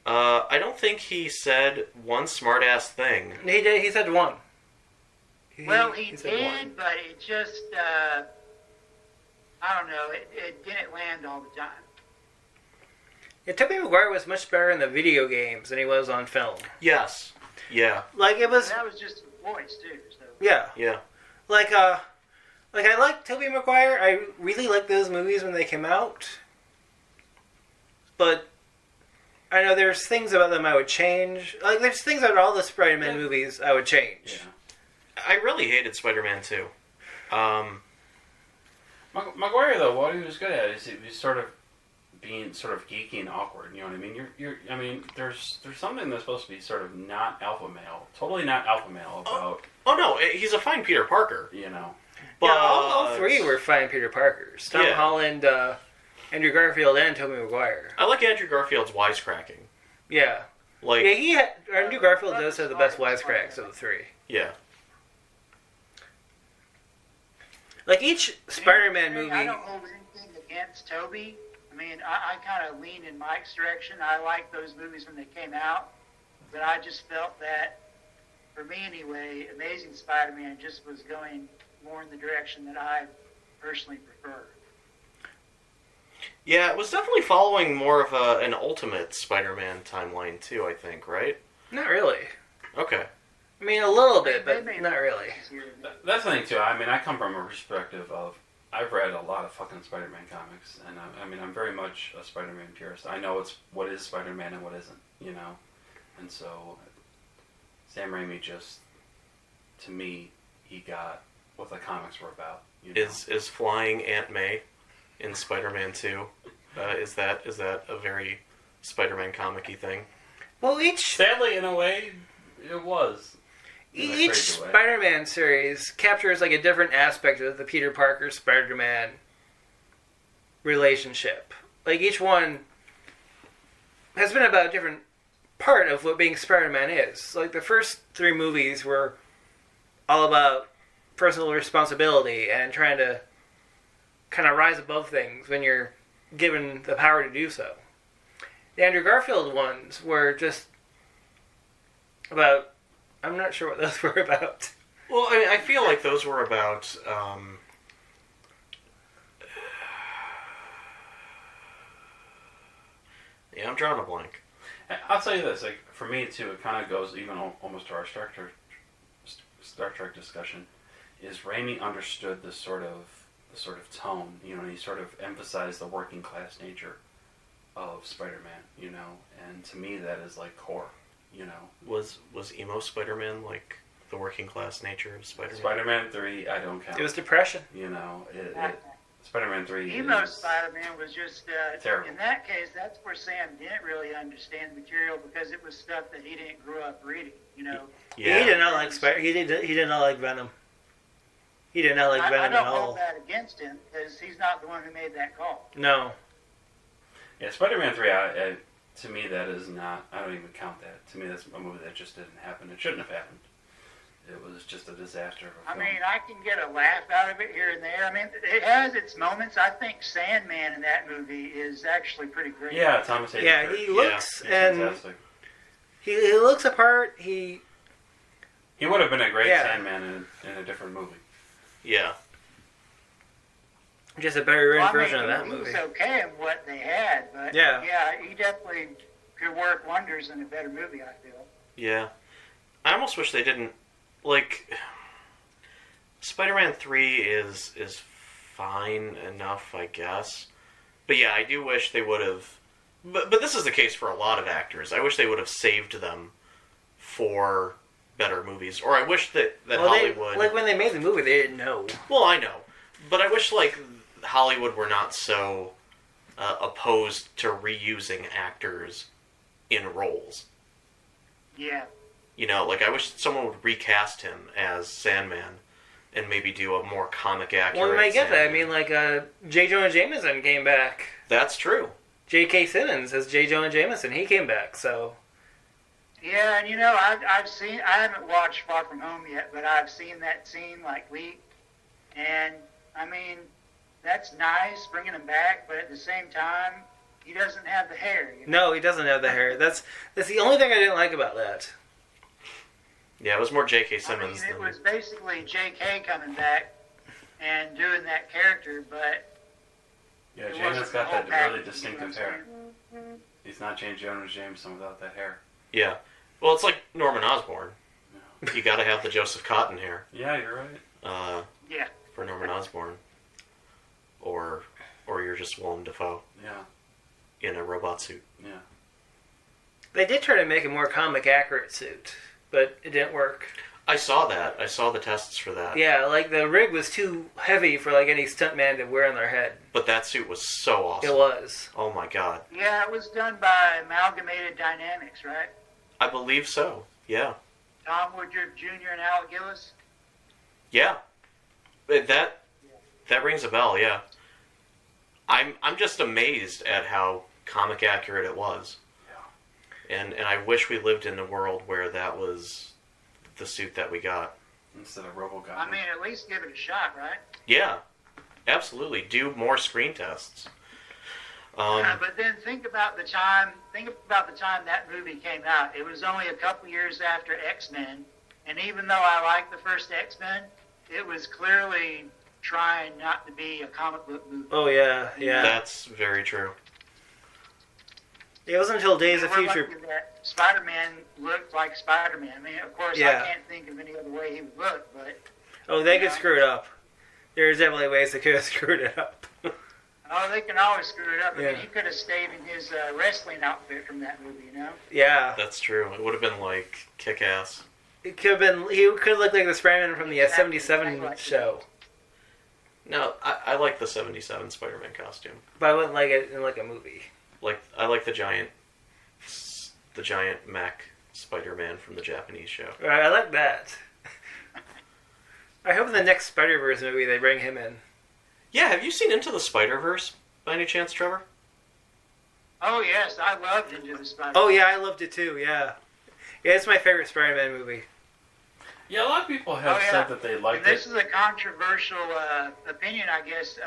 I don't think he said one smart-ass thing. He did. He said one. He said did, one. but it just... I don't know. It didn't land all the time. Yeah, Tobey Maguire was much better in the video games than he was on film. Yes. Yeah. Like, it was... That was just the voice, too. So. Yeah. Yeah. Like I like Tobey Maguire. I really liked those movies when they came out. But I know there's things about them I would change. Like, there's things about all the Spider-Man movies I would change. Yeah. I really hated Spider-Man 2. Maguire, though, what he was good at is he was sort of being sort of geeky and awkward. You know what I mean? I mean, there's something that's supposed to be sort of not alpha male, totally not alpha male about. Oh no, he's a fine Peter Parker. You know. But Yeah, all three were fine Peter Parkers. Tom Holland, Andrew Garfield, and Tobey Maguire. I like Andrew Garfield's wisecracking. Yeah. Like, Yeah, Andrew Garfield does have the best wisecracks of the three. yeah. Like, each Spider-Man movie... I don't hold anything against Toby. I mean, I kind of lean in Mike's direction. I liked those movies when they came out. But I just felt that, for me anyway, Amazing Spider-Man just was going more in the direction that I personally prefer. Yeah, it was definitely following more of an Ultimate Spider-Man timeline too, I think, right? Not really. Okay. I mean, a little bit, but not really. That's the thing too. I mean, I come from a perspective of I've read a lot of fucking Spider-Man comics, and I mean, I'm very much a Spider-Man purist. I know what is Spider-Man and what isn't, you know, and so Sam Raimi just, to me, he got what the comics were about. You know? Is flying Aunt May in Spider-Man 2? Is that a very Spider-Man comic-y thing? Well, sadly, in a way, it was. Each Spider-Man series captures like a different aspect of the Peter Parker Spider-Man relationship. Like, each one has been about a different part of what being Spider-Man is. Like, the first three movies were all about personal responsibility and trying to kind of rise above things when you're given the power to do so. The Andrew Garfield ones were just about... I'm not sure what those were about. Well, I mean, I feel like those were about... Yeah, I'm drawing a blank. I'll tell you this, like, for me too, it kind of goes even almost to our Star Trek discussion. Is Raimi understood the sort of tone, you know, and he sort of emphasized the working class nature of Spider-Man, you know, and to me that is like core, you know. Was emo Spider-Man like the working class nature of Spider-Man? Spider-Man 3, I don't count. It was depression. You know, Spider-Man 3 Emo Spider-Man was just, terrible. In that case, that's where Sam didn't really understand the material because it was stuff that he didn't grow up reading, you know. Yeah. He did not like He did not like Venom. He did not like Venom at all. I don't hold that against him because he's not the one who made that call. No. Yeah, Spider-Man 3, to me, that is not... I don't even count that. To me, that's a movie that just didn't happen. It shouldn't have happened. It was just a disaster of a film. I mean, I can get a laugh out of it here and there. I mean, it has its moments. I think Sandman in that movie is actually pretty great. Yeah, Thomas Hayden. Yeah, he looks he's and fantastic. he looks apart. He would have been a great Sandman in a different movie. Yeah. just a better written version of that he movie. was okay in what they had, but Yeah. he definitely could work wonders in a better movie, I feel. Yeah. I almost wish they didn't, like, Spider-Man 3 is fine enough, I guess. But yeah, I do wish they would have, but this is the case for a lot of actors. I wish they would have saved them for better movies, or I wish that well, Hollywood... like when they made the movie, they didn't know. Well, I know. But I wish, like, Hollywood were not so opposed to reusing actors in roles. Yeah. You know, like, I wish someone would recast him as Sandman and maybe do a more comic accurate Well, you might get that. I Sandman. mean, like, J. Jonah Jameson came back. That's true. J.K. Simmons as J. Jonah Jameson. He came back, so... Yeah, and I've seen, I haven't watched Far From Home yet, but I've seen that scene, like, leaked. And, I mean, that's nice, bringing him back, but at the same time, he doesn't have the hair. You know? No, he doesn't have the hair. That's the only thing I didn't like about that. Yeah, it was more J.K. I Simmons mean, it than... was basically J.K. coming back and doing that character, but... Yeah, it Jameson's wasn't got the whole that package, really you know distinctive what I'm hair. He's not J. Jonah Jameson without that hair. Yeah. Well, it's like Norman Osborn. Yeah, You gotta have the Joseph Cotton hair yeah, you're right. Yeah. for Norman Osborn. Or you're just Willem Dafoe Yeah, in a robot suit. yeah. They did try to make a more comic accurate suit, but it didn't work. I saw that. I saw the tests for that. Yeah, like the rig was too heavy for like any stuntman to wear on their head. But that suit was so awesome. It was. Oh my god. Yeah, it was done by Amalgamated Dynamics, right? I believe so. Yeah. Tom Woodruff Jr. and Alec Gillis? Yeah. That rings a bell, yeah. I'm just amazed at how comic accurate it was. Yeah. And I wish we lived in a world where that was the suit that we got. Instead of RoboCop. I mean, at least give it a shot, right? Yeah. Absolutely. Do more screen tests. But then think about the time that movie came out. It was only a couple years after X-Men, and even though I liked the first X-Men, it was clearly trying not to be a comic book movie. Oh yeah, yeah. That's very true. It wasn't until Days of We're Future. lucky that Spider-Man looked like Spider-Man. I mean, of course, Yeah. I can't think of any other way he would look, but Oh, they could Yeah. screw it up. There's definitely ways they could have screwed it up. oh, they can always screw it up. I Yeah. mean, he could have stayed in his wrestling outfit from that movie, you know? Yeah, That's true. It would have been like Kick-Ass. it could have been. He could look like the Spider-Man from the Exactly, '77 exactly. show, No, I like the 77 Spider-Man costume. but I wouldn't like it in like a movie. Like I like the giant mech Spider-Man from the Japanese show. Right, I like that. I hope in the next Spider-Verse movie they bring him in. Yeah, have you seen Into the Spider-Verse by any chance, Trevor? Oh, yes, I loved Into the Spider-Man. Oh yeah, I loved it too. Yeah, yeah, it's my favorite Spider-Man movie. Yeah, a lot of people have Oh, yeah. said that they And liked this it. is a controversial opinion, I guess.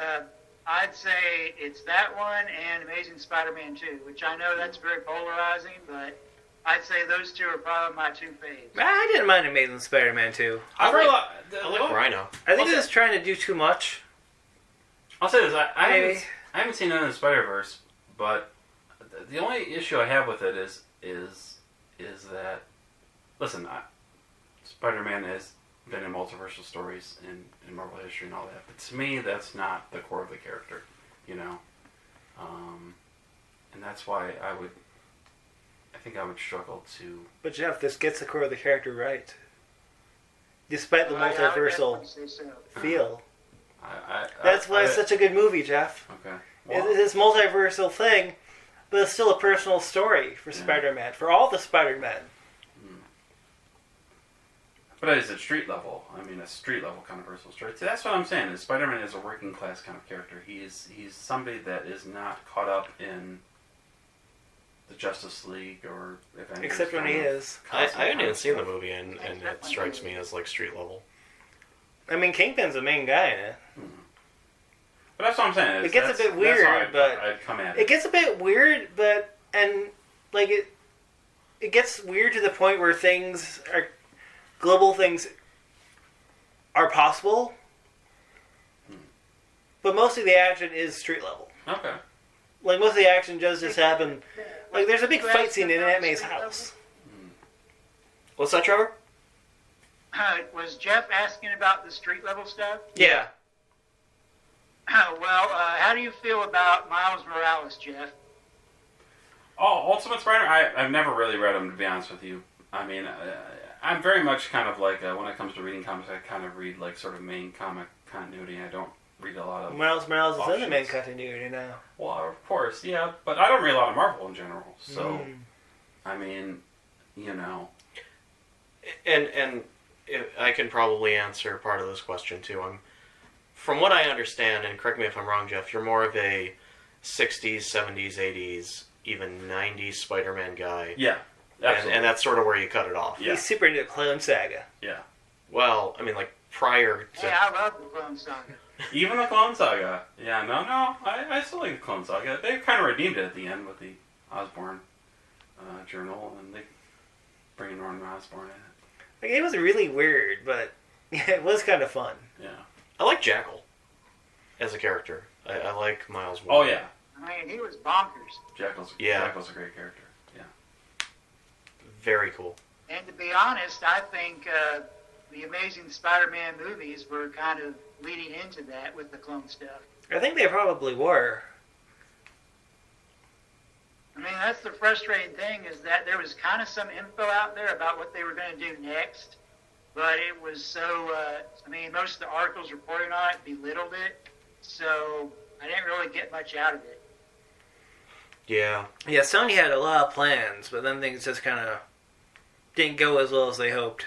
I'd say it's that one and Amazing Spider-Man 2, which I know that's very polarizing, but I'd say those two are probably my two faves. I didn't mind Amazing Spider-Man 2. I've heard a lot. I like Rhino. I think Also- it was trying to do too much. I'll say this: I Maybe. haven't seen Into the Spider-Verse, but the only issue I have with it is that, listen, Spider-Man has been in multiversal stories in Marvel history and all that, but to me, that's not the core of the character, you know, and that's why I think I would struggle to. But Jeff, this gets the core of the character right. Despite the I would multiversal definitely say so. feel. That's Why it's such a good movie, Jeff. Okay. It's Well, this multiversal thing, but it's still a personal story for Yeah. Spider-Man, for all the Spider-Men. but is it street level? I mean, a street level kind of personal story. See, that's what I'm saying. Is Spider-Man is a working class kind of character. He's somebody that is not caught up in the Justice League or Avengers. Except when he kind of is. I cosmic haven't kind even of seen the stuff. movie, and it strikes me as like street level. I mean, Kingpin's the main guy in it. But that's what I'm saying. It gets a bit that's weird, how I'd, but I'd come at It gets a bit weird, but it gets weird to the point where global things are possible, but mostly the action is street level. Okay. Like most of the action does just happen. Like there's a big fight scene in Aunt May's house. What's that, Trevor? Was Jeff asking about the street level stuff? Yeah. Well, how do you feel about Miles Morales, Jeff? Oh, Ultimate Spider-Man? I've never really read them, to be honest with you. I mean, I'm very much kind of like, when it comes to reading comics, I kind of read like sort of main comic continuity. I don't read a lot of Miles Morales is in the main offshoots. continuity now. Well, of course, yeah, but I don't read a lot of Marvel in general. So, I mean, you know. And I can probably answer part of this question too. From what I understand, and correct me if I'm wrong, Jeff, you're more of a 60s, 70s, 80s, even 90s Spider-Man guy. Yeah, absolutely. And that's sort of where you cut it off. Yeah. He's super into Clone Saga. Yeah. Well, I mean, like, prior to... Yeah, I love the Clone Saga. Even the Clone Saga. Yeah, no, I still like the Clone Saga. They kind of redeemed it at the end with the Osborn journal, and they bring in Norman Osborn in it. Like, it was really weird, but yeah, it was kind of fun. Yeah. I like Jackal as a character. I like Miles Oh, Warren. yeah. I mean, he was bonkers. Jackal's a great character. Yeah. Very cool. And to be honest, I think the Amazing Spider-Man movies were kind of leading into that with the clone stuff. I think they probably were. I mean, that's the frustrating thing, is that there was kind of some info out there about what they were going to do next, but it was so, I mean, most of the articles reporting on it belittled it, so I didn't really get much out of it. Yeah. Yeah, Sony had a lot of plans, but then things just kind of didn't go as well as they hoped.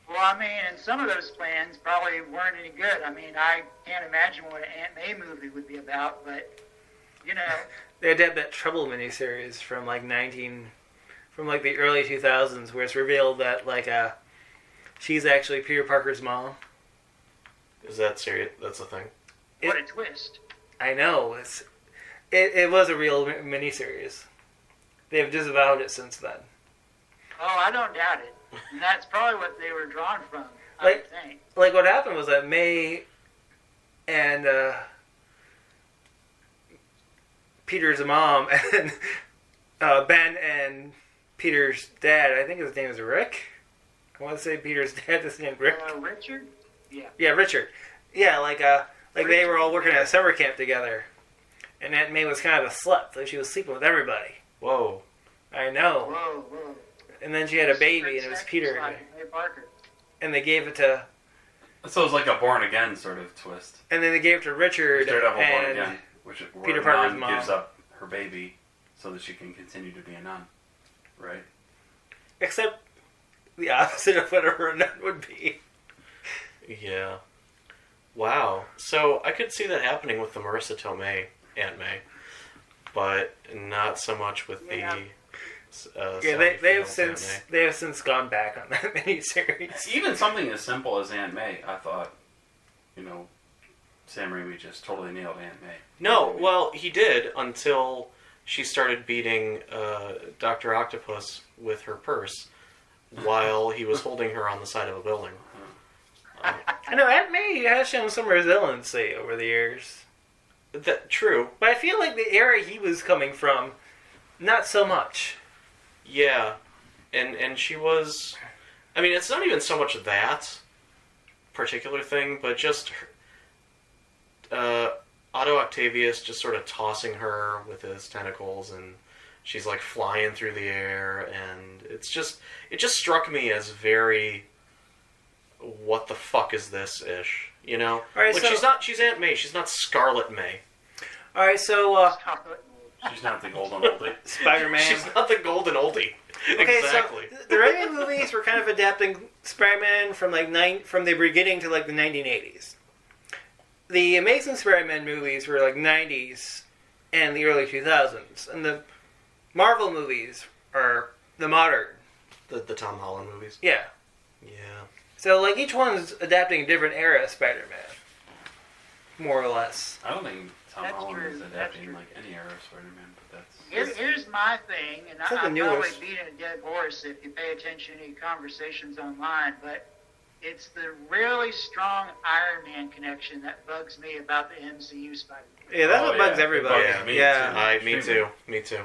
Well, I mean, and some of those plans probably weren't any good. I mean, I can't imagine what an Aunt May movie would be about, but, you know... They had that Trouble miniseries from like the early 2000s, where it's revealed that she's actually Peter Parker's mom. Is that serious? That's a thing? What a twist. I know. It was a real miniseries. They've disavowed it since then. Oh, I don't doubt it. And that's probably what they were drawn from, I would think. Like, what happened was that May and Peter's mom and Ben and Peter's dad, I think his name is Rick. I want to say Peter's dad is named Rick. Richard? Yeah. Yeah, Richard. Yeah, like they were all working at a summer camp together. And Aunt May was kind of a slut, so she was sleeping with everybody. Whoa. I know. Whoa. And then she had a baby, and it was Peter. May Parker. And they gave it to... So it was like a Born Again sort of twist. And then they gave it to Richard Straight up a Born and... Again. Which Peter a Parker's nun mom gives up her baby so that she can continue to be a nun, right? Except the opposite of whatever a nun would be. Yeah. Wow. So I could see that happening with the Marissa Tomei Aunt May, but not so much with the. They have since gone back on that miniseries. Even something as simple as Aunt May, I thought, Sam Raimi just totally nailed Aunt May. No, well, he did until she started beating Dr. Octopus with her purse while he was holding her on the side of a building. I know Aunt May has shown some resiliency over the years. True. But I feel like the era he was coming from, not so much. Yeah. And she was... I mean, it's not even so much that particular thing, but just... Otto Octavius just sort of tossing her with his tentacles, and she's like flying through the air, and it just struck me as very, what the fuck is this ish, you know? Right, like, so, she's Aunt May, she's not Scarlet May. Alright, so She's not the golden oldie. Spider-Man. She's not the golden oldie. Okay, Exactly. So the Raimi movies were kind of adapting Spider-Man from from the beginning to like the 1980s. The Amazing Spider-Man movies were like 90s and the early 2000s. And the Marvel movies are the modern. The Tom Holland movies. Yeah. Yeah. So like each one's adapting a different era of Spider-Man. More or less. I don't think Tom That's Holland true, is that's adapting true. like any era of Spider-Man, but that's... Here's my thing, and It's like I'm the probably newest. beating a dead horse if you pay attention to any conversations online, but it's the really strong Iron Man connection that bugs me about the MCU Spider-Man. Yeah, that's Oh, what bugs yeah. everybody. It bugs me, Yeah. too. Me too. Me too.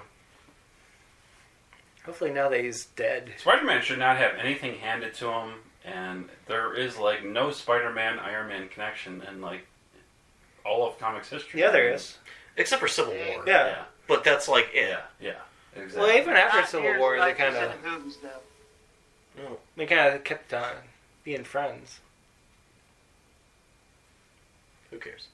Hopefully now that he's dead. Spider-Man should not have anything handed to him, and there is like no Spider-Man Iron Man connection in like all of comics history. Yeah, there is. Except for Civil War. Yeah. But that's like it. Yeah, exactly. Well, even after Not Civil near as War, they much kind as of... in the movies, though. No. They kind of kept being friends. Who cares?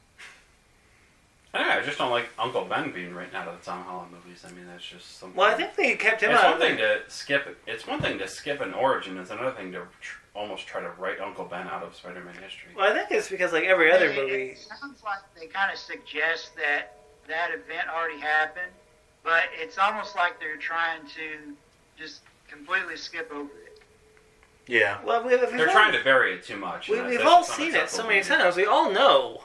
I just don't like Uncle Ben being written out of the Tom Holland movies. I mean, that's just something. Well, I think they kept him It's out. one thing to skip. It's one thing to skip an origin. It's another thing to almost try to write Uncle Ben out of Spider-Man history. Well, I think it's because like every other It movie. sounds like they kind of suggest that that event already happened, but it's almost like they're trying to just completely skip over it. Yeah. Well, They're trying to bury it too much. and We've that's all just seen it so unacceptable many to me. times. We all know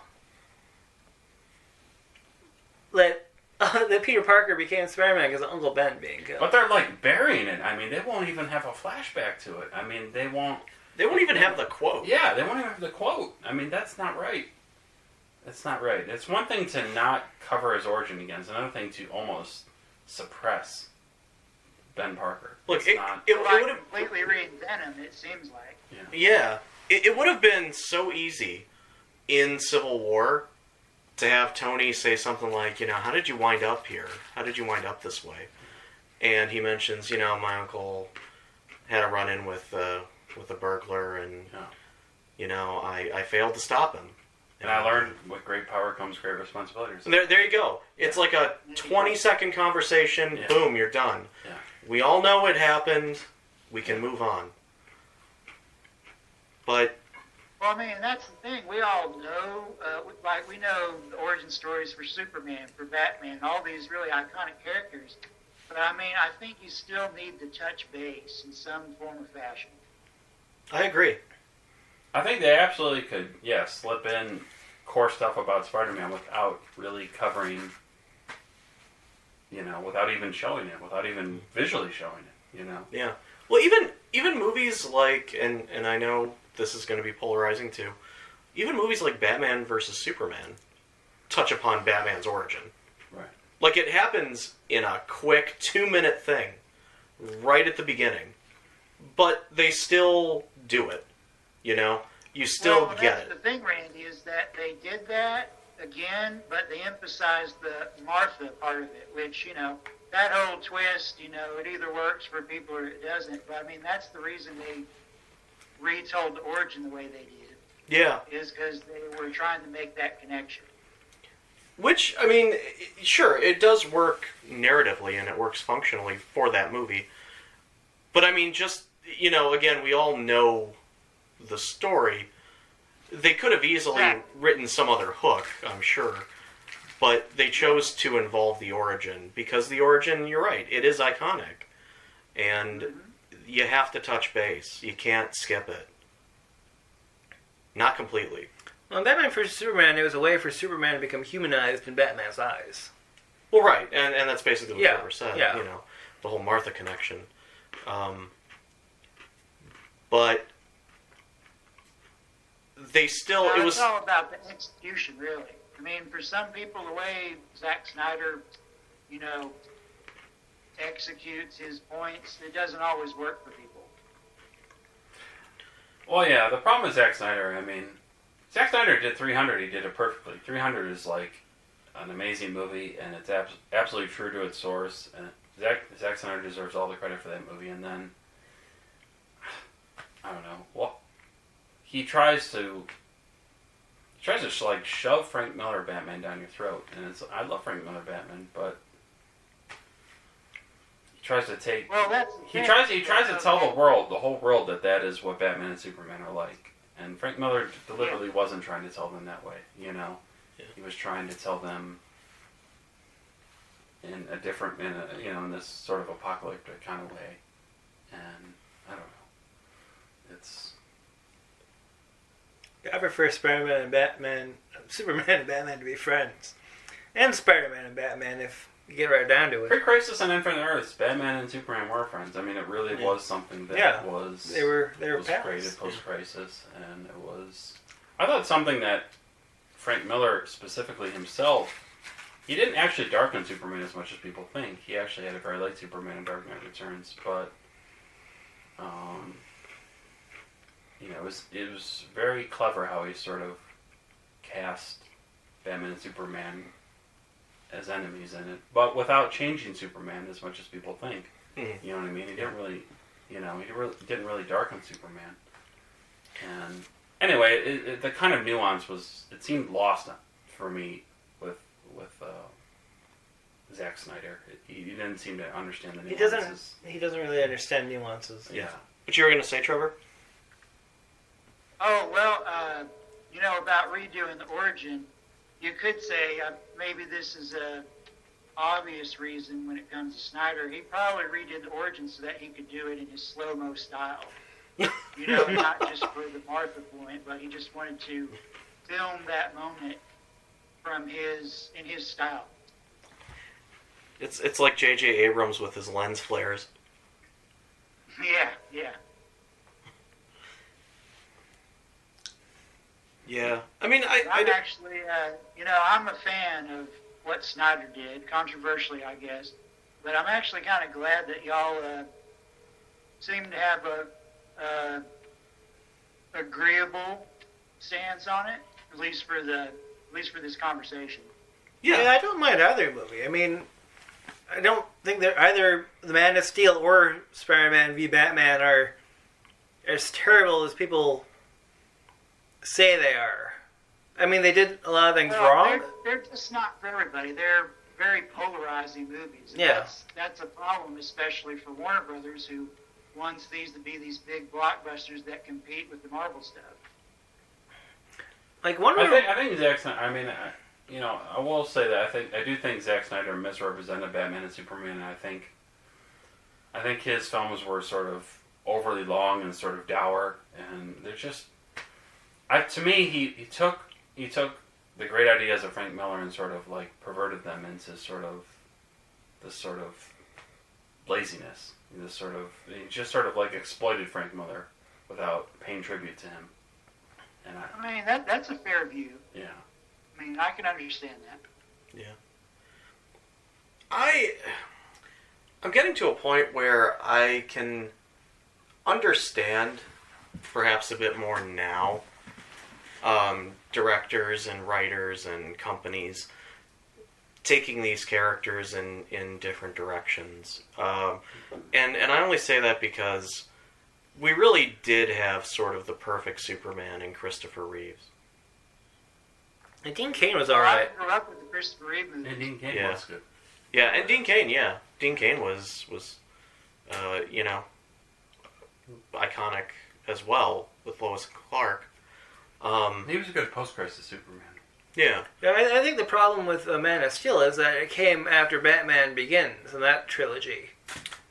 that Peter Parker became Spider-Man because of Uncle Ben being killed. But they're like burying it. I mean, they won't even have a flashback to it. I mean, they won't. They won't even have the quote. Yeah, they won't even have the quote. I mean, that's not right. That's not right. It's one thing to not cover his origin again. It's another thing to almost suppress Ben Parker. Look, It's not. it Like would have. completely reinvent him, it seems like. Yeah, it would have been so easy in Civil War to have Tony say something like, how did you wind up here? How did you wind up this way? And he mentions, my uncle had a run-in with a burglar, and I failed to stop him. And I learned with great power comes great responsibility. There you go. It's like a 20-second conversation. Yeah. Boom, you're done. Yeah. We all know it happened. We can move on. But Well, I mean, that's the thing. We all know, we know the origin stories for Superman, for Batman, all these really iconic characters. But I mean, I think you still need to touch base in some form or fashion. I agree. I think they absolutely could, slip in core stuff about Spider-Man without really covering, without even showing it, without even visually showing it, Yeah. Well, even movies like, and I know this is going to be polarizing too, even movies like Batman versus Superman touch upon Batman's origin. Right. Like, it happens in a quick 2-minute thing right at the beginning, but they still do it. You still well, get that's it. the thing, Randy, is that they did that again, but they emphasized the Martha part of it, which, that whole twist, it either works for people or it doesn't. But I mean, that's the reason they retold the origin the way they did. Yeah. Is because they were trying to make that connection. Which, I mean, sure, it does work narratively and it works functionally for that movie. But I mean, just, again, we all know the story. They could have easily written some other hook, I'm sure. But they chose to involve the origin because the origin, you're right, it is iconic. And you have to touch base. You can't skip it. Not completely. Well, in Batman vs Superman, it was a way for Superman to become humanized in Batman's eyes. Well, right, and that's basically what Trevor said. Yeah. The whole Martha connection. But they still, Well, it was it's all about the execution, really. I mean, for some people, the way Zack Snyder, executes his points, it doesn't always work for people. Well, yeah, the problem with Zack Snyder, Zack Snyder did 300, he did it perfectly. 300 is like an amazing movie, and it's absolutely true to its source, and Zack Snyder deserves all the credit for that movie, and then, I don't know, well, he tries to like shove Frank Miller Batman down your throat, and I love Frank Miller Batman, but he tries to take. Well, he tries to tell the whole world that is what Batman and Superman are like, and Frank Miller deliberately wasn't trying to tell them that way. Yeah. He was trying to tell them in a different, in this sort of apocalyptic kind of way, and I don't know. It's. I prefer Spider-Man and Batman, Superman and Batman to be friends. And Spider-Man and Batman, if you get right down to it. Pre-Crisis and Infinite Earths, Batman and Superman were friends. I mean, it really was something that was... They were was pals. created post-Crisis, and it was... I thought something that Frank Miller, specifically himself, he didn't actually darken Superman as much as people think. He actually had a very light Superman in Dark Knight Returns, but... it was very clever how he sort of cast Batman and Superman as enemies in it, but without changing Superman as much as people think. Mm-hmm. You know what I mean? He didn't really You know, he didn't really darken Superman. And anyway, the kind of nuance it seemed lost for me with Zack Snyder. He didn't seem to understand the nuances. He doesn't really understand nuances. Yeah. What you were going to say, Trevor? Oh, well, about redoing the origin, you could say maybe this is a obvious reason when it comes to Snyder. He probably redid the origin so that he could do it in his slow-mo style. Not just for the Martha point, but he just wanted to film that moment in his style. It's like J.J. Abrams with his lens flares. Yeah. Yeah, I mean, I'm actually, I'm a fan of what Snyder did, controversially, I guess. But I'm actually kind of glad that y'all seem to have a agreeable stance on it, at least for this conversation. Yeah, I don't mind either movie. I mean, I don't think that either The Man of Steel or Spider-Man v. Batman are as terrible as people say they are. I mean, they did a lot of things wrong. They're just not for everybody. They're very polarizing movies. And that's a problem, especially for Warner Brothers, who wants these to be these big blockbusters that compete with the Marvel stuff. Like I think Zack Snyder. I mean, I will say that I do think Zack Snyder misrepresented Batman and Superman. And I think his films were sort of overly long and sort of dour, and they're just. To me, he took the great ideas of Frank Miller and sort of like perverted them into this sort of laziness. He just sort of like exploited Frank Miller without paying tribute to him. And I mean, that's a fair view. Yeah. I mean, I can understand that. Yeah. I'm getting to a point where I can understand perhaps a bit more now directors and writers and companies taking these characters in different directions. And I only say that because we really did have sort of the perfect Superman in Christopher Reeves. And Dean Cain was alright. I grew up with the Christopher Reeve movies. And Dean Cain was good. Yeah, and Dean Cain, yeah. Dean Cain was iconic as well with Lois and Clark. He was a good post-crisis Superman. Yeah. I think the problem with Man of Steel is that it came after Batman Begins in that trilogy.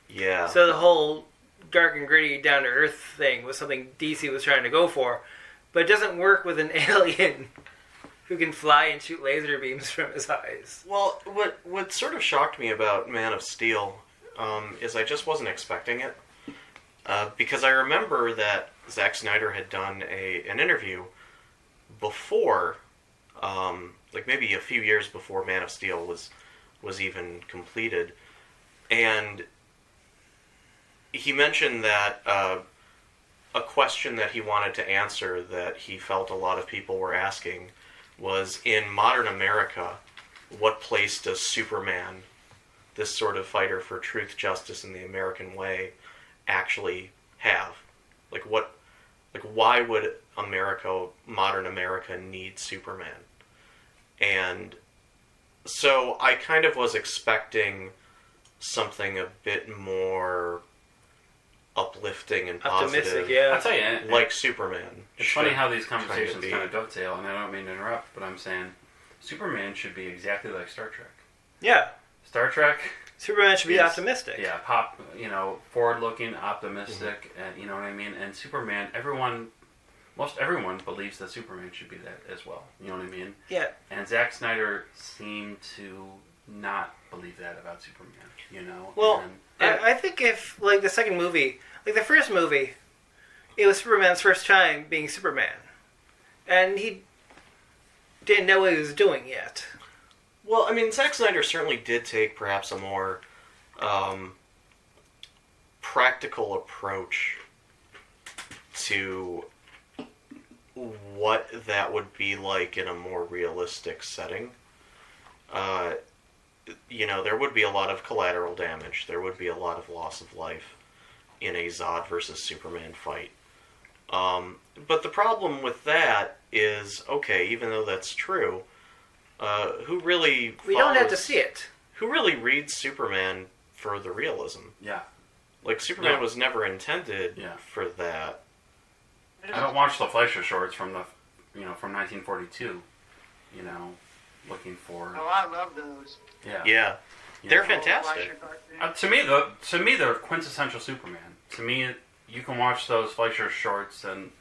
Yeah. So the whole dark and gritty, down-to-earth thing was something DC was trying to go for. But it doesn't work with an alien who can fly and shoot laser beams from his eyes. Well, what sort of shocked me about Man of Steel is I just wasn't expecting it. Because I remember that Zack Snyder had done an interview before, like maybe a few years before Man of Steel was even completed, and he mentioned that a question that he wanted to answer that he felt a lot of people were asking was, in modern America, what place does Superman, this sort of fighter for truth, justice, and the American way, actually have? Why would modern America need Superman? And so I kind of was expecting something a bit more uplifting and positive. Optimistic, yeah. I'll tell you, like Superman. It's funny how these conversations kind of dovetail, and I don't mean to interrupt, but I'm saying Superman should be exactly like Star Trek. Yeah. Star Trek. Superman should be optimistic. Yeah, forward-looking, optimistic, and you know what I mean? And Superman, most everyone believes that Superman should be that as well. You know what I mean? Yeah. And Zack Snyder seemed to not believe that about Superman, you know? Well, I think if, like, the second movie, like the first movie, it was Superman's first time being Superman. And he didn't know what he was doing yet. Well, I mean, Zack Snyder certainly did take perhaps a more practical approach to what that would be like in a more realistic setting. There would be a lot of collateral damage. There would be a lot of loss of life. in a Zod versus Superman fight. But the problem with that is, okay, even though that's true, who really We don't have to see it. Who really reads Superman for the realism? Yeah. Like, Superman Yeah. was never intended Yeah. for that. I don't watch the Fleischer shorts from from 1942. Looking for. Oh, I love those. Yeah. Yeah. You They're know. fantastic. To me, they're quintessential Superman. To me, you can watch those Fleischer shorts and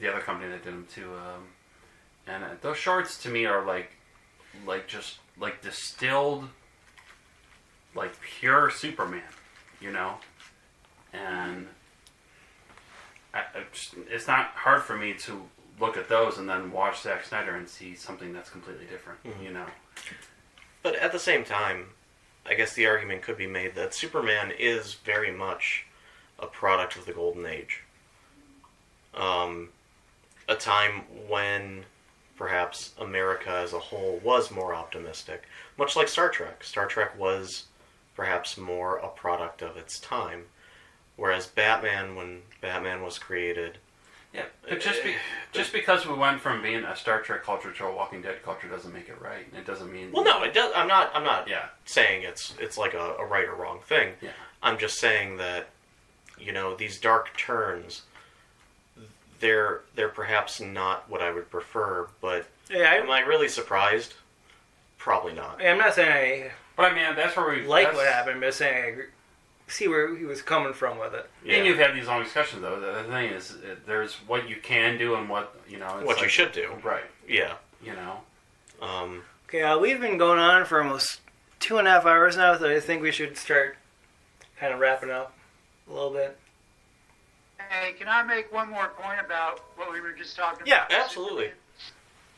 the other company that did them too. And those shorts to me are like distilled, like pure Superman, And it's not hard for me to look at those and then watch Zack Snyder and see something that's completely different, But at the same time, I guess the argument could be made that Superman is very much a product of the Golden Age. A time when perhaps America as a whole was more optimistic. Much like Star Trek. Star Trek was perhaps more a product of its time. Whereas Batman, when Batman was created... Yeah, but just because we went from being a Star Trek culture to a Walking Dead culture doesn't make it right. It doesn't mean... Well, no, it does. I'm not Yeah. saying it's like a right or wrong thing. Yeah. I'm just saying that, these dark turns, they're perhaps not what I would prefer, but am I really surprised? Probably not. I'm not saying But I mean, that's where we... I like what happened, but saying I agree. See where he was coming from with it. Yeah. And you've had these long discussions, though. The thing is, there's what you can do and what, what you should do. Right. Yeah. Okay, we've been going on for almost 2.5 hours now, so I think we should start kind of wrapping up a little bit. Hey, can I make one more point about what we were just talking about? Yeah, absolutely.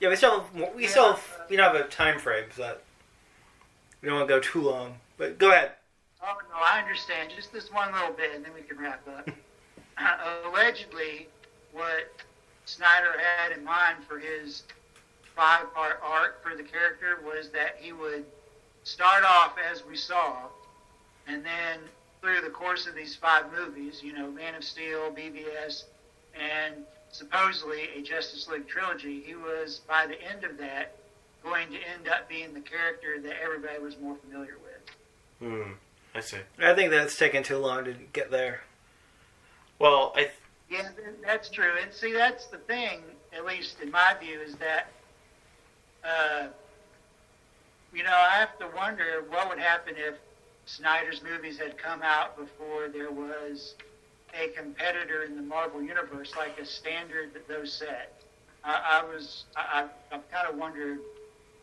Yeah, we don't have a time frame, so that we don't want to go too long. But go ahead. Oh, no, I understand. Just this one little bit, and then we can wrap up. Allegedly, what Snyder had in mind for his 5-part arc for the character was that he would start off as we saw, and then through the course of these 5 movies, Man of Steel, BVS, and supposedly a Justice League trilogy, he was, by the end of that, going to end up being the character that everybody was more familiar with. I see. I think that's taken too long to get there. Well, Yeah, that's true. And see, that's the thing, at least in my view, is that, I have to wonder what would happen if Snyder's movies had come out before there was a competitor in the Marvel Universe, like a standard that those set. I've kind of wondered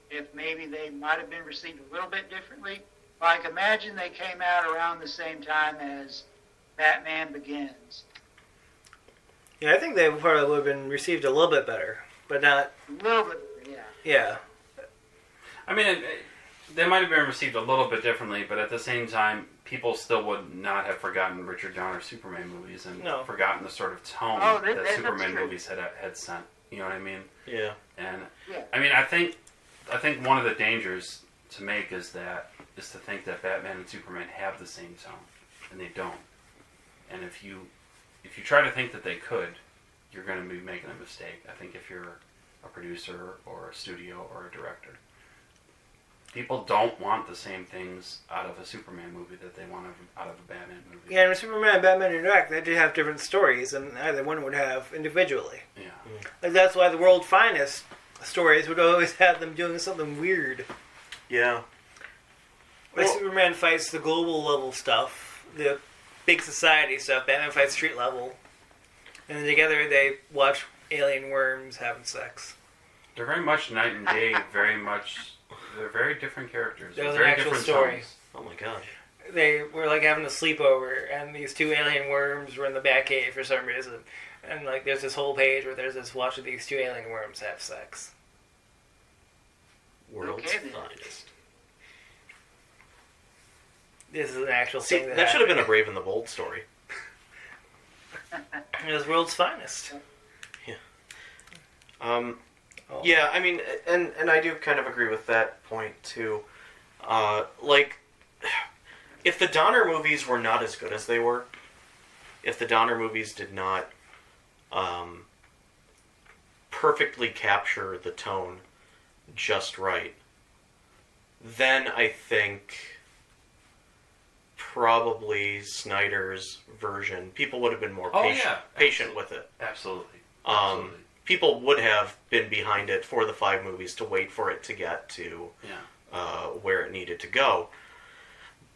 if maybe they might have been received a little bit differently. Like, imagine they came out around the same time as Batman Begins. Yeah, I think they probably would have been received a little bit better, but not... A little bit, yeah. Yeah. I mean, they might have been received a little bit differently, but at the same time, people still would not have forgotten Richard Donner's Superman movies and forgotten the sort of tone that Superman movies had sent. You know what I mean? Yeah. And I mean, I think one of the dangers to make is to think that Batman and Superman have the same tone, and they don't. And if you try to think that they could, you're going to be making a mistake. I think if you're a producer or a studio or a director, people don't want the same things out of a Superman movie that they want out of a Batman movie. Yeah, and Superman and Batman interact. They do have different stories, and either one would have individually. Yeah. Like, that's why the world's finest stories would always have them doing something weird. Yeah. Like Superman fights the global level stuff, the big society stuff. Batman fights street level. And then together they watch alien worms having sex. They're very much night and day, they're very different characters. That was very an actual different story. tones. Oh my god. They were like having a sleepover, and these 2 alien worms were in the Batcave for some reason. And like there's this whole page where there's this watch of these 2 alien worms have sex. World's finest. This is an actual See, thing that should have been a Brave and the Bold story. It was world's finest. Yeah. Yeah, I mean, and I do kind of agree with that point too. Like, if the Donner movies were not as good as they were, if the Donner movies did not perfectly capture the tone just right, then I think probably Snyder's version, people would have been more patient with it. Absolutely. People would have been behind it for the 5 movies to wait for it to get to where it needed to go.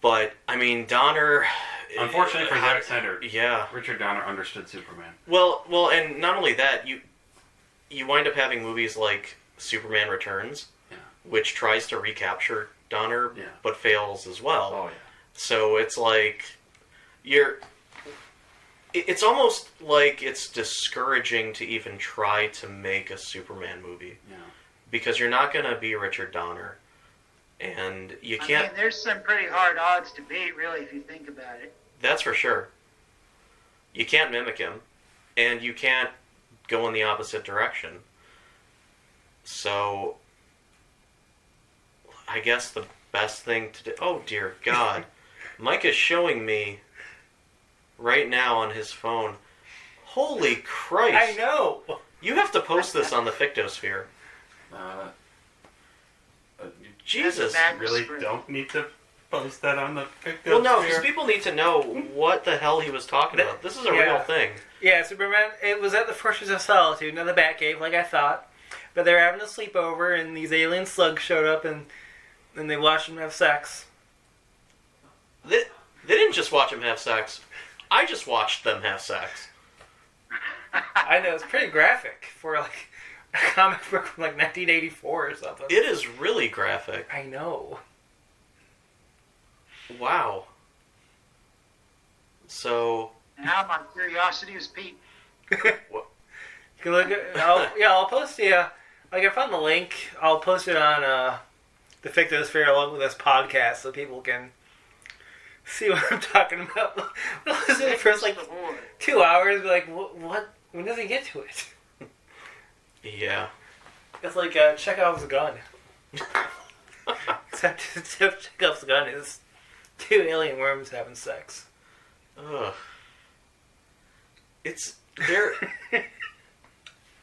But, I mean, Donner... Unfortunately for Zack Snyder, yeah. Richard Donner understood Superman. Well, and not only that, you wind up having movies like Superman Returns, which tries to recapture Donner, but fails as well. Oh, yeah. So it's like, it's almost like it's discouraging to even try to make a Superman movie. Yeah. Because you're not going to be Richard Donner. And you can't... I mean, there's some pretty hard odds to beat, really, if you think about it. That's for sure. You can't mimic him, and you can't go in the opposite direction. So, I guess the best thing to do... Oh, dear God. Mike is showing me right now on his phone. Holy Christ. I know. You have to post this on the Fictosphere. Jesus. Really don't need to post that on the Fictosphere. Well, no, because people need to know what the hell he was talking about. This is a real thing. Yeah, Superman, it was at the Fortress of Solitude, not the Batcave, like I thought. But they were having a sleepover, and these alien slugs showed up, and they watched them have sex. They didn't just watch him have sex. I just watched them have sex. I know, it's pretty graphic for, like, a comic book from, like, 1984 or something. It is really graphic. I know. Wow. So... Now my curiosity is piqued. You can look at... I'll post the... like, I found the link. I'll post it on the Fictosphere along with this podcast so people can see what I'm talking about. Listen to the first, like, 2 hours, be like, what? When does he get to it? Yeah. It's like Chekhov's gun. Except Chekhov's gun is 2 alien worms having sex. Ugh. They're...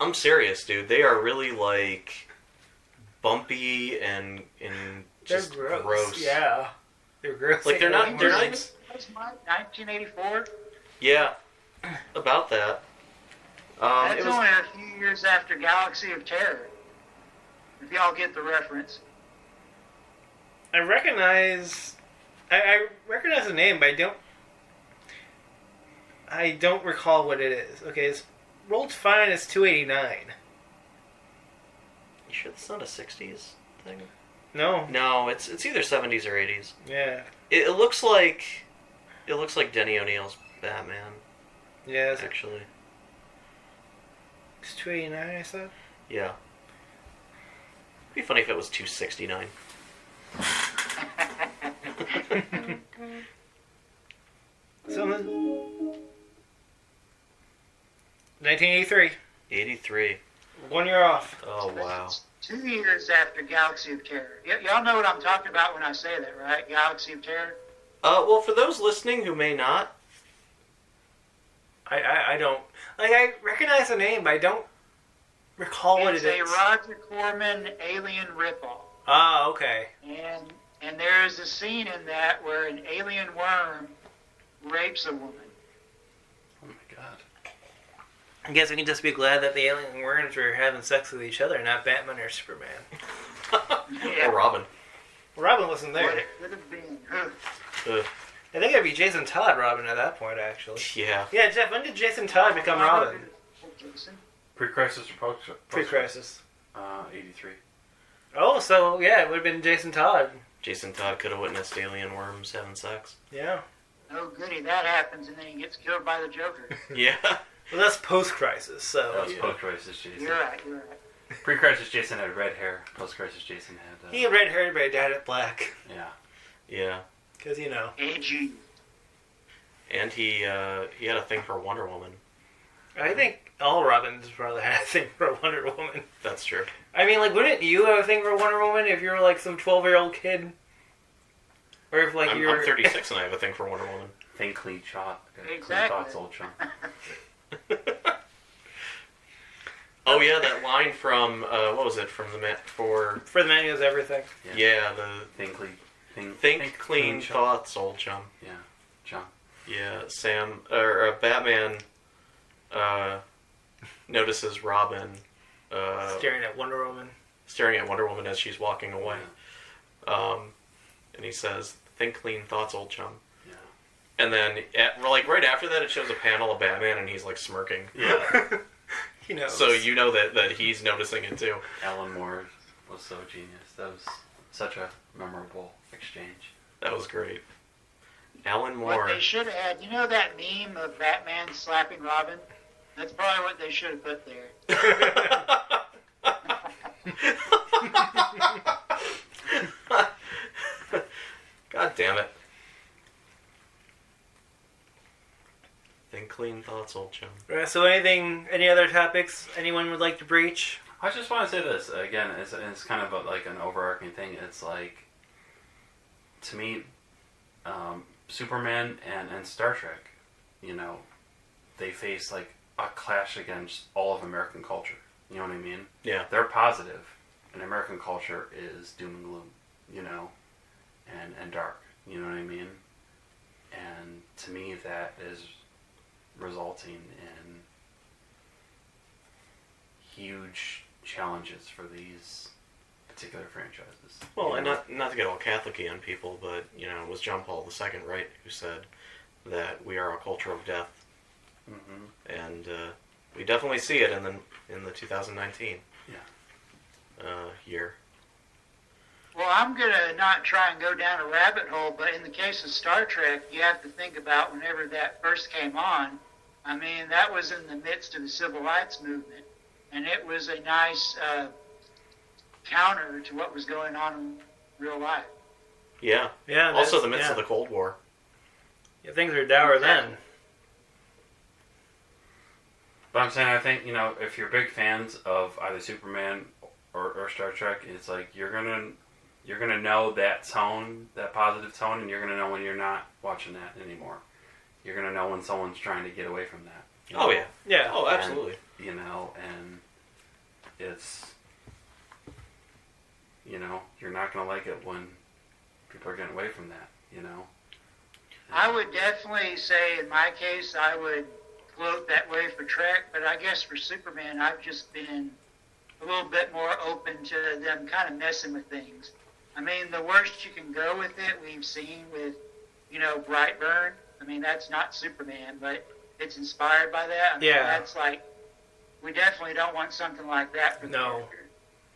I'm serious, dude. They are really, like, bumpy and just gross. Yeah. They're gross. Like, they're not... 1984? Yeah. About that. That's only a few years after Galaxy of Terror. If y'all get the reference. I recognize the name, but I don't recall what it is. Okay, it's rolled fine as 289. You sure that's not a 60s thing? No. No, it's either 70s or 80s. Yeah. It looks like Denny O'Neil's Batman. Yeah, actually. It's 289, I said? Yeah. It'd be funny if it was 269. So, 1983. 83. 1 year off. Oh, wow. 2 years after Galaxy of Terror. y'all know what I'm talking about when I say that, right? Galaxy of Terror? Well, for those listening who may not... I don't... Like, I recognize the name, but I don't recall what it is. It's a Roger Corman alien ripoff. Ah, okay. And there is a scene in that where an alien worm rapes a woman. Oh my god. I guess we can just be glad that the alien worms were having sex with each other, not Batman or Superman. Or Robin. Robin wasn't there. What it could have been. I think it'd be Jason Todd Robin at that point, actually. Yeah. Yeah, Jeff, when did Jason Todd become Robin? Pre-crisis or post? Pre-crisis. 83. Oh, so, yeah, it would have been Jason Todd. Jason Todd could have witnessed alien worms having sex. Yeah. Oh, goody, that happens, and then he gets killed by the Joker. Yeah. Well, that's post-crisis, so... That was post-crisis Jason. You're right. Pre-crisis Jason had red hair. Post-crisis Jason had... He had red hair, but he dyed it black. Yeah. Yeah. Because, you know... AG. And he had a thing for Wonder Woman. I think all Robins probably had a thing for Wonder Woman. That's true. I mean, like, wouldn't you have a thing for Wonder Woman if you were, like, some 12-year-old kid? Or if like I'm 36 and I have a thing for Wonder Woman. Think clean shot. Clean Exactly. thoughts, old chum. Oh yeah, that line from what was it from the for the man who knows everything. Yeah, the think clean thoughts, old chum. Yeah, chum. Yeah, Sam or Batman notices Robin Staring at Wonder Woman as she's walking away, and he says, "Think clean thoughts, old chum." Yeah. And then, right after that, it shows a panel of Batman, and he's like smirking. Yeah. He knows. So you know that he's noticing it too. Alan Moore was so genius. That was such a memorable exchange. That was great. Alan What Moore. they should have had, you know that meme of Batman slapping Robin? That's probably what they should have put there. God damn it. Think clean thoughts, old chum. Right, so any other topics anyone would like to breach? I just want to say this again. It's kind of like an overarching thing. It's like, to me, Superman and Star Trek, they face like a clash against all of American culture. You know what I mean? Yeah. They're positive, and American culture is doom and gloom, and dark. You know what I mean? And to me, that is resulting in huge challenges for these particular franchises. Well, and not to get all Catholic-y on people, but, it was John Paul II, right, who said that we are a culture of death. Mm-hmm. And we definitely see it in the 2019 year. Well, I'm going to not try and go down a rabbit hole, but in the case of Star Trek, you have to think about whenever that first came on. I mean, that was in the midst of the Civil Rights Movement, and it was a nice counter to what was going on in real life. Yeah. Yeah. Also the midst of the Cold War. Yeah, things were dour then. But I'm saying, I think, if you're big fans of either Superman or Star Trek, it's like you're gonna know that tone, that positive tone, and you're gonna know when you're not watching that anymore. You're gonna know when someone's trying to get away from that. Oh yeah. Yeah. Oh, absolutely. And it's, you're not gonna like it when people are getting away from that. I would definitely say, in my case, I would float that way for Trek, but I guess for Superman, I've just been a little bit more open to them kind of messing with things. I mean, the worst you can go with it, we've seen with, Brightburn. I mean, that's not Superman, but it's inspired by that. I mean, Yeah. That's like, we definitely don't want something like that for the No. character.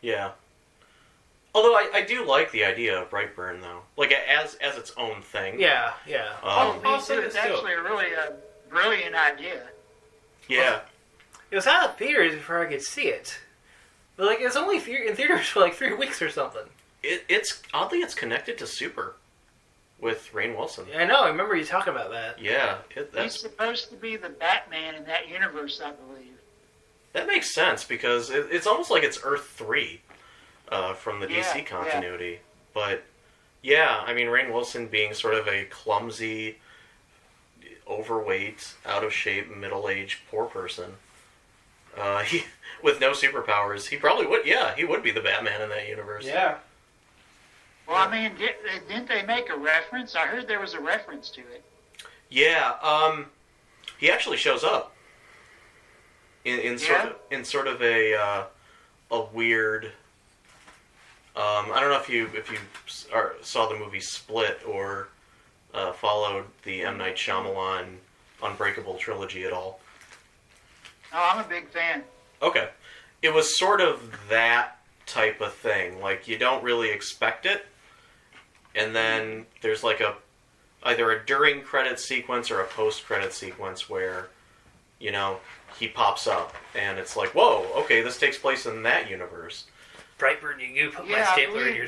Yeah. Although I do like the idea of Brightburn, though. Like, as its own thing. Yeah, yeah. Me I'll too. say It's this, too. actually a really brilliant idea. Yeah. It was out of theaters before I could see it. But, like, it's only in theaters for, like, 3 weeks or something. It's oddly, it's connected to Super with Rainn Wilson. I know, I remember you talking about that. Yeah. He's That's supposed to be the Batman in that universe, I believe. That makes sense, because it's almost like it's Earth 3 from the DC Yeah, continuity. But, yeah, I mean, Rainn Wilson being sort of a clumsy, overweight, out-of-shape, middle-aged, poor person, with no superpowers, he probably would, he would be the Batman in that universe. Yeah. Well, I mean, didn't they make a reference? I heard there was a reference to it. Yeah, he actually shows up in sort of a weird. I don't know if you saw the movie Split or followed the M. Night Shyamalan Unbreakable trilogy at all. Oh, I'm a big fan. Okay, it was sort of that type of thing. Like, you don't really expect it, and then there's like either a during credit sequence or a post credit sequence where, he pops up, and it's like, whoa, okay, this takes place in that universe. Brightburn, you put my Yeah, I stapler in believe your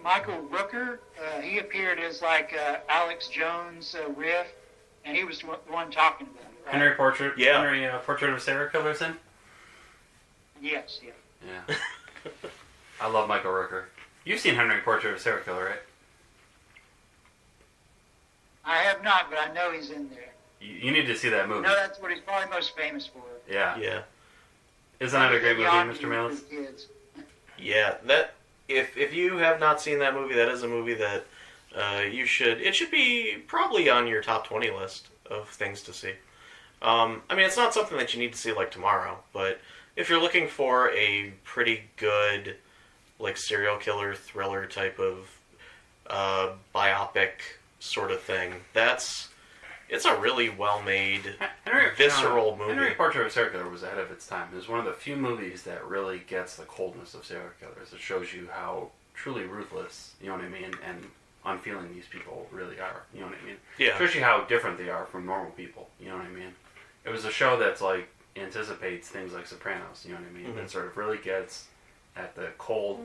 Michael Rooker, he appeared as like Alex Jones' riff, and he was the one talking about it. Right? Henry Portrait. Yeah. Henry Portrait of a Serial Killer is in. Yes, yeah. Yeah. I love Michael Rooker. You've seen Henry Portrait of a Serial Killer, right? I have not, but I know he's in there. You need to see that movie. I know that's what he's probably most famous for. Yeah. Yeah. Isn't that a great movie, Beyond Mr. Malus? Kids. Yeah, that if you have not seen that movie, that is a movie that you should. It should be probably on your top 20 list of things to see. I mean, it's not something that you need to see like tomorrow, but if you're looking for a pretty good, like serial killer thriller type of biopic sort of thing, it's a really well made, visceral movie. Henry Portrait of a Serial Killer was ahead of its time. It was one of the few movies that really gets the coldness of serial killers. It shows you how truly ruthless, you know what I mean, and unfeeling these people really are. You know what I mean? Yeah. It shows you how different they are from normal people. You know what I mean? It was a show that's like anticipates things like Sopranos. You know what I mean? Mm-hmm. That sort of really gets at the cold,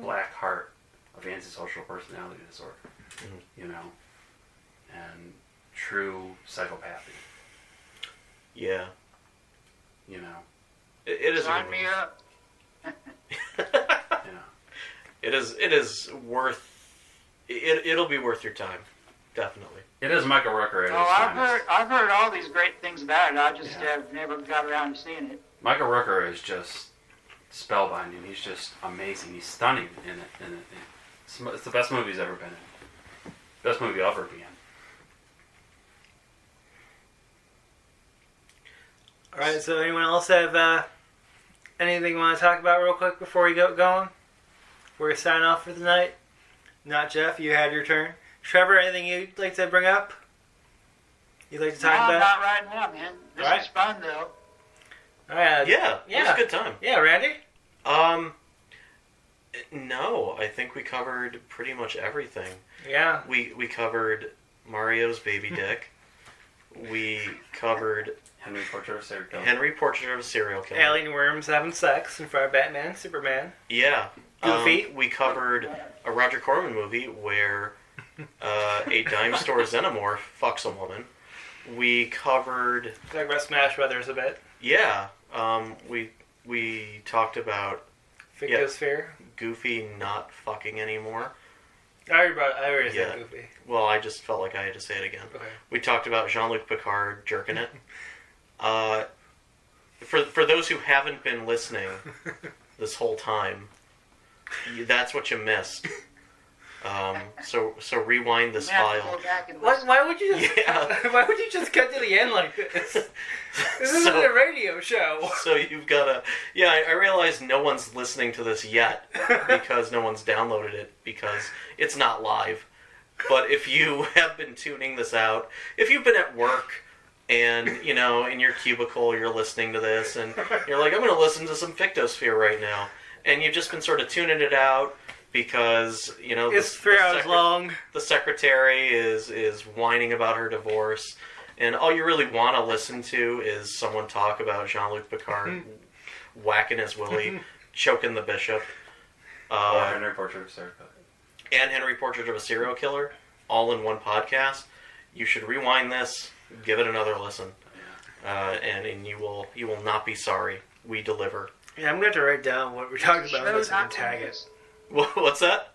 black heart of antisocial personality disorder. Mm-hmm. You know, and true psychopathy. Yeah. You know. It is. Sign me up. Yeah. It is worth. It'll be worth your time, definitely. It is Michael Rooker at his I've heard all these great things about it. I just have never got around to seeing it. Michael Rooker is just spellbinding. He's just amazing. He's stunning in it. It's the best movie he's ever been in. Best movie I'll ever be in. All right. So, anyone else have anything you want to talk about real quick before we get going? Before we sign off for the night? Not Jeff. You had your turn. Trevor, anything you'd like to bring up? You'd like to talk about? Not right now, man. This is fun though. All right. Yeah, it was a good time. Yeah, Randy? No, I think we covered pretty much everything. Yeah. We covered Mario's baby dick. We covered Henry Portrait of a Serial Killer. Henry Portrait of a Serial Killer. Alien worms having sex in front of Batman, Superman. Yeah. Goofy. We covered a Roger Corman movie where a dime store xenomorph fucks a woman. We covered... Talk about Smash Brothers a bit. Yeah. We talked about... Fictosphere. Goofy not fucking anymore. I already said Goofy. Well, I just felt like I had to say it again. Okay. We talked about Jean-Luc Picard jerking it. For those who haven't been listening this whole time, that's what you missed. So rewind this file. Why would you just? Why would you just cut to the end like this? This isn't a radio show. So you've got to. Yeah, I realize no one's listening to this yet because no one's downloaded it because it's not live. But if you have been tuning this out, if you've been at work and in your cubicle you're listening to this and you're like, I'm going to listen to some Fictosphere right now, and you've just been sort of tuning it out. Because it's 3 hours long. The secretary is whining about her divorce, and all you really want to listen to is someone talk about Jean-Luc Picard whacking his willy, choking the bishop, Henry Portrait of a Serial Killer, and Henry Portrait of a Serial Killer, all in one podcast. You should rewind this, give it another listen, and you will not be sorry. We deliver. Yeah, I'm going to write down what we're talking about and listen and tag it. What's that?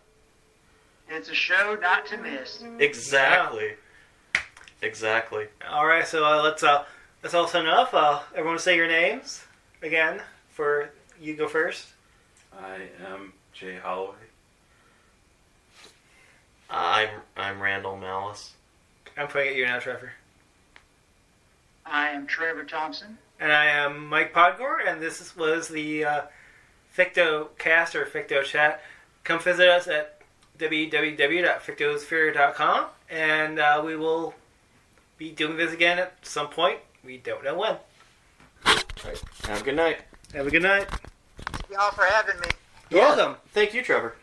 It's a show not to miss. Exactly. Yeah. Exactly. All right, so that's all sign off. Everyone say your names again. For you go first. I am Jay Holloway. I'm Randall Malus. I'm pointing at you now, Trevor. I am Trevor Thomson. And I am Mike Podgore, and this was the Fictocast or Ficto Chat. Come visit us at www.fictosphere.com, and we will be doing this again at some point. We don't know when. All right. Have a good night. Have a good night. Thank y'all for having me. You're welcome. Thank you, Trevor.